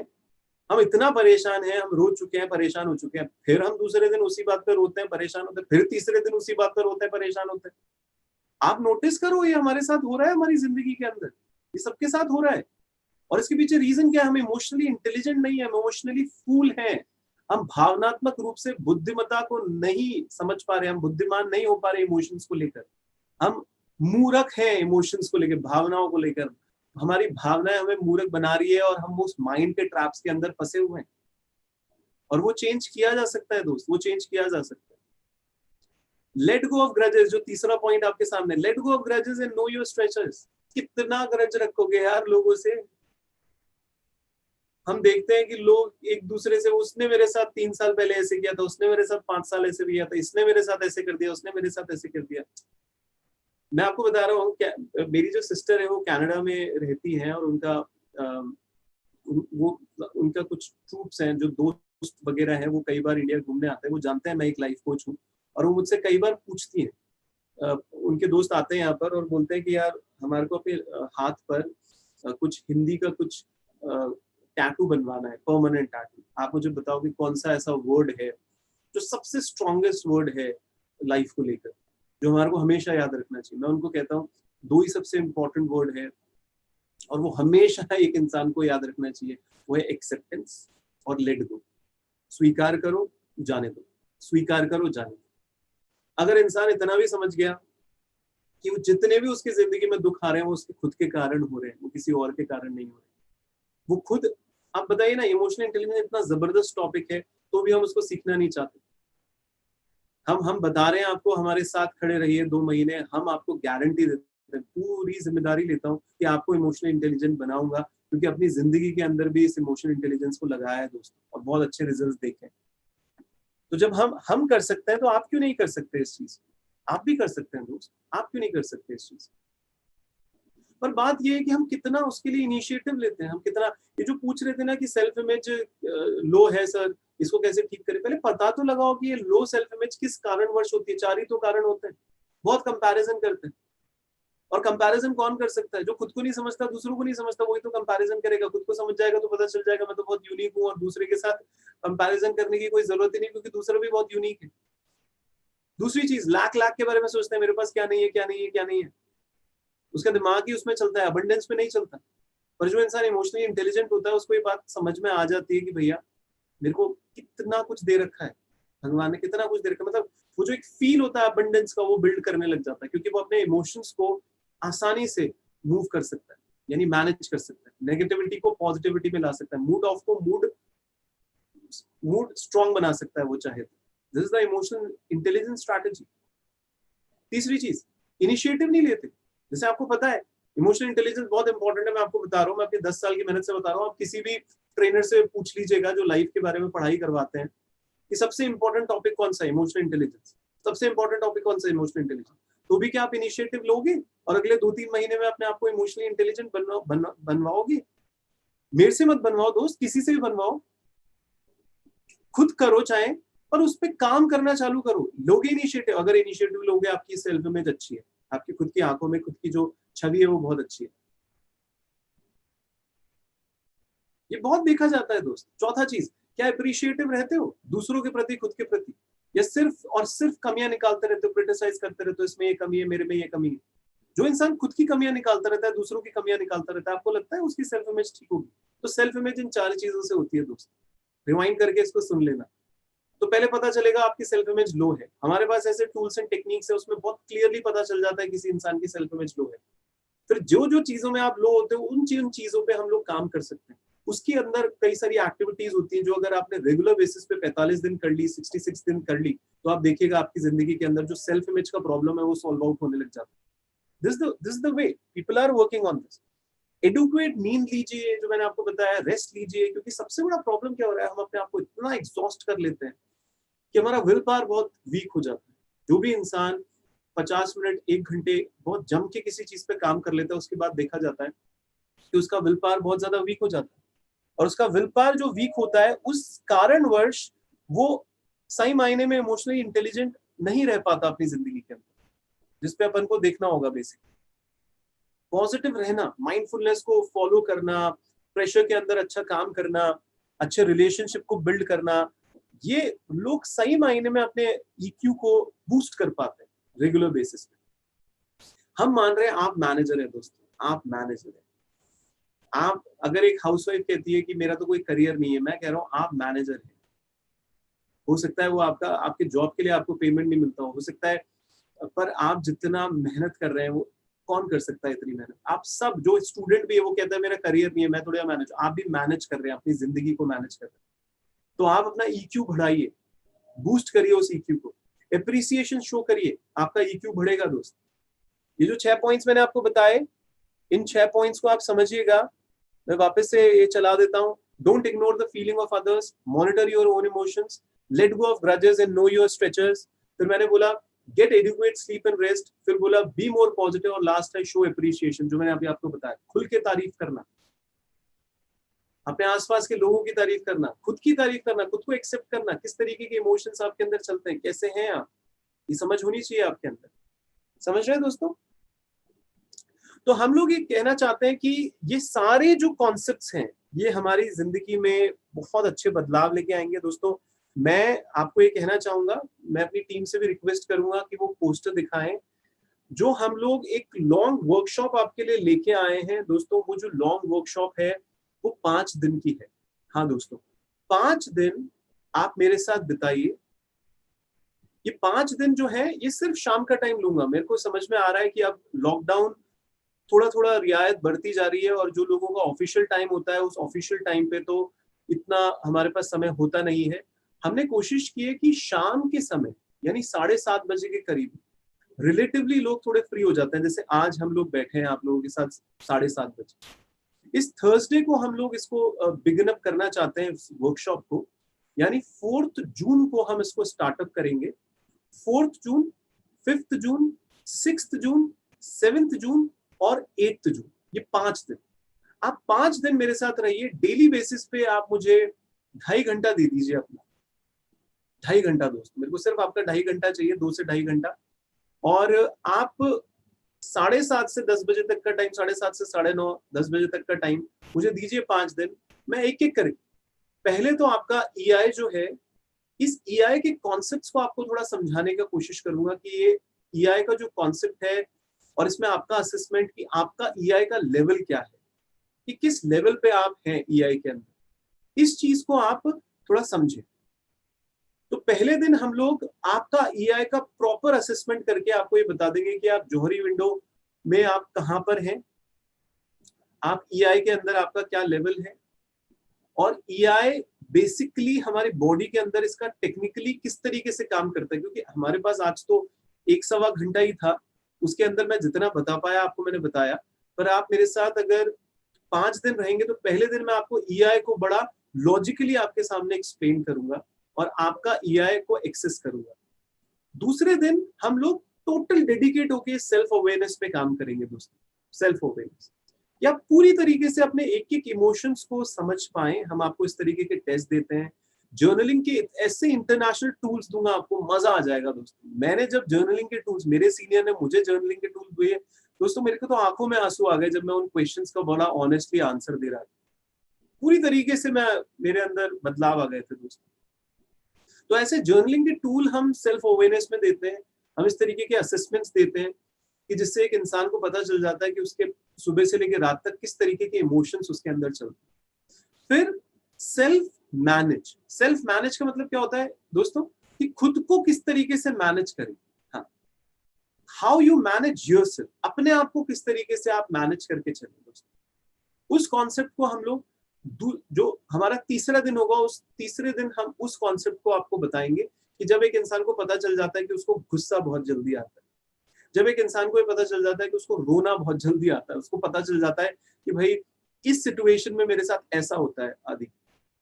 Speaker 1: हम इतना परेशान हैं, हम रो चुके हैं, परेशान हो चुके हैं, फिर हम दूसरे दिन उसी बात पर रोते हैं, परेशान होते हैं, फिर तीसरे दिन उसी बात पर रोते हैं, परेशान होते हैं। आप नोटिस करो, ये हमारे साथ हो रहा है हमारी जिंदगी के अंदर, ये सबके साथ हो रहा है। और इसके पीछे रीजन क्या है? हम इमोशनली इंटेलिजेंट नहीं है, इमोशनली फूल हैं। हम भावनात्मक रूप से बुद्धिमत्ता को नहीं समझ पा रहे, हम बुद्धिमान नहीं हो पा रहे इमोशंस को लेकर, हम मूर्ख हैं इमोशंस को लेकर, भावनाओं को लेकर। हमारी भावनाएं हमें मूर्ख बना रही है और हम उस माइंड के ट्रैप्स के अंदर फंसे हुए हैं। और वो चेंज किया जा सकता है दोस्त, वो चेंज किया जा सकता है। लेट गो ऑफ ग्रजेस, जो तीसरा पॉइंट आपके सामने, late go of grudges and know your stretchers. कितना ग्रज रखोगे यार लोगों से? हम देखते हैं कि लोग एक दूसरे से, उसने मेरे साथ 3 साल पहले ऐसे किया था, उसने मेरे साथ 5 साल ऐसे किया था, इसने मेरे साथ ऐसे कर दिया, उसने मेरे साथ ऐसे कर दिया। मैं आपको बता रहा हूँ, मेरी जो सिस्टर है वो कनाडा में रहती है और उनका कुछ ट्रूप्स हैं, जो दोस्त वगैरह हैं, वो कई बार इंडिया घूमने आते हैं, वो जानते हैं मैं एक लाइफ कोच हूँ, और वो मुझसे कई बार पूछती हैं। उनके दोस्त आते हैं यहाँ पर और बोलते हैं कि यार हमारे को अपने हाथ पर कुछ हिंदी का कुछ टैटू बनवाना है, परमानेंट टैटू। आप मुझे बताओ कि कौन सा ऐसा वर्ड है जो सबसे स्ट्रॉन्गेस्ट वर्ड है लाइफ को लेकर, जो हमारे को हमेशा याद रखना चाहिए। मैं उनको कहता हूँ 2 ही सबसे इंपॉर्टेंट वर्ड है और वो हमेशा एक इंसान को याद रखना चाहिए, वो है एक्सेप्टेंस और लेट गो। स्वीकार करो, जाने दो, स्वीकार करो, जाने दो। अगर इंसान इतना भी समझ गया कि वो जितने भी उसकी जिंदगी में दुख आ रहे हैं वो उसके खुद के कारण हो रहे हैं, वो किसी और के कारण नहीं हो रहे, वो खुद। आप बताइए ना, इमोशनल इंटेलिजेंस इतना जबरदस्त टॉपिक है तो भी हम उसको सीखना नहीं चाहते। हम बता रहे हैं आपको, हमारे साथ खड़े रहिए 2 महीने, हम आपको गारंटी देते हैं, पूरी जिम्मेदारी लेता हूँ कि आपको इमोशनल इंटेलिजेंट बनाऊंगा, क्योंकि अपनी जिंदगी के अंदर भी इस इमोशनल इंटेलिजेंस को लगाया है दोस्तों, और बहुत अच्छे रिजल्ट्स देखे हैं। तो जब हम कर सकते हैं तो आप क्यों नहीं कर सकते इस चीज? आप भी कर सकते हैं दोस्त, आप क्यों नहीं कर सकते इस चीज? पर बात ये है कि हम कितना उसके लिए इनिशिएटिव लेते हैं, हम कितना। ये जो पूछ रहे थे ना कि सेल्फ इमेज लो है सर, इसको कैसे ठीक करें, पहले पता तो लगाओ कि ये लो सेल्फ इमेज किस कारणवश होती है। 4 ही तो कारण होते हैं। बहुत कंपैरिजन करते हैं, और कंपैरिजन कौन कर सकता है? जो खुद को नहीं समझता, दूसरों को नहीं समझता, वही तो कंपैरिजन करेगा। खुद को समझ जाएगा तो पता चल जाएगा मैं तो बहुत यूनिक हूँ, और दूसरे के साथ कंपैरिजन करने की कोई जरूरत ही नहीं, क्योंकि दूसरा भी बहुत यूनिक है। दूसरी चीज, लाख लाख के बारे में सोचते हैं, मेरे पास क्या नहीं है, क्या नहीं है, क्या नहीं है। उसका दिमाग ही उसमें चलता है, अबंडेंस में नहीं चलता। पर जो इंसान इमोशनली इंटेलिजेंट होता है उसको ये बात समझ में आ जाती है कि भैया मेरे को कितना कुछ दे रखा है, भगवान ने कितना कुछ दे रखा है। मतलब वो जो एक फील होता है अबंडेंस का, वो बिल्ड करने लग जाता है, क्योंकि वो अपने इमोशंस को आसानी से मूव कर सकता है, यानी मैनेज कर सकता है। नेगेटिविटी को पॉजिटिविटी में ला सकता है, मूड ऑफ को मूड स्ट्रॉन्ग बना सकता है वो चाहे तो। This is the emotional intelligence strategy. तीसरी चीज, इनिशिएटिव नहीं लेते। जैसे आपको पता है इमोशनल इंटेलिजेंस बहुत इंपॉर्टेंट है, मैं आपको बता रहा हूँ, मैं अपनी 10 साल की मेहनत से बता रहा हूँ। आप किसी भी ट्रेनर से पूछ लीजिएगा जो लाइफ के बारे में पढ़ाई करवाते हैं कि सबसे इंपॉर्टेंट टॉपिक कौन सा है, इमोशनल इंटेलिजेंस। सबसे इंपॉर्टेंट टॉपिक कौन सा है, इमोशनल इंटेलिजेंस। तो भी क्या आप इनिशिएटिव लोगे और अगले 2-3 महीने में अपने आप को इमोशनली इंटेलिजेंट बनवाओगे? मेरे से मत बनवाओ दोस्त, किसी से भी बनवाओ, खुद करो चाहे, पर उस पर काम करना चालू करो। लोगे इनिशिएटिव, अगर इनिशिएटिव लोगे आपकी सेल्फ इमेज अच्छी है, आपकी खुद की आंखों में खुद की जो छवि है वो बहुत अच्छी है। ये बहुत देखा जाता है दोस्त। चौथा चीज, क्या अप्रिशिएटिव रहते हो दूसरों के प्रति, खुद के प्रति, या सिर्फ और सिर्फ कमियां निकालते रहते हो, क्रिटिसाइज करते रहते हो, इसमें ये कमी है, मेरे में ये कमी है। जो इंसान खुद की कमियां निकालता रहता है, दूसरों की कमियां निकालता रहता है, आपको लगता है उसकी सेल्फ इमेज ठीक होगी? तो सेल्फ इमेज इन 4 चीजों से होती है दोस्त। रिवाइंड करके इसको सुन लेना, तो पहले पता चलेगा आपकी सेल्फ इमेज लो है। हमारे पास ऐसे टूल्स एंड टेक्निक्स है, उसमें बहुत क्लियरली पता चल जाता है किसी इंसान की सेल्फ इमेज लो है। फिर जो जो चीजों में आप लो होते हो उन चीजों पे हम लोग काम कर सकते हैं। उसके अंदर कई सारी एक्टिविटीज होती हैं जो अगर आपने रेगुलर बेसिस पे 45 दिन कर ली, 66 दिन कर ली, तो आप देखिएगा आपकी जिंदगी के अंदर जो सेल्फ इमेज का प्रॉब्लम है वो सॉल्व आउट होने लग जाता है। This is the way people are working on this. Adequate नींद लीजिए, जो मैंने आपको बताया, रेस्ट लीजिए, क्योंकि सबसे बड़ा प्रॉब्लम क्या हो रहा है, हम अपने आप को इतना एग्जॉस्ट कर लेते हैं कि हमारा विल पावर बहुत वीक हो जाता है। जो भी इंसान 50 मिनट 1 घंटे बहुत जम के किसी चीज पे काम कर लेता है, उसके बाद देखा जाता है कि उसका विल पावर बहुत ज्यादा वीक हो जाता है। और उसका विल पावर जो वीक होता है, उस कारणवश वो सही मायने में इमोशनली इंटेलिजेंट नहीं रह पाता अपनी जिंदगी के अंदर, जिसपे अपन को देखना होगा बेसिक। पॉजिटिव रहना, माइंडफुलनेस को फॉलो करना, प्रेशर के अंदर अच्छा काम करना, अच्छे रिलेशनशिप को बिल्ड करना, ये लोग सही मायने में अपने ईक्यू को बूस्ट कर पाते हैं रेगुलर बेसिस पे। हम मान रहे हैं आप मैनेजर है दोस्तों, आप मैनेजर है। आप, अगर एक हाउसवाइफ कहती है कि मेरा तो कोई करियर नहीं है, मैं कह रहा हूं आप मैनेजर है। हो सकता है वो आपके जॉब के लिए आपको पेमेंट नहीं मिलता हो सकता है, पर आप जितना मेहनत कर रहे हैं वो कौन कर सकता है इतनी मेहनत। आप सब, जो स्टूडेंट भी है वो कहता है मेरा करियर नहीं है, मैं थोड़ा मैनेज, आप भी मैनेज कर रहे हैं, अपनी जिंदगी को मैनेज कर रहे हैं। तो आप अपना EQ बढ़ाइए, बूस्ट करिए उस EQ को, एप्रिसिएशन शो करिए, आपका EQ बढ़ेगा दोस्त। ये जो 6 पॉइंट्स मैंने आपको बताए, इन 6 पॉइंट्स को आप समझिएगा। मैं वापस से ये चला देता हूँ। Don't ignore the feeling of others, monitor your own emotions, let go of grudges and know your stressors. फिर मैंने बोला get adequate sleep and rest. फिर बोला बी मोर पॉजिटिव, और लास्ट है शो एप्रिसिएशन, जो मैंने अभी आपको बताया, खुल के तारीफ करना, अपने आसपास के लोगों की तारीफ करना, खुद की तारीफ करना, खुद को एक्सेप्ट करना, किस तरीके के इमोशंस आपके अंदर चलते हैं, कैसे हैं आप, ये समझ होनी चाहिए आपके अंदर। समझ रहे हैं दोस्तों? तो हम लोग ये कहना चाहते हैं कि ये सारे जो कॉन्सेप्ट्स हैं ये हमारी जिंदगी में बहुत अच्छे बदलाव लेके आएंगे दोस्तों। मैं आपको ये कहना चाहूंगा, मैं अपनी टीम से भी रिक्वेस्ट करूंगा कि वो पोस्टर दिखाएं। जो हम लोग एक लॉन्ग वर्कशॉप आपके लिए लेके आए हैं दोस्तों, वो जो लॉन्ग वर्कशॉप है वो 5 दिन की है। हाँ दोस्तों, 5 दिन आप मेरे साथ बिताइए। ये 5 दिन जो है ये सिर्फ शाम का टाइम लूंगा। मेरे को समझ में आ रहा है कि अब लॉकडाउन थोड़ा थोड़ा रियायत बढ़ती जा रही है, और जो लोगों का ऑफिशियल टाइम होता है उस ऑफिशियल टाइम पे तो इतना हमारे पास समय होता नहीं है। हमने कोशिश की है कि शाम के समय यानी 7:30 बजे के करीब रिलेटिवली लोग थोड़े फ्री हो जाते हैं। जैसे आज हम लोग बैठे हैं आप लोगों के साथ 7:30 बजे। इस थर्सडे को हम लोग इसको बिगिन अप करना चाहते हैं वर्कशॉप को, यानी 4 जून को हम इसको स्टार्टअप करेंगे। 4 जून, 5 जून, 6 जून, 7 जून और 8 जून, ये 5 दिन। आप 5 दिन मेरे साथ रहिए। डेली बेसिस पे आप मुझे 2.5 घंटा दे दीजिए अपना, 2.5 घंटा दोस्त, मेरे को सिर्फ आपका 2.5 घंटा चाहिए, 2 से 2.5 घंटा। और आप 7:30 से 10 बजे तक का टाइम, 7:30 से 9:30, 10 बजे तक का टाइम मुझे दीजिए। 5 दिन मैं एक एक करके, पहले तो आपका EI जो है, इस EI के कॉन्सेप्ट्स को आपको थोड़ा समझाने का कोशिश करूंगा कि ये EI का जो कॉन्सेप्ट है और इसमें आपका असेसमेंट कि आपका EI का लेवल क्या है, कि किस लेवल पे आप हैं EI के अंदर, इस चीज को आप थोड़ा समझें। तो पहले दिन हम लोग आपका EI का प्रॉपर असेसमेंट करके आपको ये बता देंगे कि आप जोहरी विंडो में आप कहां पर हैं, आप EI के अंदर आपका क्या लेवल है, और EI बेसिकली हमारी बॉडी के अंदर इसका टेक्निकली किस तरीके से काम करता है। क्योंकि हमारे पास आज तो 1-1.25 घंटा ही था, उसके अंदर मैं जितना बता पाया आपको मैंने बताया। पर आप मेरे साथ अगर 5 दिन रहेंगे तो पहले दिन मैं आपको EI को बड़ा लॉजिकली आपके सामने एक्सप्लेन करूंगा और आपका EI को एक्सेस करूंगा। दूसरे दिन हम लोग टोटल डेडिकेट होके सेल्फ अवेयरनेस पे काम करेंगे दोस्तों। सेल्फ अवेयरनेस, या पूरी तरीके से अपने एक एक इमोशंस को समझ पाए, हम आपको इस तरीके के टेस्ट देते हैं। जर्नलिंग के ऐसे इंटरनेशनल टूल्स दूंगा, आपको मजा आ जाएगा दोस्तों। मैंने जब जर्नलिंग के टूल्स, मेरे सीनियर ने मुझे जर्नलिंग के टूल्स दिए दोस्तों, मेरे को तो आंखों में आंसू आ गए जब मैं उन क्वेश्चंस का बड़ा ऑनेस्टली आंसर दे रहा था। पूरी तरीके से मेरे अंदर बदलाव आ गए थे दोस्तों। तो ऐसे जर्नलिंग के टूल हम सेल्फ अवेयरनेस में देते हैं। हम इस तरीके के असेसमेंट्स देते हैं कि जिससे एक इंसान को पता चल जाता है कि उसके सुबह से लेकर रात तक किस तरीके के इमोशंस उसके अंदर चलते हैं। फिर सेल्फ मैनेज का मतलब क्या होता है दोस्तों, कि खुद को किस तरीके से मैनेज करें। हाँ, हाउ यू मैनेज योरसेल्फ, अपने आप को किस तरीके से आप मैनेज करके चलें दोस्तों। उस कॉन्सेप्ट को हम लोग, जो हमारा तीसरा दिन होगा, उस तीसरे दिन हम उस कॉन्सेप्ट को आपको बताएंगे कि जब एक इंसान को पता चल जाता है कि उसको गुस्सा बहुत जल्दी आता है, जब एक इंसान को ये पता चल जाता है कि उसको रोना बहुत जल्दी आता है, उसको पता चल जाता है कि भाई इस सिचुएशन में मेरे साथ ऐसा होता है आदि,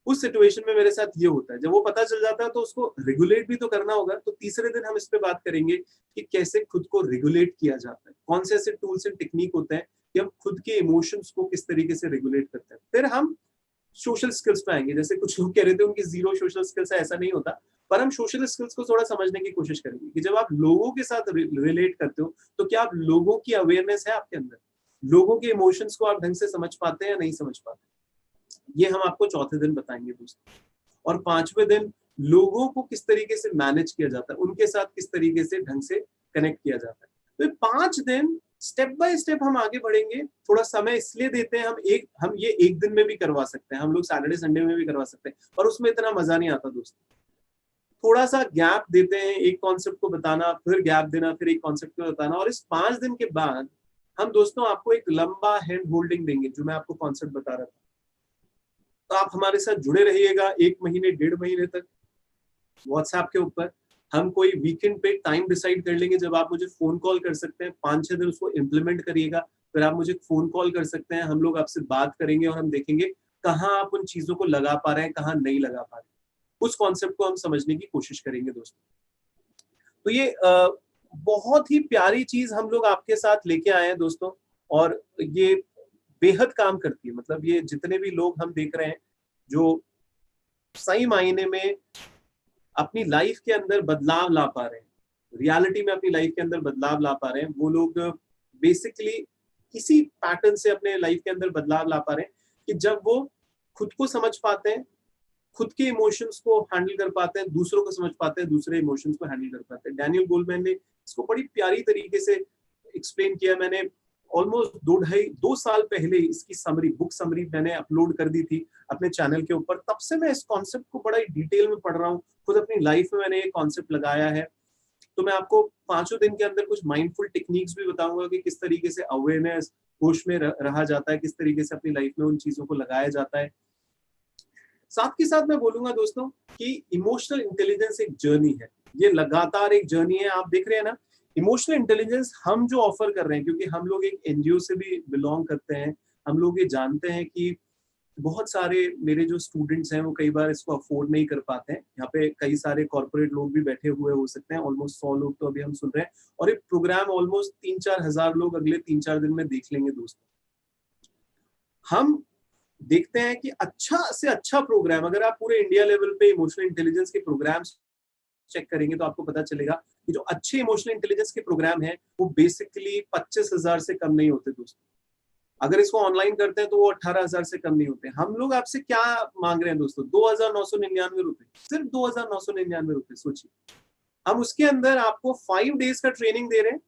Speaker 1: उस सिचुएशन में मेरे साथ ये होता है, जब वो पता चल जाता है तो उसको रेगुलेट भी तो करना होगा। तो तीसरे दिन हम इस पे बात करेंगे कि कैसे खुद को रेगुलेट किया जाता है, कौन से ऐसे टूल्स एंड टेक्निक होते हैं कि हम खुद के इमोशंस को किस तरीके से रेगुलेट करते हैं। फिर हम सोशल स्किल्स पे आएंगे। जैसे कुछ लोग कह रहे थे उनकी 0 सोशल स्किल्स है, ऐसा नहीं होता, पर हम सोशल स्किल्स को थोड़ा समझने की कोशिश करेंगे कि जब आप लोगों के साथ रिलेट करते हो तो क्या आप लोगों की अवेयरनेस है आपके अंदर, लोगों के इमोशंस को आप ढंग से समझ पाते हैं या नहीं समझ पाते। ये हम आपको चौथे दिन बताएंगे दोस्तों। और 5वें दिन लोगों को किस तरीके से मैनेज किया जाता है, उनके साथ किस तरीके से ढंग से कनेक्ट किया जाता है। तो 5 दिन स्टेप बाय स्टेप हम आगे बढ़ेंगे। थोड़ा समय इसलिए देते हैं, हम ये एक दिन में भी करवा सकते हैं, हम लोग सैटरडे संडे में भी करवा सकते हैं, पर उसमें इतना मजा नहीं आता दोस्तों। थोड़ा सा गैप देते हैं, एक कॉन्सेप्ट को बताना, फिर गैप देना, फिर एक कॉन्सेप्ट को बताना, और इस 5 दिन के बाद हम दोस्तों आपको एक लंबा हैंड होल्डिंग देंगे, जो मैं आपको कॉन्सेप्ट बता रहा था। तो आप हमारे साथ जुड़े रहिएगा 1 महीने 1.5 महीने तक व्हाट्सएप के ऊपर। हम कोई वीकेंड पे टाइम डिसाइड कर लेंगे जब आप मुझे फोन कॉल कर सकते हैं, 5-6 दिन उसको इम्प्लीमेंट करिएगा, फिर आप मुझे फोन कॉल कर सकते हैं, हम लोग आपसे बात करेंगे और हम देखेंगे कहाँ आप उन चीजों को लगा पा रहे हैं, कहाँ नहीं लगा पा रहे, उस कॉन्सेप्ट को हम समझने की कोशिश करेंगे दोस्तों। तो ये बहुत ही प्यारी चीज हम लोग आपके साथ लेके आए हैं दोस्तों, और ये बेहद काम करती है। मतलब ये जितने भी लोग हम देख रहे हैं जो सही मायने में अपनी लाइफ के अंदर बदलाव ला पा रहे हैं, रियलिटी में अपनी लाइफ के अंदर बदलाव ला पा रहे हैं, वो लोग बेसिकली इसी पैटर्न से अपने लाइफ के अंदर बदलाव ला पा रहे हैं कि जब वो खुद को समझ पाते हैं, खुद के इमोशंस को हैंडल कर पाते हैं, दूसरों को समझ पाते हैं, दूसरे इमोशंस को हैंडल कर पाते हैं। डैनियल गोलमैन ने इसको बड़ी प्यारी तरीके से एक्सप्लेन किया। मैंने ऑलमोस्ट 2 साल पहले इसकी समरी, बुक समरी मैंने अपलोड कर दी थी अपने चैनल के ऊपर। तब से मैं इस कॉन्सेप्ट को बड़ा ही डिटेल में पढ़ रहा हूँ, खुद अपनी लाइफ में मैंने ये कॉन्सेप्ट लगाया है। तो मैं आपको 5 दिन के अंदर कुछ माइंडफुल टेक्निक्स भी बताऊंगा कि किस तरीके से अवेयरनेस होश में रहा जाता है, किस तरीके से अपनी लाइफ में उन चीजों को लगाया जाता है। साथ के साथ मैं बोलूंगा दोस्तों कि इमोशनल इंटेलिजेंस एक जर्नी है, ये लगातार एक जर्नी है। आप देख रहे हैं ना, इमोशनल इंटेलिजेंस हम जो ऑफर कर रहे हैं, क्योंकि हम लोग एक एनजीओ से भी बिलोंग करते हैं, हम लोग ये जानते हैं कि बहुत सारे मेरे जो स्टूडेंट्स हैं वो कई बार इसको अफोर्ड नहीं कर पाते हैं। यहाँ पे कई सारे कॉर्पोरेट लोग भी बैठे हुए हो सकते हैं, ऑलमोस्ट 100 लोग तो अभी हम सुन रहे हैं, और एक प्रोग्राम ऑलमोस्ट 3-4 हजार लोग अगले 3-4 दिन में देख लेंगे दोस्तों। हम देखते हैं कि अच्छा से अच्छा प्रोग्राम, अगर आप पूरे इंडिया लेवल पे इमोशनल इंटेलिजेंस के प्रोग्राम्स चेक करेंगे तो आपको पता चलेगा कि जो अच्छे इमोशनल इंटेलिजेंस के प्रोग्राम हैं वो बेसिकली 25,000 से कम नहीं होते दोस्तों। अगर इसको ऑनलाइन करते हैं तो वो 18,000 से कम नहीं होते। हम लोग आपसे क्या मांग रहे हैं दोस्तों? 2,999 रुपए, सिर्फ 2,999 रुपए। सोचिए, हम उसके अंदर आपको 5 डेज का ट्रेनिंग दे रहे हैं।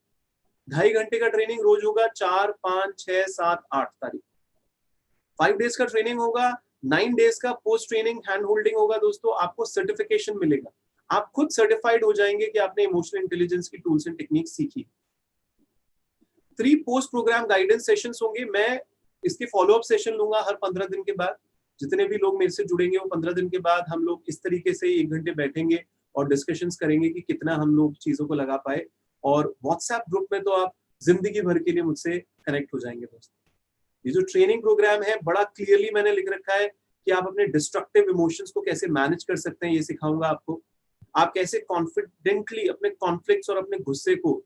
Speaker 1: 2.5 घंटे का ट्रेनिंग रोज होगा, 4, 5, 6, 7, 8 तारीख। 5 डेज का ट्रेनिंग होगा, 9 डेज का पोस्ट ट्रेनिंग हैंड होल्डिंग होगा दोस्तों। आपको सर्टिफिकेशन मिलेगा, आप खुद सर्टिफाइड हो जाएंगे कि आपने इमोशनल इंटेलिजेंस की टूल्स एंड टेक्निक सीखी। 3 पोस्ट प्रोग्राम गाइडेंस सेशंस होंगे। मैं इसके फॉलोअप सेशन लूंगा हर 15 दिन के बाद। जितने भी लोग मेरे से जुड़ेंगे वो 15 दिन के बाद हम लोग इस तरीके से 1 घंटे बैठेंगे और डिस्कशंस करेंगे कि कितना हम लोग चीजों को लगा पाए। और व्हाट्सएप ग्रुप में तो आप जिंदगी भर के लिए मुझसे कनेक्ट हो जाएंगे दोस्तों। ये जो ट्रेनिंग प्रोग्राम है बड़ा क्लियरली मैंने लिख रखा है कि आप अपने डिस्ट्रक्टिव इमोशंस को कैसे मैनेज कर सकते हैं, ये सिखाऊंगा आपको। आप कैसे कॉन्फिडेंटली अपने कॉन्फ्लिक्ट्स और अपने गुस्से को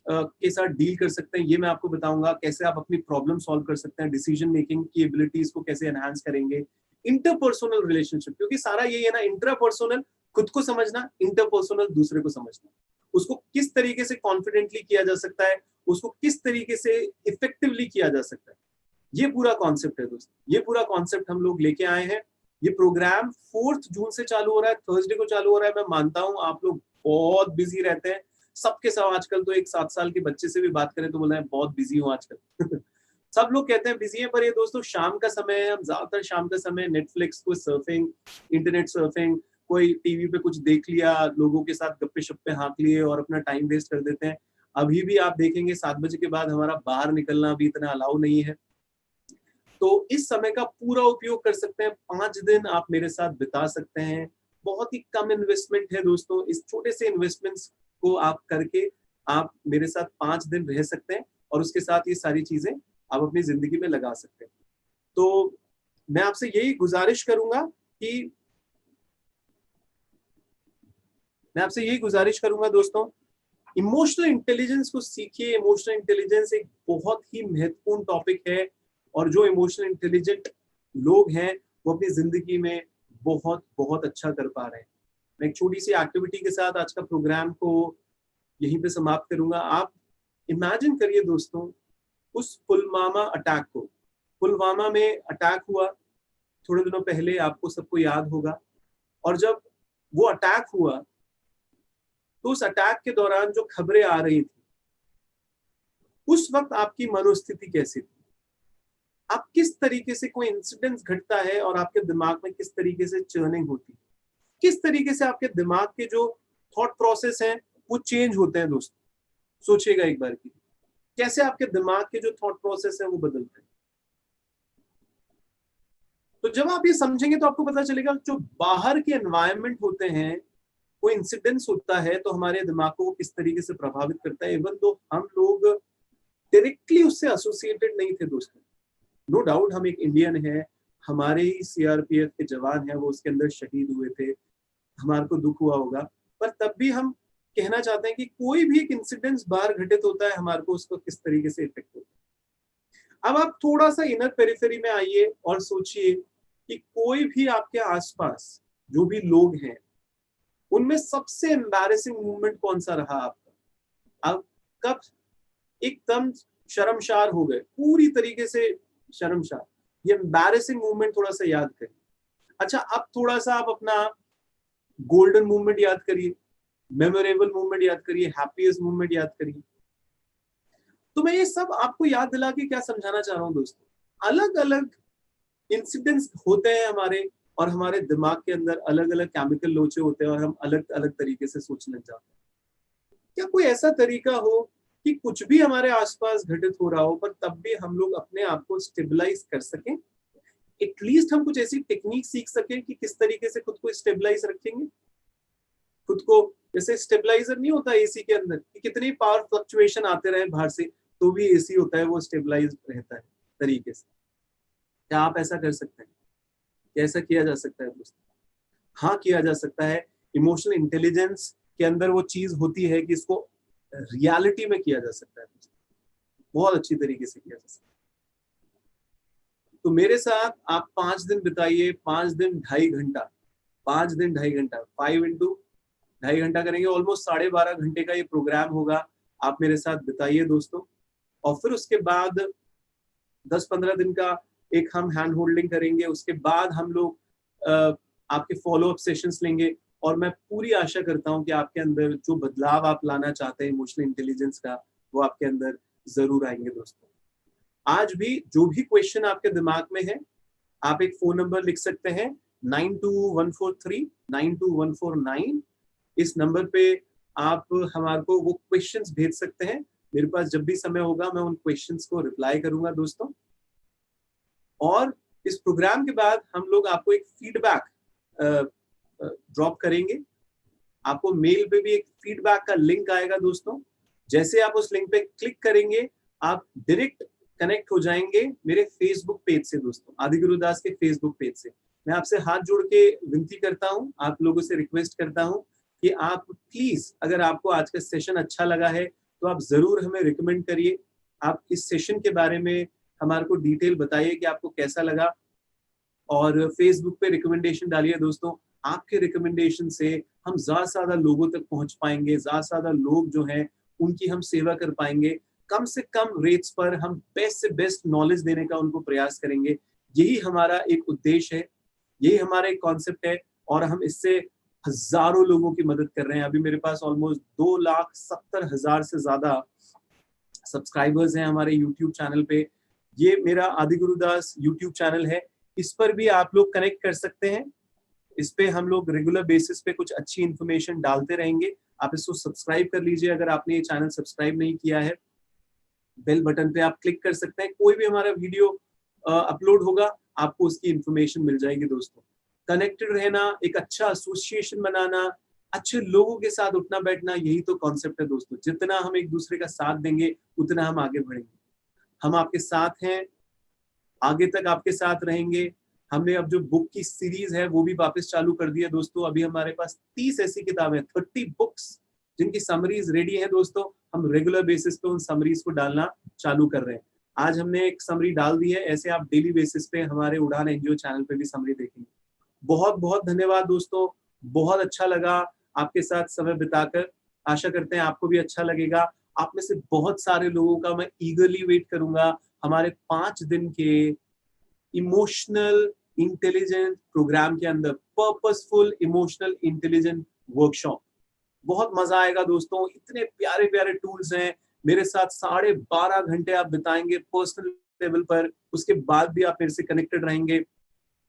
Speaker 1: के साथ डील कर सकते हैं, ये मैं आपको बताऊंगा। कैसे आप अपनी प्रॉब्लम सॉल्व कर सकते हैं, डिसीजन मेकिंग की एबिलिटीज को कैसे एनहांस करेंगे, इंटरपर्सनल रिलेशनशिप, क्योंकि सारा यही है ना, इंट्रापर्सनल खुद को समझना, इंटरपर्सनल दूसरे को समझना, उसको किस तरीके से कॉन्फिडेंटली किया जा सकता है, उसको किस तरीके से इफेक्टिवली किया जा सकता है, ये पूरा कॉन्सेप्ट है दोस्तों। ये पूरा कॉन्सेप्ट हम लोग लेके आए हैं। ये प्रोग्राम 4 जून से चालू हो रहा है, थर्सडे को चालू हो रहा है। मैं मानता हूं आप लोग बहुत बिजी रहते हैं, सबके सब। आजकल तो एक 7 साल के बच्चे से भी बात करें तो बोला है बहुत बिजी हूँ आजकल। सब लोग कहते हैं बिजी है, पर ये दोस्तों शाम का समय है। हम ज्यादातर शाम का समय नेटफ्लिक्स को सर्फिंग, इंटरनेट सर्फिंग, कोई टीवी पे कुछ देख लिया, लोगों के साथ गप्पे शप्पे हाँक लिए और अपना टाइम वेस्ट कर देते हैं। अभी भी आप देखेंगे 7 बजे के बाद हमारा बाहर निकलना अभी इतना अलाउ नहीं है। तो इस समय का पूरा उपयोग कर सकते हैं। 5 दिन आप मेरे साथ बिता सकते हैं। बहुत ही कम इन्वेस्टमेंट है दोस्तों। इस छोटे से इन्वेस्टमेंट्स को आप करके आप मेरे साथ 5 दिन रह सकते हैं और उसके साथ ये सारी चीजें आप अपनी जिंदगी में लगा सकते हैं। तो मैं आपसे यही गुजारिश करूंगा कि दोस्तों, इमोशनल इंटेलिजेंस को सीखिए। इमोशनल इंटेलिजेंस एक बहुत ही महत्वपूर्ण टॉपिक है और जो इमोशनल इंटेलिजेंट लोग हैं वो अपनी जिंदगी में बहुत बहुत अच्छा कर पा रहे हैं। मैं एक छोटी सी एक्टिविटी के साथ आज का प्रोग्राम को यहीं पे समाप्त करूंगा। आप इमेजिन करिए दोस्तों, उस पुलवामा अटैक को, पुलवामा में अटैक हुआ थोड़े दिनों पहले, आपको सबको याद होगा। और जब वो अटैक हुआ तो उस अटैक के दौरान जो खबरें आ रही थी, उस वक्त आपकी मनोस्थिति कैसी थी? आप किस तरीके से, कोई इंसिडेंट घटता है और आपके दिमाग में किस तरीके से चर्निंग होती है? किस तरीके से आपके दिमाग के जो थॉट प्रोसेस हैं वो चेंज होते हैं दोस्तों। सोचिएगा एक बार की, कैसे आपके दिमाग के जो थॉट प्रोसेस है वो बदलते हैं। तो जब आप ये समझेंगे तो आपको पता चलेगा जो बाहर के एनवायरनमेंट होते हैं, कोई इंसिडेंस होता है तो हमारे दिमाग को किस तरीके से प्रभावित करता है, इवन तो हम लोग डायरेक्टली उससे एसोसिएटेड नहीं थे दोस्तों। नो डाउट हम एक इंडियन है, हमारे ही सीआरपीएफ के जवान हैं, वो उसके अंदर शहीद हुए थे, हमारे को दुख हुआ होगा, पर तब भी हम कहना चाहते हैं कि कोई भी एक इंसिडेंस बाहर घटित होता है, हमारे को उसको किस तरीके से इफेक्ट होता है। अब आप थोड़ा सा इनर पेरिफेरी में आइए और सोचिए कि कोई भी आपके आसपास जो भी लोग हैं, उनमें सबसे एम्बैरेसिंग मूवमेंट कौन सा रहा आपका? आप कब एकदम शर्मशार हो गए, पूरी तरीके से शर्मशार? ये एम्बैरेसिंग मूवमेंट थोड़ा सा याद करिए। अच्छा, अब थोड़ा सा आप अपना गोल्डन मूवमेंट याद करिए, मेमोरेबल मूवमेंट याद करिए, हैप्पीएस्ट मूवमेंट याद करिए। तो मैं ये सब आपको याद दिला के क्या समझाना चाह रहा हूं दोस्तों, अलग अलग इंसिडेंट्स होते हैं हमारे, और हमारे दिमाग के अंदर अलग अलग केमिकल लोचे होते हैं, और हम अलग अलग तरीके से सोचने लग जाते हैं। क्या कोई ऐसा तरीका हो कि कुछ भी हमारे आसपास घटित हो रहा हो, पर तब भी हम लोग अपने आप को स्टेबलाइज कर सकें? एटलीस्ट हम कुछ ऐसी टेक्निक सीख सकें कि किस तरीके से खुद को स्टेबलाइज रखेंगे, खुद को, जैसे स्टेबलाइजर नहीं होता एसी के अंदर कि कितनी पावर फ्लक्चुएशन आते रहे बाहर से, तो भी एसी होता है वो स्टेबलाइज रहता है तरीके से। क्या आप ऐसा कर सकते हैं? कैसा किया जा सकता है दोस्तों? हाँ, किया जा सकता है। इमोशनल इंटेलिजेंस के अंदर वो चीज होती है कि इसको रियलिटी में किया जा सकता है, बहुत अच्छी तरीके से किया जा सकता है। तो मेरे साथ आप 5 दिन बिताइए, 5 दिन 2.5 घंटा, 5 दिन 2.5 घंटा, 5 into 2.5 घंटा करेंगे, ऑलमोस्ट 12.5 घंटे का ये प्रोग्राम होगा। आप मेरे साथ बिताइए दोस्तों, और फिर उसके बाद 10-15 दिन का एक हम हैंड होल्डिंग करेंगे। उसके बाद हम लोग आपके फॉलो अप सेशंस लेंगे, और मैं पूरी आशा करता हूं कि आपके अंदर जो बदलाव आप लाना चाहते हैं इमोशनल इंटेलिजेंस का, वो आपके अंदर जरूर आएंगे दोस्तों। आज भी जो भी क्वेश्चन आपके दिमाग में है, आप एक फोन नंबर लिख सकते हैं 9214392149। इस नंबर पे आप हमारे को वो क्वेश्चंस भेज सकते हैं। मेरे पास जब भी समय होगा मैं उन क्वेश्चंस को रिप्लाई करूंगा दोस्तों। और इस प्रोग्राम के बाद हम लोग आपको एक फीडबैक ड्रॉप करेंगे। आपको मेल पे भी एक फीडबैक का लिंक आएगा दोस्तों। जैसे आप उस लिंक पे क्लिक करेंगे, आप डायरेक्ट कनेक्ट हो जाएंगे मेरे फेसबुक पेज से दोस्तों, आदि गुरुदास के फेसबुक पेज से। मैं आपसे हाथ जोड़ के विनती करता हूं, आप लोगों से रिक्वेस्ट करता हूं कि आप प्लीज, अगर आपको आज का सेशन अच्छा लगा है तो आप जरूर हमें रिकमेंड करिए। आप इस सेशन के बारे में हमारे को डिटेल बताइए कि आपको कैसा लगा, और फेसबुक पे रिकमेंडेशन डालिए दोस्तों। आपके रिकमेंडेशन से हम ज्यादा से ज्यादा लोगों तक पहुंच पाएंगे, ज्यादा से ज्यादा लोग जो हैं उनकी हम सेवा कर पाएंगे। कम से कम रेट्स पर हम बेस्ट से बेस्ट नॉलेज देने का उनको प्रयास करेंगे। यही हमारा एक उद्देश्य है, यही हमारा एक कॉन्सेप्ट है, और हम इससे हजारों लोगों की मदद कर रहे हैं। अभी मेरे पास ऑलमोस्ट 2,70,000 से ज्यादा सब्सक्राइबर्स हैं हमारे यूट्यूब चैनल पे। ये मेरा आदि गुरुदास यूट्यूब चैनल है, इस पर भी आप लोग कनेक्ट कर सकते हैं। इस पे हम लोग रेगुलर बेसिस पे कुछ अच्छी इन्फॉर्मेशन डालते रहेंगे। आप इसको सब्सक्राइब कर लीजिए अगर आपने ये चैनल सब्सक्राइब नहीं किया है। बेल बटन पे आप क्लिक कर सकते हैं, कोई भी हमारा वीडियो अपलोड होगा आपको उसकी इन्फॉर्मेशन मिल जाएगी दोस्तों। कनेक्टेड रहना, एक अच्छा एसोसिएशन बनाना, अच्छे लोगों के साथ उठना बैठना, यही तो कॉन्सेप्ट है दोस्तों। जितना हम एक दूसरे का साथ देंगे उतना हम आगे बढ़ेंगे। हम आपके साथ हैं, आगे तक आपके साथ रहेंगे। हमने अब जो बुक की सीरीज है वो भी वापस चालू कर दी है दोस्तों। अभी हमारे पास 30 ऐसी किताबें, 30 बुक्स जिनकी समरीज रेडी है दोस्तों। हम रेगुलर बेसिस पे उन समरीज को डालना चालू कर रहे हैं। आज हमने एक समरी डाल दी है, ऐसे आप डेली बेसिस पे हमारे उड़ान एनजीओ चैनल पे भी समरी देखेंगे। बहुत बहुत धन्यवाद दोस्तों, बहुत अच्छा लगा आपके साथ समय बिताकर। आशा करते हैं आपको भी अच्छा लगेगा। आप में से बहुत सारे लोगों का मैं ईगरली वेट करूंगा हमारे 5 दिन के इमोशनल इंटेलिजेंस प्रोग्राम के अंदर, पर्पसफुल इमोशनल इंटेलिजेंस वर्कशॉप। बहुत मजा आएगा दोस्तों, इतने प्यारे प्यारे टूल्स हैं। मेरे साथ 12.5 घंटे आप बिताएंगे पर्सनल लेवल पर, उसके बाद भी आप मेरे से कनेक्टेड रहेंगे।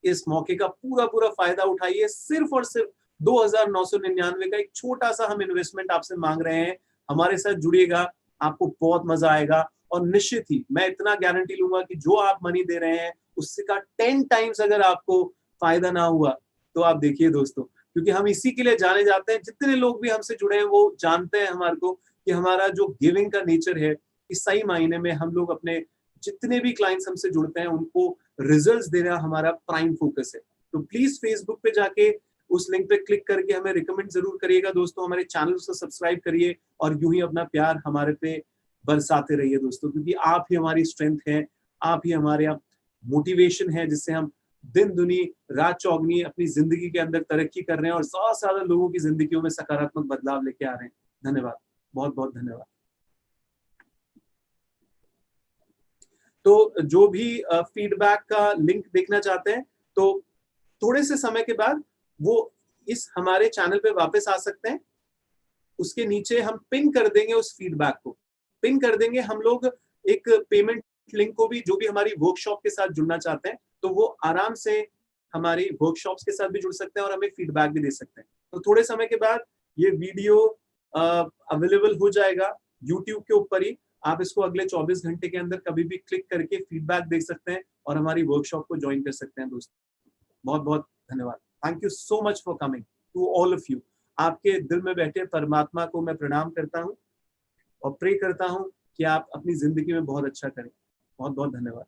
Speaker 1: इस मौके का पूरा पूरा फायदा उठाइए। सिर्फ और सिर्फ 2999 का एक छोटा सा हम इन्वेस्टमेंट आपसे मांग रहे हैं। हमारे साथ जुड़िएगा, आपको बहुत मजा आएगा और निश्चित ही मैं इतना गारंटी लूंगा कि जो आप मनी दे रहे हैं उससे का 10 टाइम्स अगर आपको फायदा ना हुआ तो आप देखिए दोस्तों, क्योंकि हम इसी के लिए जाने जाते हैं। जितने लोग भी हमसे जुड़े हैं वो जानते हैं हमारे को कि हमारा जो गिविंग का नेचर है, इस सही मायने में हम लोग अपने जितने भी क्लाइंट्स हमसे जुड़ते हैं उनको रिजल्ट्स देना हमारा प्राइम फोकस है। तो प्लीज फेसबुक पे जाके उस लिंक पे क्लिक करके हमें रिकमेंड जरूर करिएगा दोस्तों, हमारे चैनल को सब्सक्राइब करिए और यूं ही अपना प्यार हमारे पे बरसाते रहिए दोस्तों, क्योंकि आप ही हमारी स्ट्रेंथ है, आप ही हमारे मोटिवेशन है, जिससे हम दिन दुनी रात चौगनी अपनी जिंदगी के अंदर तरक्की कर रहे हैं और ज्यादा से ज्यादा लोगों की जिंदगियों में सकारात्मक बदलाव लेके आ रहे हैं। धन्यवाद, बहुत बहुत धन्यवाद। तो जो भी फीडबैक का लिंक देखना चाहते हैं तो थोड़े से समय के बाद वो इस हमारे चैनल पे वापस आ सकते हैं। उसके नीचे हम पिन कर देंगे, उस फीडबैक को पिन कर देंगे हम लोग एक पेमेंट लिंक को भी। जो भी हमारी वर्कशॉप के साथ जुड़ना चाहते हैं तो वो आराम से हमारी वर्कशॉप्स के साथ भी जुड़ सकते हैं और हमें फीडबैक भी दे सकते हैं। तो थोड़े समय के बाद ये वीडियो अवेलेबल हो जाएगा यूट्यूब के ऊपर ही। आप इसको अगले 24 घंटे के अंदर कभी भी क्लिक करके फीडबैक देख सकते हैं और हमारी वर्कशॉप को ज्वाइन कर सकते हैं दोस्तों। बहुत बहुत धन्यवाद। Thank you so much for coming to all of you. आपके दिल में बैठे परमात्मा को मैं प्रणाम करता हूँ और प्रे करता हूँ कि आप अपनी जिंदगी में बहुत अच्छा करें। बहुत बहुत धन्यवाद।